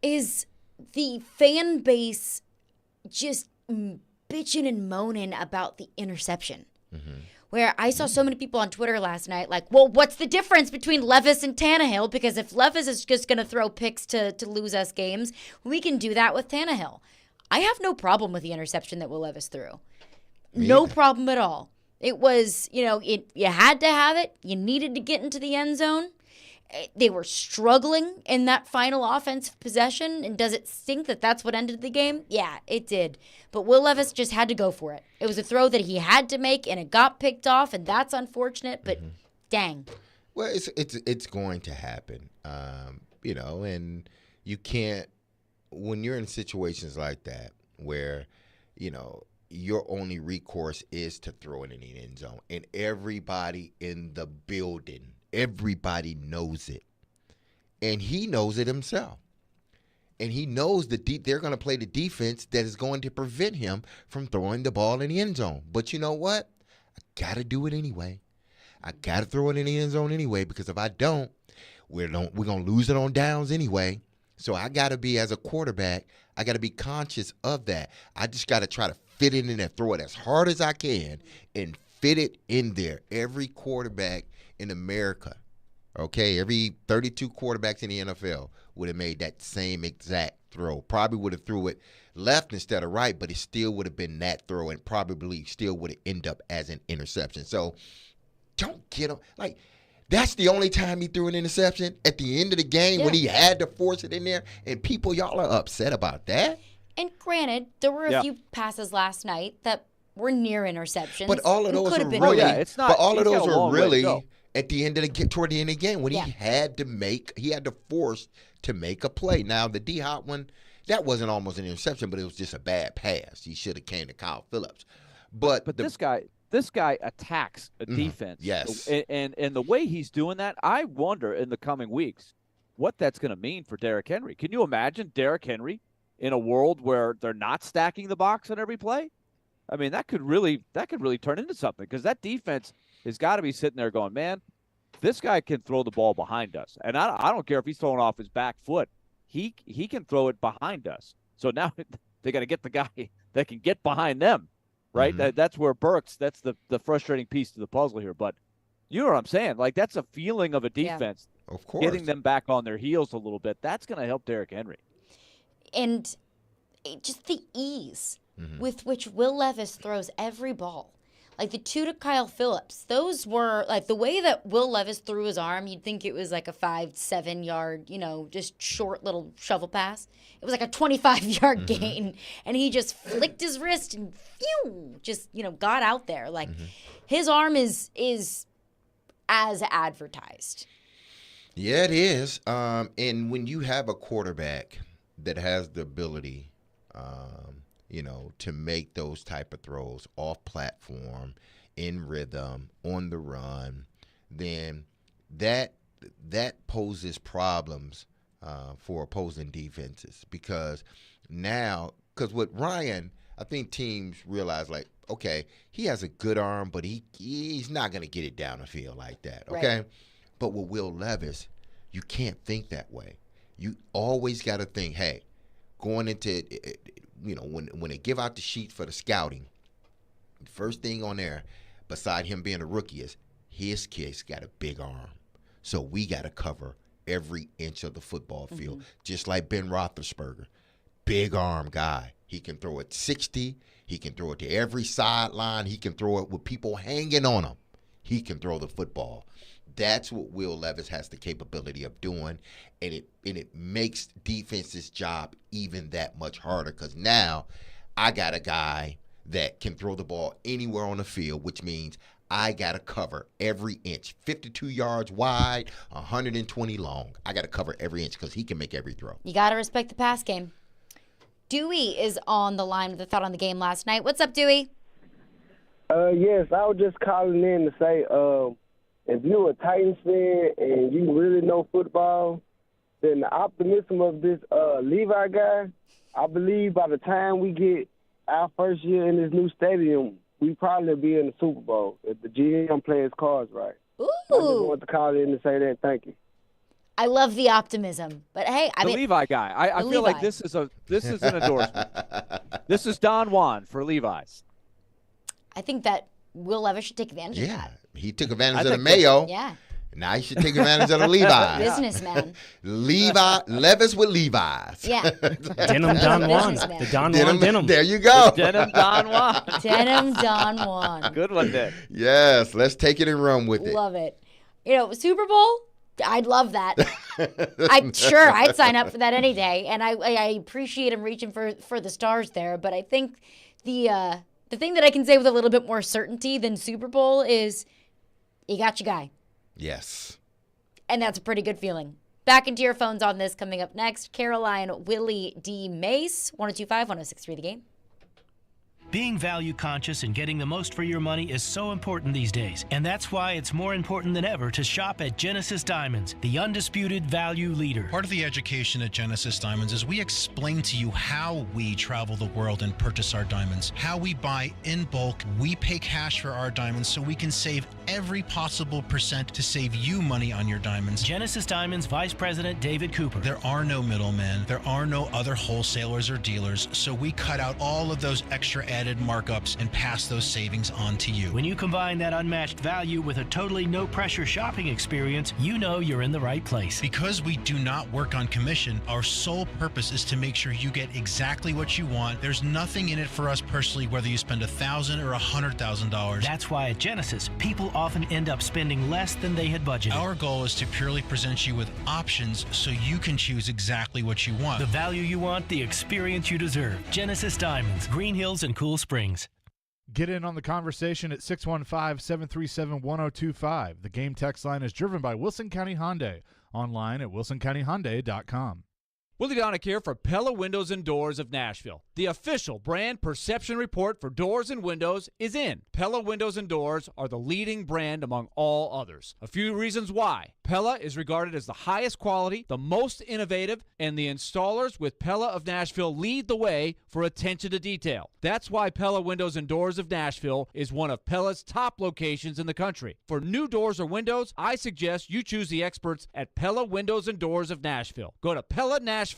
is the fan base just bitching and moaning about the interception. Where I saw so many people on Twitter last night like, well, what's the difference between Levis and Tannehill? Because if Levis is just going to throw picks to lose us games, we can do that with Tannehill. I have no problem with the interception that Will Levis threw. No problem at all. It was, you had to have it. You needed to get into the end zone. They were struggling in that final offensive possession. And does it stink that that's what ended the game? Yeah, it did. But Will Levis just had to go for it. It was a throw that he had to make, and it got picked off, and that's unfortunate. But dang. Well, it's going to happen, and you can't, when you're in situations like that where, your only recourse is to throw it in the end zone, and everybody in the building, everybody knows it, and he knows it himself. And he knows that they're going to play the defense that is going to prevent him from throwing the ball in the end zone. But you know what? I got to do it anyway. I got to throw it in the end zone anyway, because if I don't, we're going to lose it on downs anyway. So I got to be, as a quarterback, I got to be conscious of that. I just got to try to fit it in there, throw it as hard as I can, and fit it in there. Every quarterback in America, okay, every 32 quarterbacks in the NFL would have made that same exact throw. Probably would have threw it left instead of right, but it still would have been that throw and probably still would have ended up as an interception. So don't get him. Like, that's the only time he threw an interception at the end of the game when he had to force it in there. And people, y'all are upset about that. And granted, there were a few passes last night that were near interceptions. But all of those are really, at the end of toward the end of the game when he had to force to make a play. Now the D-Hop one, that wasn't almost an interception, but it was just a bad pass. He should have came to Kyle Phillips. But this guy attacks a defense. Yes. And the way he's doing that, I wonder in the coming weeks what that's going to mean for Derrick Henry. Can you imagine Derrick Henry in a world where they're not stacking the box on every play? I mean, that could really turn into something, because that defense has got to be sitting there going, man, this guy can throw the ball behind us. And I don't care if he's throwing off his back foot. He can throw it behind us. So now they got to get the guy that can get behind them, right? Mm-hmm. That's where Burks, that's the frustrating piece to the puzzle here. But you know what I'm saying? Like, that's a feeling of a defense. Yeah. Of course. Getting them back on their heels a little bit. That's going to help Derrick Henry. And just the ease with which Will Levis throws every ball. Like the two to Kyle Phillips, those were like the way that Will Levis threw his arm, you'd think it was like a 5-7 yard, just short little shovel pass. It was like a 25-yard gain. And he just flicked his wrist and just got out there. Like his arm is as advertised. Yeah, it is. And when you have a quarterback that has the ability to make those type of throws off platform, in rhythm, on the run, then that poses problems for opposing defenses. Because with Ryan, I think teams realize, like, okay, he has a good arm, but he's not going to get it down the field like that, okay? Right. But with Will Levis, you can't think that way. You always got to think, hey, going into when they give out the sheet for the scouting, the first thing on there, beside him being a rookie, is his kid's got a big arm. So we got to cover every inch of the football field, just like Ben Roethlisberger. Big arm guy. He can throw it 60. He can throw it to every sideline. He can throw it with people hanging on him. He can throw the football. That's what Will Levis has the capability of doing, and it makes defense's job even that much harder, because now I got a guy that can throw the ball anywhere on the field, which means I got to cover every inch. 52 yards wide, 120 long. I got to cover every inch because he can make every throw. You got to respect the pass game. Dewey is on the line with a thought on the game last night. What's up, Dewey? Yes, I was just calling in to say, if you're a Titans fan and you really know football, then the optimism of this Levi guy, I believe by the time we get our first year in this new stadium, we probably be in the Super Bowl if the GM plays cards right. Ooh. I just wanted to call in to say that. Thank you. I love the optimism, but hey, the Levi guy. I feel like this is an endorsement. This is Don Juan for Levi's. I think that Will Levis should take advantage of that. He took advantage of the Mayo. Yeah. Now he should take advantage of the Levi's. Businessman. Levis with Levi's. Yeah. Denim Don Juan. The Don Juan denim. There you go. Denim Don Juan. Denim Don Juan. Good one, Dick. Yes, let's take it and run with it. Love it. Super Bowl, I'd love that. I'd sign up for that any day. And I appreciate him reaching for the stars there. But I think the thing that I can say with a little bit more certainty than Super Bowl is you got your guy. Yes. And that's a pretty good feeling. Back into your phones on this coming up next. Caroline, Willy, D-Mase, 102.5, 106.3 The Game. Being value conscious and getting the most for your money is so important these days, and that's why it's more important than ever to shop at Genesis Diamonds, the undisputed value leader. Part of the education at Genesis Diamonds is we explain to you how we travel the world and purchase our diamonds, how we buy in bulk, we pay cash for our diamonds so we can save every possible percent to save you money on your diamonds. Genesis Diamonds Vice President David Cooper. There are no middlemen. There are no other wholesalers or dealers, so we cut out all of those extra added markups and pass those savings on to you. When you combine that unmatched value with a totally no-pressure shopping experience, you know you're in the right place. Because we do not work on commission, our sole purpose is to make sure you get exactly what you want. There's nothing in it for us personally, whether you spend $1,000 or $100,000. That's why at Genesis, people often end up spending less than they had budgeted. Our goal is to purely present you with options so you can choose exactly what you want. The value you want, the experience you deserve. Genesis Diamonds, Green Hills and Cool Springs. Get in on the conversation at 615-737-1025. The game text line is driven by Wilson County Hyundai. Online at wilsoncountyhyundai.com. Willie Donick here for Pella Windows and Doors of Nashville. The official brand perception report for doors and windows is in. Pella Windows and Doors are the leading brand among all others. A few reasons why. Pella is regarded as the highest quality, the most innovative, and the installers with Pella of Nashville lead the way for attention to detail. That's why Pella Windows and Doors of Nashville is one of Pella's top locations in the country. For new doors or windows, I suggest you choose the experts at Pella Windows and Doors of Nashville. Go to PellaNashville.com.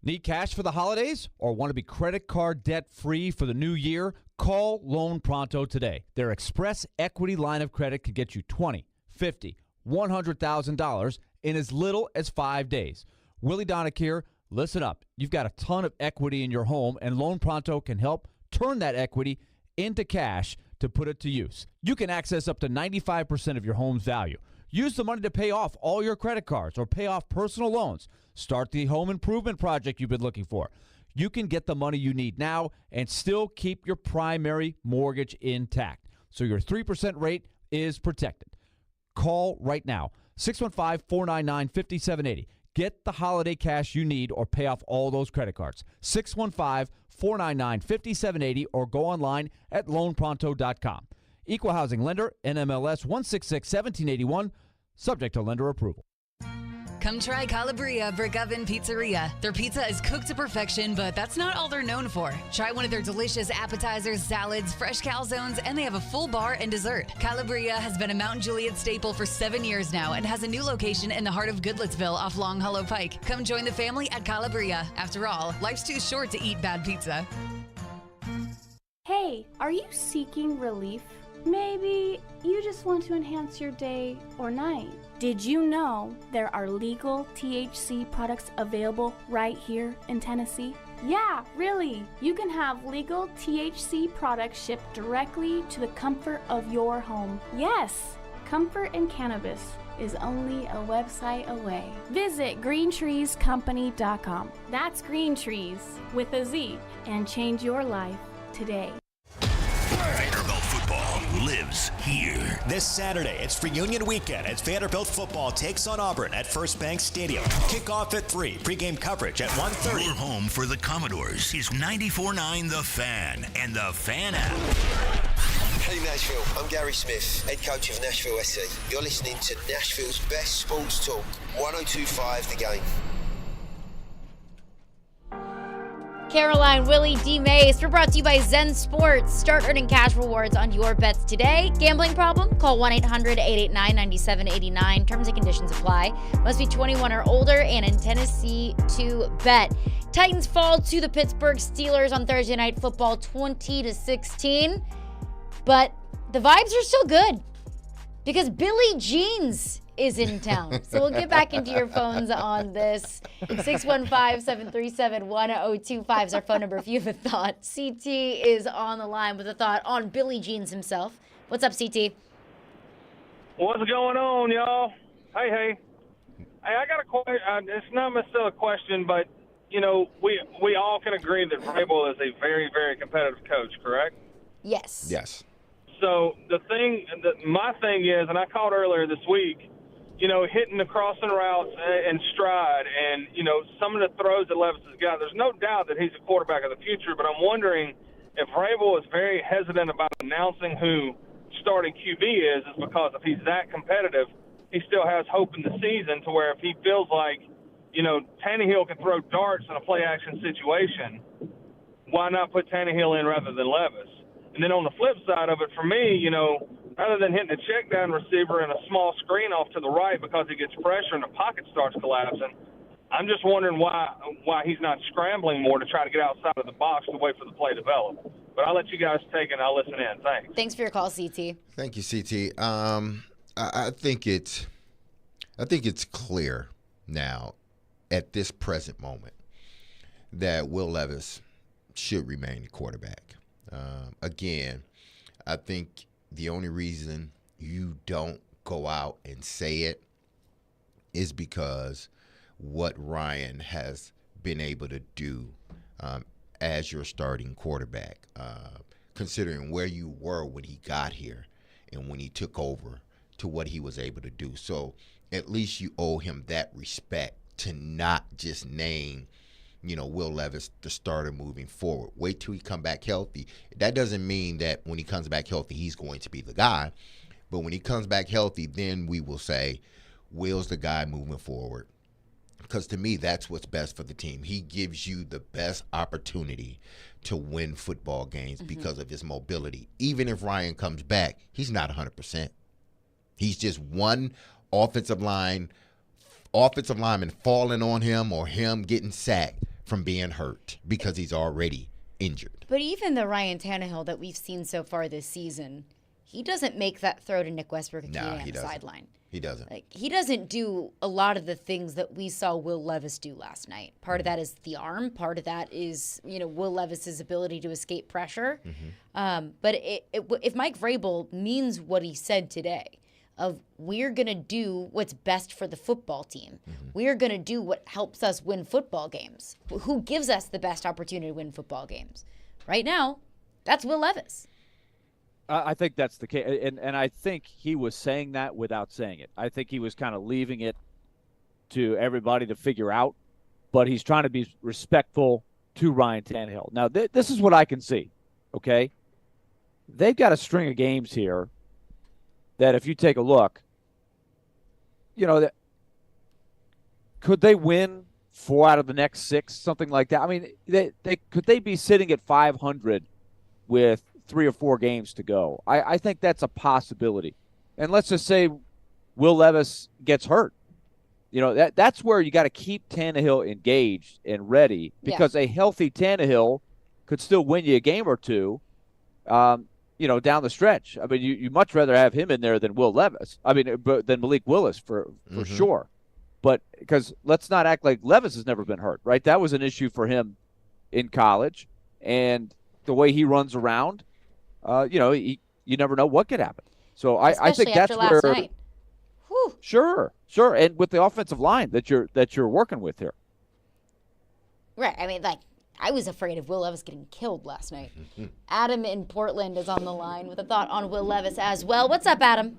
Need cash for the holidays or want to be credit card debt free for the new year? Call Loan Pronto today. Their Express Equity line of credit can get you $20, $50, $100,000 in as little as 5 days. Willie Donick here. Listen up. You've got a ton of equity in your home, and Loan Pronto can help turn that equity into cash to put it to use. You can access up to 95% of your home's value. Use the money to pay off all your credit cards or pay off personal loans. Start the home improvement project you've been looking for. You can get the money you need now and still keep your primary mortgage intact, so your 3% rate is protected. Call right now, 615-499-5780. Get the holiday cash you need or pay off all those credit cards. 615-499-5780 or go online at loanpronto.com. Equal housing lender, NMLS 166-1781, subject to lender approval. Come try Calabria Brick Oven Pizzeria. Their pizza is cooked to perfection, but that's not all they're known for. Try one of their delicious appetizers, salads, fresh calzones, and they have a full bar and dessert. Calabria has been a Mount Juliet staple for 7 years now and has a new location in the heart of Goodlettsville off Long Hollow Pike. Come join the family at Calabria. After all, life's too short to eat bad pizza. Hey, are you seeking relief? Maybe you just want to enhance your day or night. Did you know there are legal THC products available right here in Tennessee? Yeah, really. You can have legal THC products shipped directly to the comfort of your home. Yes, comfort in cannabis is only a website away. Visit greentreescompany.com. That's Green Trees with a Z, and change your life today. Vanderbilt football lives here. This Saturday, it's reunion weekend as Vanderbilt football takes on Auburn at First Bank Stadium. Kickoff at 3, pregame coverage at 1:30. Your home for the Commodores is 94.9 The Fan and the Fan app. Hey Nashville, I'm Gary Smith, head coach of Nashville SC. You're listening to Nashville's best sports talk, 102.5 The Game. Caroline, Willy, D-Mase. We're brought to you by Zen Sports. Start earning cash rewards on your bets today. Gambling problem? Call 1-800-889-9789. Terms and conditions apply. Must be 21 or older and in Tennessee to bet. Titans fall to the Pittsburgh Steelers on Thursday Night Football 20-16. But the vibes are still good because Billie Jeans is in town. So we'll get back into your phones on this. 615-737-1025 is our phone number if you have a thought. CT is on the line with a thought on Billie Jeans himself. What's up, CT? What's going on, y'all? Hey, I got a question. It's not necessarily a question, but, you know, we all can agree that Vrabel is a very, very competitive coach, correct? Yes. Yes. So my thing is, and I called earlier this week, you know, hitting the crossing routes and stride and, you know, some of the throws that Levis has got, there's no doubt that he's a quarterback of the future, but I'm wondering if Vrabel is very hesitant about announcing who starting QB is because if he's that competitive, he still has hope in the season to where if he feels like, you know, Tannehill can throw darts in a play-action situation, why not put Tannehill in rather than Levis? And then on the flip side of it, for me, you know, rather than hitting a check down receiver and a small screen off to the right because he gets pressure and the pocket starts collapsing. I'm just wondering why he's not scrambling more to try to get outside of the box to wait for the play to develop. But I'll let you guys take it and I'll listen in. Thanks. Thanks for your call, CT. Thank you, CT. I think it's clear now at this present moment that Will Levis should remain the quarterback. Again, I think the only reason you don't go out and say it is because what Ryan has been able to do as your starting quarterback, considering where you were when he got here and when he took over to what he was able to do. So at least you owe him that respect to not just name, Will Levis the starter moving forward. Wait till he come back healthy. That doesn't mean that when he comes back healthy, he's going to be the guy. But when he comes back healthy, then we will say, Will's the guy moving forward. Because to me, that's what's best for the team. He gives you the best opportunity to win football games because of his mobility. Even if Ryan comes back, he's not 100%. He's just one offensive lineman falling on him or him getting sacked from being hurt because he's already injured. But even the Ryan Tannehill that we've seen so far this season, he doesn't make that throw to Nick Westbrook on the sideline. He doesn't. He doesn't do a lot of the things that we saw Will Levis do last night. Part of that is the arm. Part of that is, Will Levis's ability to escape pressure. But if Mike Vrabel means what he said today, of we're going to do what's best for the football team. We're going to do what helps us win football games. Who gives us the best opportunity to win football games? Right now, that's Will Levis. I think that's the case. And I think he was saying that without saying it. I think he was kind of leaving it to everybody to figure out. But he's trying to be respectful to Ryan Tannehill. Now, this is what I can see, okay? They've got a string of games here that if you take a look, that could they win 4 out of the next 6, something like that? I mean, could they be sitting at 500 with 3 or 4 games to go? I think that's a possibility. And let's just say Will Levis gets hurt. That's where you got to keep Tannehill engaged and ready because a healthy Tannehill could still win you a game or two. Down the stretch. I mean, you much rather have him in there than Will Levis. I mean, than Malik Willis for sure. But because let's not act like Levis has never been hurt, right? That was an issue for him in college, and the way he runs around, you never know what could happen. So I think that's where. Night. Sure, and with the offensive line that you're working with here. Right. I mean, I was afraid of Will Levis getting killed last night. Adam in Portland is on the line with a thought on Will Levis as well. What's up, Adam?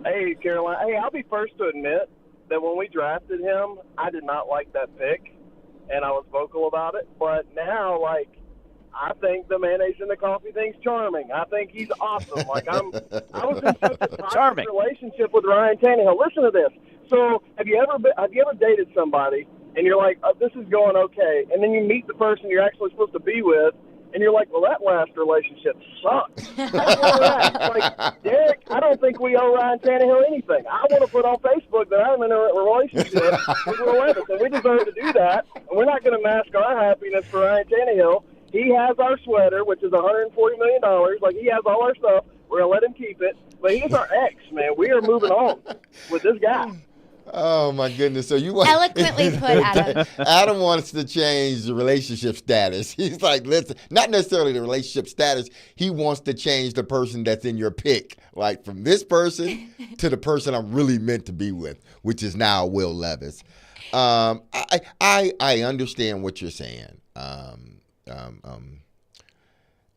Hey, Caroline. Hey, I'll be first to admit that when we drafted him, I did not like that pick, and I was vocal about it. But now, I think the mayonnaise and the coffee thing's charming. I think he's awesome. I was in such a toxic relationship with Ryan Tannehill. Listen to this. So, have you ever dated somebody? And you're like, oh, this is going okay. And then you meet the person you're actually supposed to be with, and you're like, well, that last relationship sucked. That's where we're at. Derek, I don't think we owe Ryan Tannehill anything. I want to put on Facebook that I'm in a relationship with Will Levis, and we deserve to do that. And we're not going to mask our happiness for Ryan Tannehill. He has our sweater, which is $140 million. He has all our stuff. We're going to let him keep it. But he's our ex, man. We are moving on with this guy. Oh, my goodness. So you want eloquently put, Adam. Adam wants to change the relationship status. He's like, listen, not necessarily the relationship status. He wants to change the person that's in your pick, like from this person to the person I'm really meant to be with, which is now Will Levis. I understand what you're saying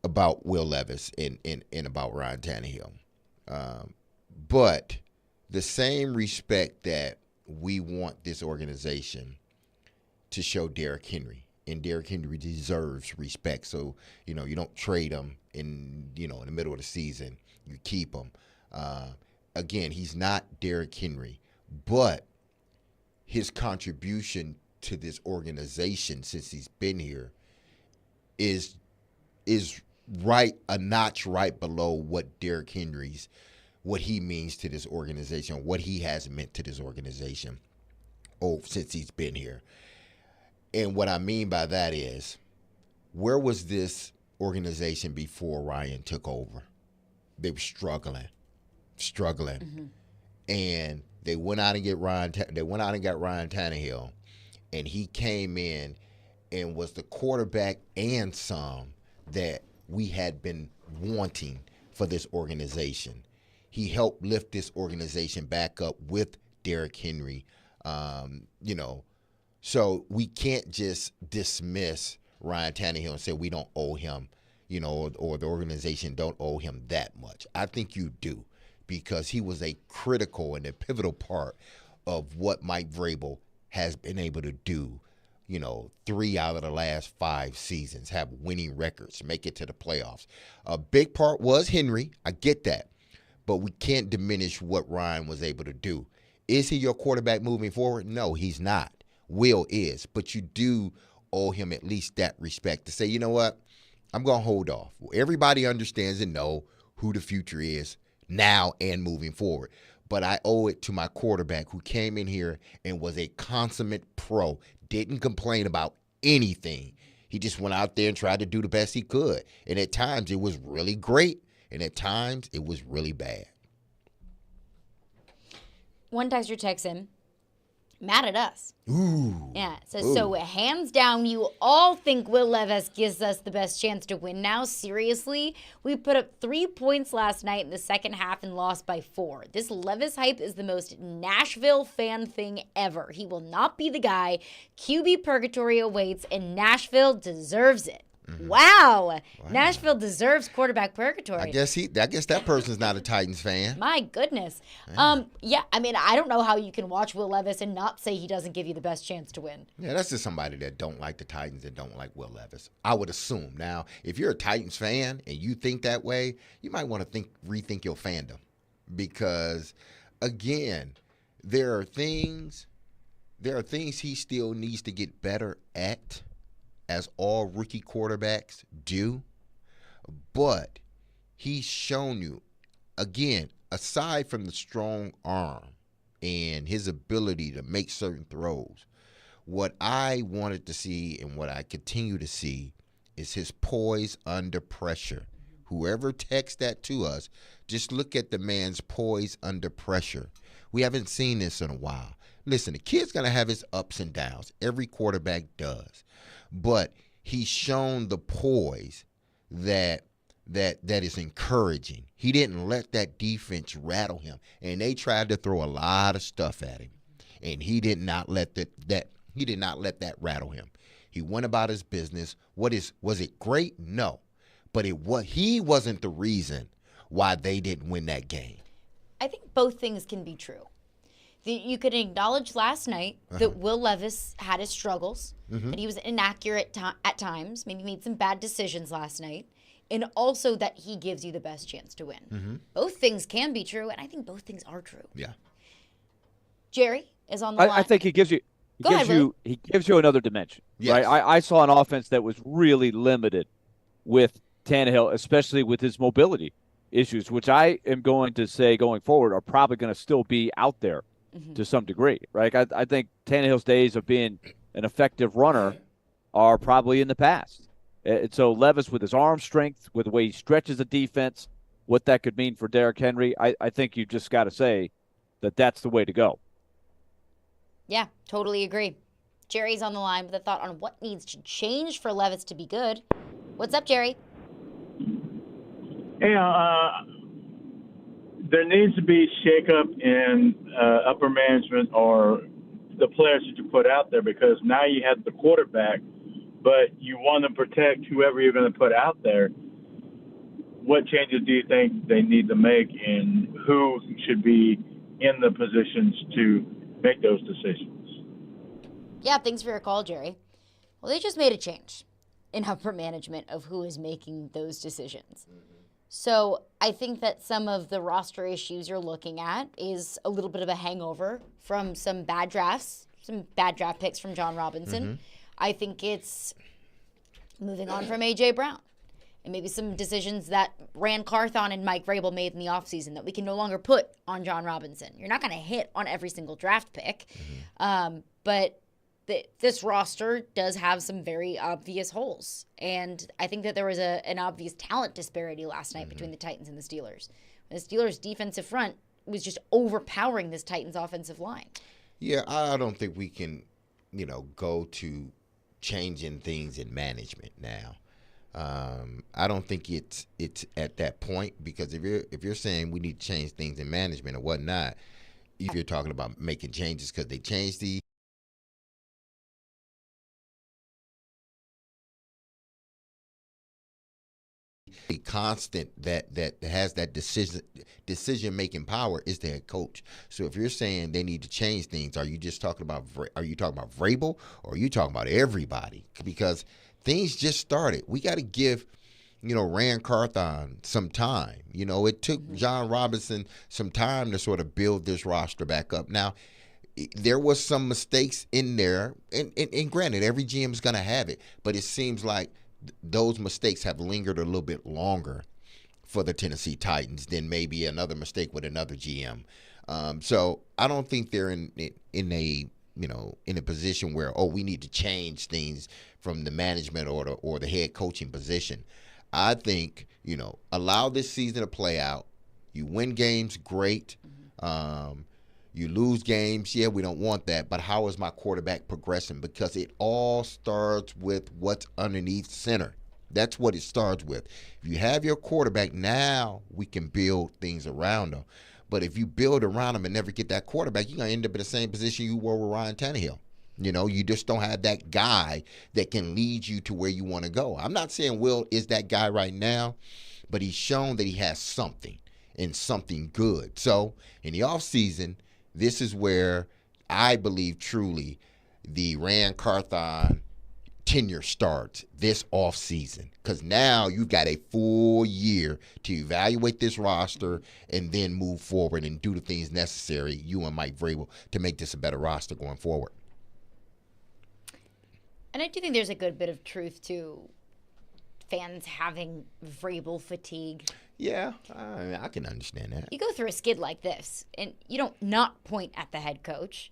about Will Levis and about Ryan Tannehill. But the same respect that we want this organization to show Derrick Henry, and Derrick Henry deserves respect. So, you don't trade him in the middle of the season. You keep him. Again, he's not Derrick Henry, but his contribution to this organization since he's been here is a notch right below what Derrick Henry's, what he means to this organization, what he has meant to this organization since he's been here. And what I mean by that is, where was this organization before Ryan took over? They were struggling. Mm-hmm. And they went out and got Ryan Tannehill, and he came in and was the quarterback and some that we had been wanting for this organization. He helped lift this organization back up with Derrick Henry. So we can't just dismiss Ryan Tannehill and say we don't owe him, or the organization don't owe him that much. I think you do, because he was a critical and a pivotal part of what Mike Vrabel has been able to do. 3 out of the last 5 seasons, have winning records, make it to the playoffs. A big part was Henry. I get that. But we can't diminish what Ryan was able to do. Is he your quarterback moving forward? No, he's not. Will is. But you do owe him at least that respect to say, you know what? I'm going to hold off. Everybody understands and know who the future is now and moving forward. But I owe it to my quarterback who came in here and was a consummate pro, didn't complain about anything. He just went out there and tried to do the best he could. And at times it was really great, and at times it was really bad. One texter texts in, mad at us. Ooh. Yeah, it says, so hands down, you all think Will Levis gives us the best chance to win now? Seriously? We put up 3 points last night in the second half and lost by 4. This Levis hype is the most Nashville fan thing ever. He will not be the guy. QB purgatory awaits, and Nashville deserves it. Mm-hmm. Wow. Nashville deserves quarterback purgatory. I guess that person's not a Titans fan. My goodness. Yeah, I mean, I don't know how you can watch Will Levis and not say he doesn't give you the best chance to win. Yeah, that's just somebody that don't like the Titans and don't like Will Levis. I would assume. Now, if you're a Titans fan and you think that way, you might want to rethink your fandom, because again, there are things he still needs to get better at, as all rookie quarterbacks do. But he's shown you, again, aside from the strong arm and his ability to make certain throws, what I wanted to see and what I continue to see is his poise under pressure. Whoever texts that to us, just look at the man's poise under pressure. We haven't seen this in a while. Listen, the kid's going to have his ups and downs. Every quarterback does. But he's shown the poise that is encouraging. He didn't let that defense rattle him, and they tried to throw a lot of stuff at him, and he did not let that rattle him. He went about his business. Was it great? No, but he wasn't the reason why they didn't win that game. I think both things can be true. You could acknowledge last night that Will Levis had his struggles, that he was inaccurate at times, maybe made some bad decisions last night, and also that he gives you the best chance to win. Both things can be true, and I think both things are true. Yeah. Jerry is on the line. I think he gives you another dimension. Yes. Right? I saw an offense that was really limited with Tannehill, especially with his mobility issues, which I am going to say going forward are probably going to still be out there to some degree, right? I think Tannehill's days of being an effective runner are probably in the past. And so Levis, with his arm strength, with the way he stretches the defense, what that could mean for Derrick Henry, I think you just got to say that that's the way to go. Yeah, totally agree. Jerry's on the line with a thought on what needs to change for Levis to be good. What's up, Jerry? Hey, there needs to be shakeup in upper management or the players that you put out there, because now you have the quarterback, but you want to protect whoever you're going to put out there. What changes do you think they need to make, and who should be in the positions to make those decisions? Yeah, thanks for your call, Jerry. Well, they just made a change in upper management of who is making those decisions. So I think that some of the roster issues you're looking at is a little bit of a hangover from some bad drafts, some bad draft picks from John Robinson. I think it's moving on from A.J. Brown. and maybe some decisions that Rand Carthon and Mike Vrabel made in the offseason that we can no longer put on John Robinson. You're not going to hit on every single draft pick, but this roster does have some very obvious holes. And I think that there was an obvious talent disparity last night between the Titans and the Steelers. The Steelers' defensive front was just overpowering this Titans offensive line. Yeah, I don't think we can, go to changing things in management now. I don't think it's at that point, because if you're saying we need to change things in management or whatnot, if you're talking about making changes because they changed the constant that has that decision making power is the head coach. So if you're saying they need to change things, are you talking about Vrabel, or are you talking about everybody? Because things just started. We got to give Rand Carthon some time. It took John Robinson some time to sort of build this roster back up. Now, there was some mistakes in there, and granted, every GM is going to have it, but it seems like those mistakes have lingered a little bit longer for the Tennessee Titans than maybe another mistake with another GM. So I don't think they're in a position where, we need to change things from the management or the head coaching position. I think, allow this season to play out. You win games, great. You lose games, yeah, we don't want that. But how is my quarterback progressing? Because it all starts with what's underneath center. That's what it starts with. If you have your quarterback, now we can build things around them. But if you build around them and never get that quarterback, you're going to end up in the same position you were with Ryan Tannehill. You just don't have that guy that can lead you to where you want to go. I'm not saying Will is that guy right now, but he's shown that he has something, and something good. So in the offseason, this is where I believe truly the Rand Carthon tenure starts, this offseason. Because now you've got a full year to evaluate this roster and then move forward and do the things necessary, you and Mike Vrabel, to make this a better roster going forward. And I do think there's a good bit of truth to fans having Vrabel fatigue. Yeah, I can understand that. You go through a skid like this, and you don't not point at the head coach,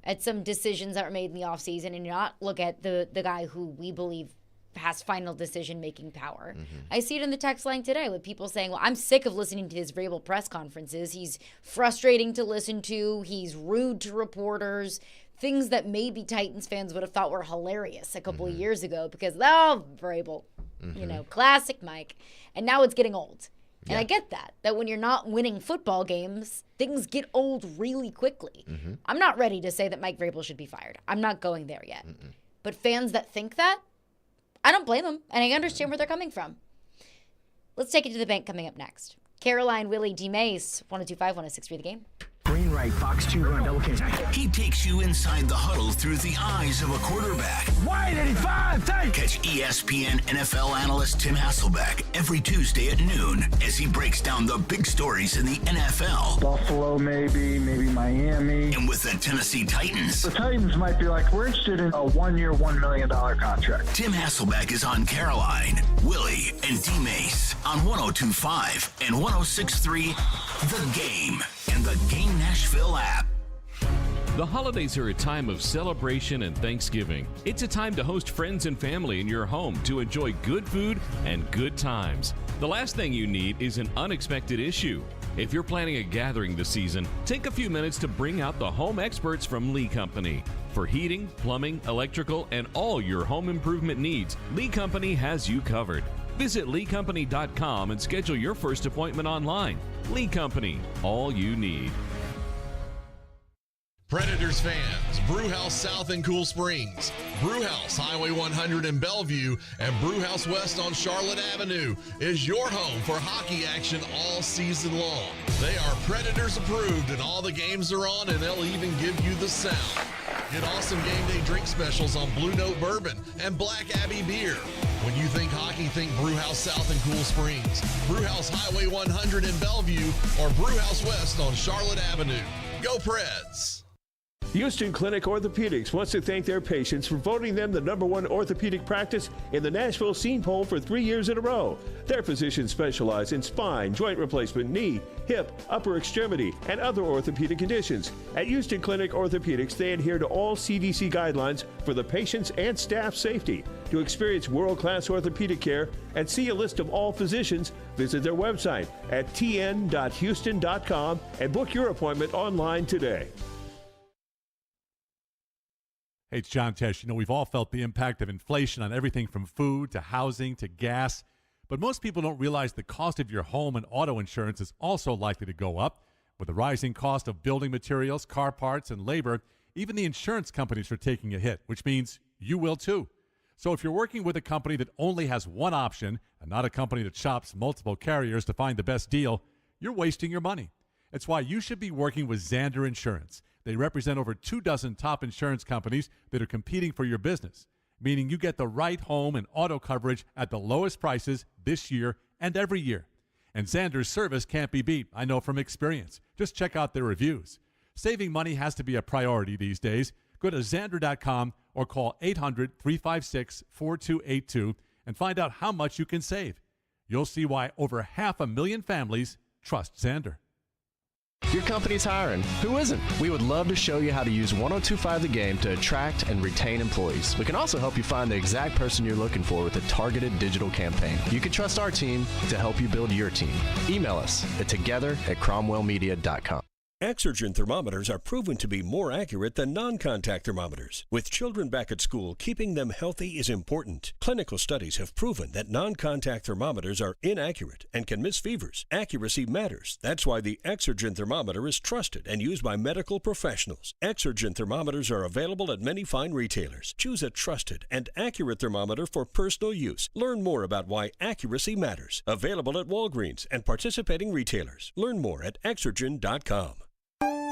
at some decisions that were made in the offseason, and not look at the guy who we believe has final decision-making power. I see it in the text line today with people saying, well, I'm sick of listening to his Vrabel press conferences. He's frustrating to listen to. He's rude to reporters. Things that maybe Titans fans would have thought were hilarious a couple of years ago because, Vrabel, classic Mike. And now it's getting old. And I get that when you're not winning football games, things get old really quickly. I'm not ready to say that Mike Vrabel should be fired. I'm not going there yet. But fans that think that, I don't blame them, and I understand where they're coming from. Let's take it to the bank coming up next. Caroline, Willy, D-Mase, 102.5, 106.3 The Game. Green right, Fox 2 run, double catch. He takes you inside the huddle through the eyes of a quarterback. Wide 85, thank. Catch ESPN NFL analyst Tim Hasselbeck every Tuesday at noon as he breaks down the big stories in the NFL. Buffalo, maybe Miami. And with the Tennessee Titans. The Titans might be like, we're interested in a 1-year, $1 million contract. Tim Hasselbeck is on Caroline, Willy, and D-Mase on 102.5 and 106.3 The Game and the Game Nashville app. The holidays are a time of celebration and Thanksgiving. It's a time to host friends and family in your home to enjoy good food and good times. The last thing you need is an unexpected issue. If you're planning a gathering this season, take a few minutes to bring out the home experts from Lee Company. For heating, plumbing, electrical, and all your home improvement needs, Lee Company has you covered. Visit LeeCompany.com and schedule your first appointment online. Lee Company, all you need. Predators fans, Brewhouse South in Cool Springs, Brewhouse Highway 100 in Bellevue, and Brewhouse West on Charlotte Avenue is your home for hockey action all season long. They are Predators approved and all the games are on, and they'll even give you the sound. Get awesome game day drink specials on Blue Note Bourbon and Black Abbey Beer. When you think hockey, think Brewhouse South in Cool Springs, Brewhouse Highway 100 in Bellevue, or Brewhouse West on Charlotte Avenue. Go Preds! Houston Clinic Orthopedics wants to thank their patients for voting them the #1 orthopedic practice in the Nashville Scene Poll for 3 years in a row. Their physicians specialize in spine, joint replacement, knee, hip, upper extremity, and other orthopedic conditions. At Houston Clinic Orthopedics, they adhere to all CDC guidelines for the patient's and staff safety. To experience world-class orthopedic care and see a list of all physicians, visit their website at tn.houston.com and book your appointment online today. Hey, it's John Tesh. You know, we've all felt the impact of inflation on everything from food to housing to gas. But most people don't realize the cost of your home and auto insurance is also likely to go up. With the rising cost of building materials, car parts, and labor, even the insurance companies are taking a hit, which means you will too. So if you're working with a company that only has one option and not a company that shops multiple carriers to find the best deal, you're wasting your money. It's why you should be working with Zander Insurance. They represent over 24 top insurance companies that are competing for your business, meaning you get the right home and auto coverage at the lowest prices this year and every year. And Zander's service can't be beat, I know from experience. Just check out their reviews. Saving money has to be a priority these days. Go to Zander.com or call 800-356-4282 and find out how much you can save. You'll see why over 500,000 families trust Zander. Your company's hiring. Who isn't? We would love to show you how to use 1025 The Game to attract and retain employees. We can also help you find the exact person you're looking for with a targeted digital campaign. You can trust our team to help you build your team. Email us at together@cromwellmedia.com. Exergen thermometers are proven to be more accurate than non-contact thermometers. With children back at school, keeping them healthy is important. Clinical studies have proven that non-contact thermometers are inaccurate and can miss fevers. Accuracy matters. That's why the Exergen thermometer is trusted and used by medical professionals. Exergen thermometers are available at many fine retailers. Choose a trusted and accurate thermometer for personal use. Learn more about why accuracy matters. Available at Walgreens and participating retailers. Learn more at Exergen.com.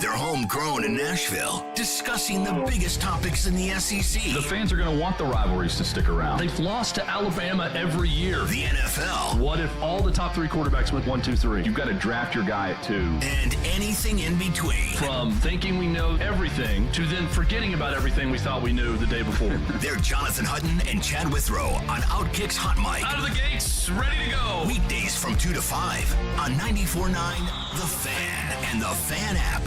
They're homegrown in Nashville, discussing the biggest topics in the SEC. The fans are going to want the rivalries to stick around. They've lost to Alabama every year. The NFL. What if all the top 3 quarterbacks went 1, 2, 3? You've got to draft your guy at 2. And anything in between. From thinking we know everything to then forgetting about everything we thought we knew the day before. They're Jonathan Hutton and Chad Withrow on Outkick's Hot Mic. Out of the gates, ready to go. Weekdays from 2 to 5 on 94.9 The Fan and The Fan app.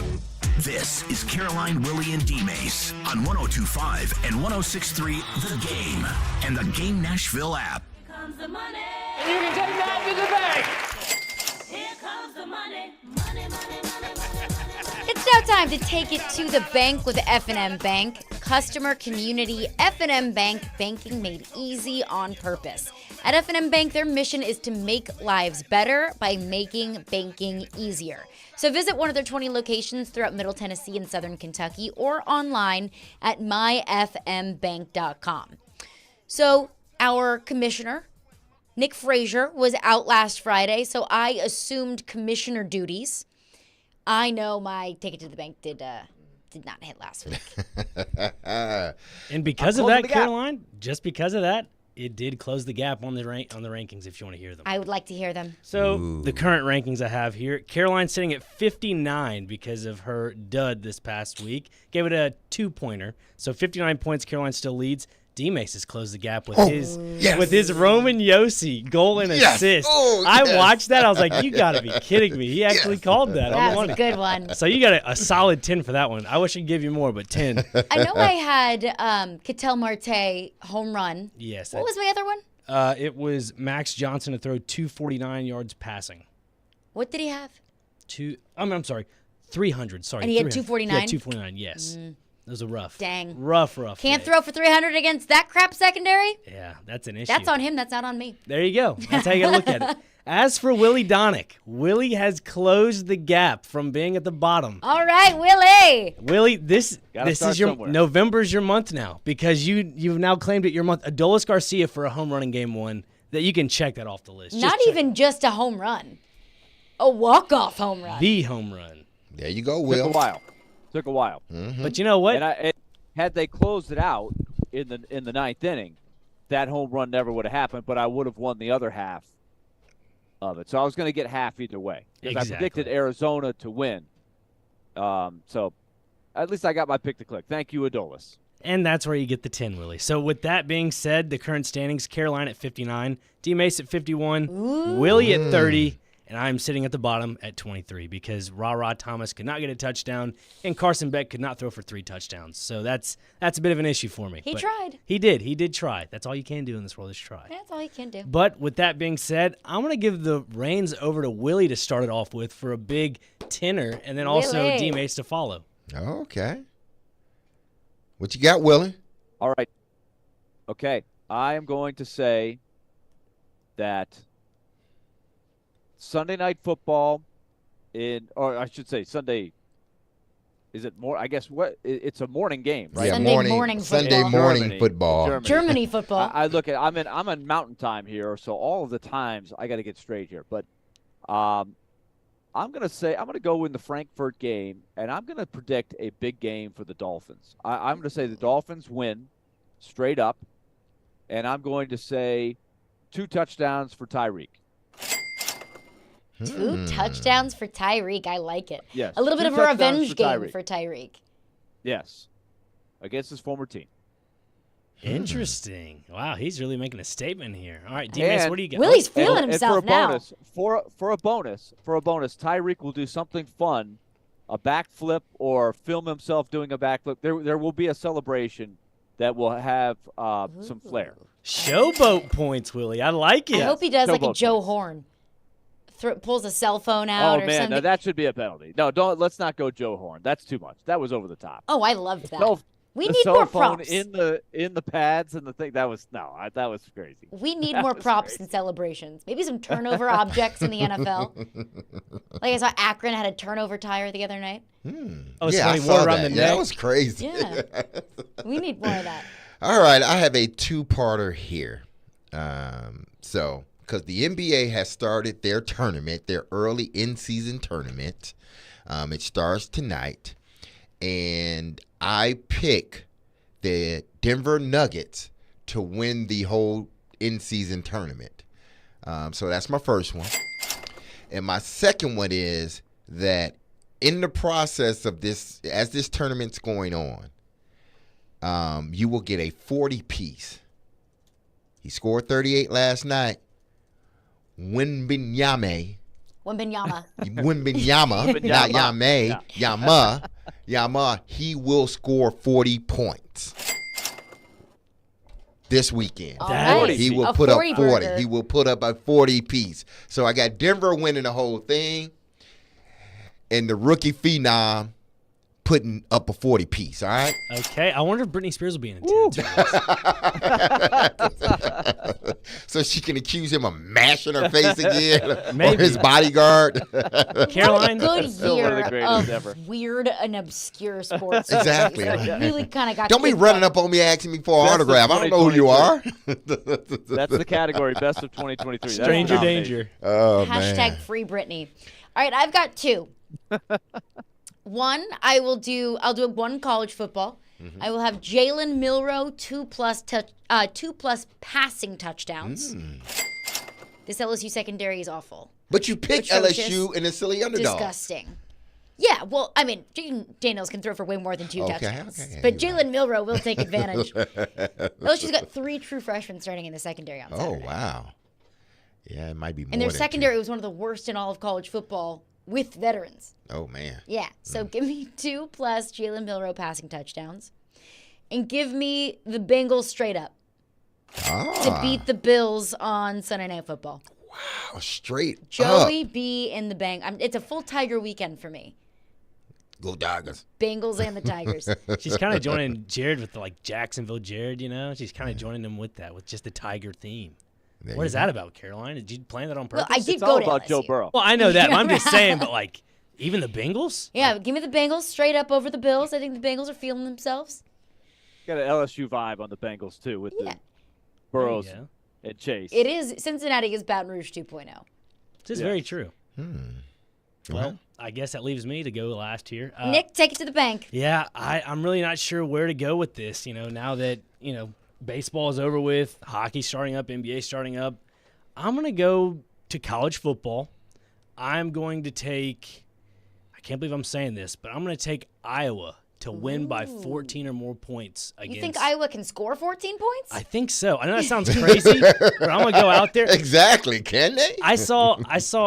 This is Caroline, Willy, and D-Mase on 102.5 and 106.3 The Game and the Game Nashville app. Here comes the money. And you can take that to the bank. Here comes the money. Money, money, money, money, money. It's now time to take it to the bank with F&M Bank. Customer community F&M Bank, banking made easy on purpose. At F&M Bank, their mission is to make lives better by making banking easier. So visit one of their 20 locations throughout Middle Tennessee and Southern Kentucky or online at myfmbank.com. So our commissioner, Nick Frazier, was out last Friday, so I assumed commissioner duties. I know my take it to the bank did not hit last week. And because of that, Caroline, just because of that, it did close the gap on the rankings if you want to hear them. I would like to hear them. So the current rankings I have here, Caroline's sitting at 59 because of her dud this past week. Gave it a 2-pointer. So 59 points, Caroline still leads. D-Mase has closed the gap with his Roman Yossi goal and assist. I watched that. I was like, you got to be kidding me. He actually called that. That was a good one. So you got a solid 10 for that one. I wish I could give you more, but 10. I know I had Ketel Marte home run. Yes. What was my other one? It was Max Johnson to throw 249 yards passing. What did he have? I'm sorry, 300. Sorry. And he had 249? Yeah, 249, yes. Those are rough. Dang. Rough. Can't throw for 300 against that crap secondary? Yeah, that's an issue. That's on him. That's not on me. There you go. That's how you got to look at it. As for Willy Donick, Willy has closed the gap from being at the bottom. All right, Willy. Willy, this is your somewhere. November's your month now because you've now claimed it your month. Adolis Garcia for a home run in game 1. That you can check that off the list. Not even just a home run. A walk-off home run. The home run. There you go, Will. Took a while. Mm-hmm. But you know what? And had they closed it out in the ninth inning, that home run never would have happened, but I would have won the other half of it. So I was going to get half either way. Because I predicted Arizona to win. So At least I got my pick to click. Thank you, Adolis. And that's where you get the 10, Willie. So with that being said, the current standings, Carolina at 59, D-Mase at 51, Willie at 30, and I'm sitting at the bottom at 23 because Ra Thomas could not get a touchdown, and Carson Beck could not throw for 3 touchdowns. So that's a bit of an issue for me. He But tried. He did try. That's all you can do in this world is try. That's all he can do. But with that being said, I'm going to give the reins over to Willie to start it off with for a big tenor, and then also Willie. D-Mase to follow. Okay. What you got, Willie? All right. Okay. I am going to say that Sunday Night Football or I should say Sunday. Is it more? I guess it's a morning game, right? Yeah, Sunday morning Sunday football. morning football. Germany football. I look at. I'm in Mountain Time here, so all of the times I got to get straight here. But I'm gonna go in the Frankfurt game, and I'm gonna predict a big game for the Dolphins. I'm gonna say the Dolphins win, straight up, and I'm going to say 2 touchdowns for Tyreek. 2 touchdowns for Tyreek. I like it. Yes, A little bit 2 of a touchdowns revenge for game Tyreek. for Tyreek. Yes, against his former team. Interesting. Wow, he's really making a statement here. All right, D-Mase, what do you got? Willie's feeling himself for a now. bonus, for a bonus, Tyreek will do something fun, a backflip or film himself doing a backflip. There will be a celebration that will have some flair. Showboat points, Willie. I like it. I hope he does like a Showboat Joe Horn. Pulls a cell phone out Oh or man, something. no, that should be a penalty. No, don't. Let's not go Joe Horn. That's too much. That was over the top. Oh, I loved that. We the need cell more phone props. in the pads and the thing. That was crazy. We need That more was props crazy. and celebrations. Maybe some turnover objects in the NFL. Like I saw Akron had a turnover tire the other night. Oh, Yeah, I somebody saw wore around that. the Yeah, neck. that was crazy. Yeah. We need more of that. All right, I have a 2-parter here. Because the NBA has started their tournament, their early in-season tournament. It starts tonight. And I pick the Denver Nuggets to win the whole in-season tournament. So that's my first one. And my second one is that in the process of this, as this tournament's going on, you will get a 40-piece. He scored 38 last night. Wembanyama, not Yame, Yama, he will score 40 points this weekend. He will put up 40. He will put up a 40-piece. So I got Denver winning the whole thing, and the rookie phenom putting up a 40-piece, all right? Okay, I wonder if Britney Spears will be in attendance. So she can accuse him of mashing her face again, or Maybe. his bodyguard. Caroline, Good Still one of the year greatest of ever. weird and obscure sports. Exactly. Like, really kind of got. Don't be kicked running up. up on me asking me for an Best of autograph. I don't know who you are. That's the category. Best of 2023. That's stranger the nomination. danger. Oh, Hashtag man. free Britney. All right, I've got 2. One, I'll do one college football. Mm-hmm. I will have Jalen Milroe 2+ passing touchdowns. This LSU secondary is awful. But you picked Atrocious. LSU in a silly underdog. Disgusting. Yeah, well, I mean, Jaden Daniels can throw for way more than 2 Okay, touchdowns. okay, But Jalen Milroe will take advantage. LSU's got 3 true freshmen starting in the secondary on Oh, Saturday. wow. Yeah, it might be more And their than secondary was one of the worst in all of college football with veterans. 2. Oh, man. Yeah, so give me 2+ Jalen Milroe passing touchdowns. And give me the Bengals straight up to beat the Bills on Sunday Night Football. Wow, straight Joey up. B and the it's a full Tiger weekend for me. Go Tigers. Bengals and the Tigers. She's kind of joining Jared with the, like, Jacksonville Jared, you know? She's kind of joining him with that, with just the Tiger theme. There What you is go. that about, Caroline? Did you plan that on purpose? Well, I did It's go all to about LSU. Joe Burrow. Well, I know that, but I'm just saying, but, like, even the Bengals? Yeah, give me the Bengals straight up over the Bills. I think the Bengals are feeling themselves. Got an LSU vibe on the Bengals too with the Burrows There you go. and Chase. It is Cincinnati is Baton Rouge 2.0. This is very true. Well, I guess that leaves me to go last here. Nick, take it to the bank. Yeah, I'm really not sure where to go with this. You know, now that, you know, baseball is over with, hockey starting up, NBA starting up, I'm going to go to college football. I'm going to take, I can't believe I'm saying this, but I'm going to take Iowa to win by 14 or more points against. You think Iowa can score 14 points? I think so. I know that sounds crazy, but I'm gonna go out there. Exactly. Can they? I saw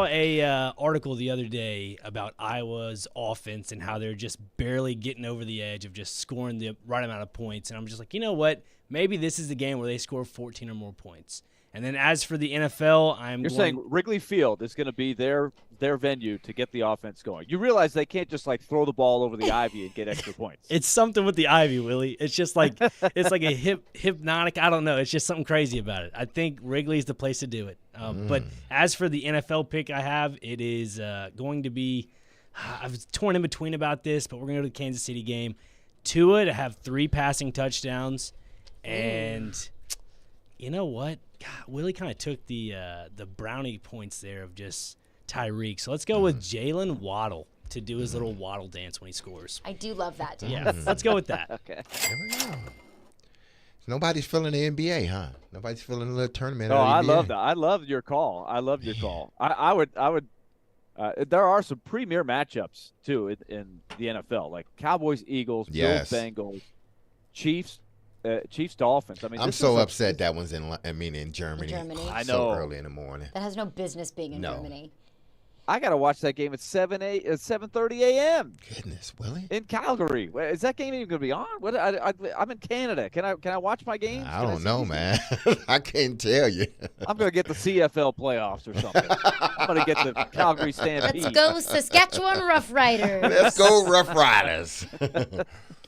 a article the other day about Iowa's offense and how they're just barely getting over the edge of just scoring the right amount of points, and I'm just like, you know what? Maybe this is the game where they score 14 or more points. And then as for the NFL, You're saying Wrigley Field is going to be their venue to get the offense going. You realize they can't just like throw the ball over the ivy and get extra points. It's something with the ivy, Willie. It's just like it's like a hypnotic. I don't know. It's just something crazy about it. I think Wrigley's the place to do it. But as for the NFL pick I have, it is going to be. I was torn in between about this, but we're going to go to the Kansas City game. Tua to have 3 passing touchdowns, and you know what? God, Willie kind of took the brownie points there of just Tyreek. So let's go with Jalen Waddle to do his little waddle dance when he scores. I do love that dance. Yeah, let's go with that. Okay. There we go. Nobody's feeling the NBA, huh? Nobody's feeling a little tournament. Oh, of the I NBA. love that. I love your call. I love your call. I would. There are some premier matchups too in the NFL, like Cowboys, Eagles, Yes. Bills, Bengals, Chiefs. Chiefs Dolphins. I mean, I'm so upset that one's in Germany. Germany. I So know. early in the morning. That has no business being in Germany. I gotta watch that game at 7:30 a.m. Goodness, Willie. in Calgary. Is that game even gonna be on? What? I'm in Canada. Can I watch my games? I don't know, man. I can't tell you. I'm gonna get the CFL playoffs or something. I'm gonna get the Calgary Stampede. Let's go Saskatchewan Roughriders. Let's go Rough Riders.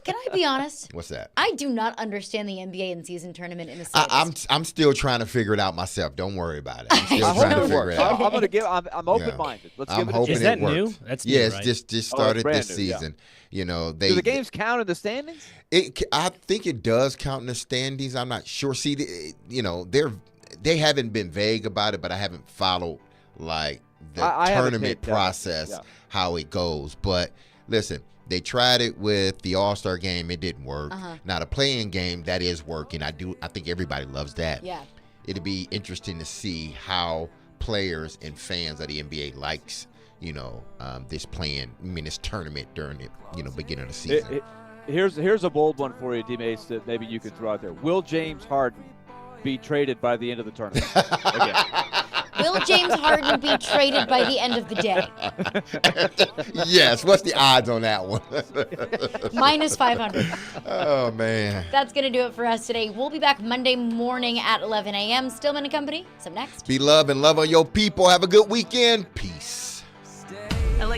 Can I be honest? What's that? I do not understand the NBA in-season tournament in the States. I'm still trying to figure it out myself. Don't worry about it. I'm still trying to figure it out. I'm gonna give. I'm open-minded. Let's give it a hoping chance. Is that it works. new? That's new, yeah, it's right? just started brand this new, yeah. season. You know, Do the games count in the standings? I think it does count in the standings. I'm not sure. See, they haven't been vague about it, but I haven't followed like the I haven't tournament paid attention. process, Yeah. how it goes. But listen, they tried it with the All-Star game. It didn't work. Now the playing game, that is working. I think everybody loves that. Yeah. It'll be interesting to see how players and fans of the NBA likes, this tournament during the, beginning of the season. Here's a bold one for you, D-Mase, that maybe you could throw out there. Will James Harden be traded by the end of the tournament? Again. Will James Harden be traded by the end of the day? Yes. What's the odds on that one? Minus 500. Oh, man. That's going to do it for us today. We'll be back Monday morning at 11 a.m. Stillman & Company. So next. Be love and love on your people. Have a good weekend. Peace.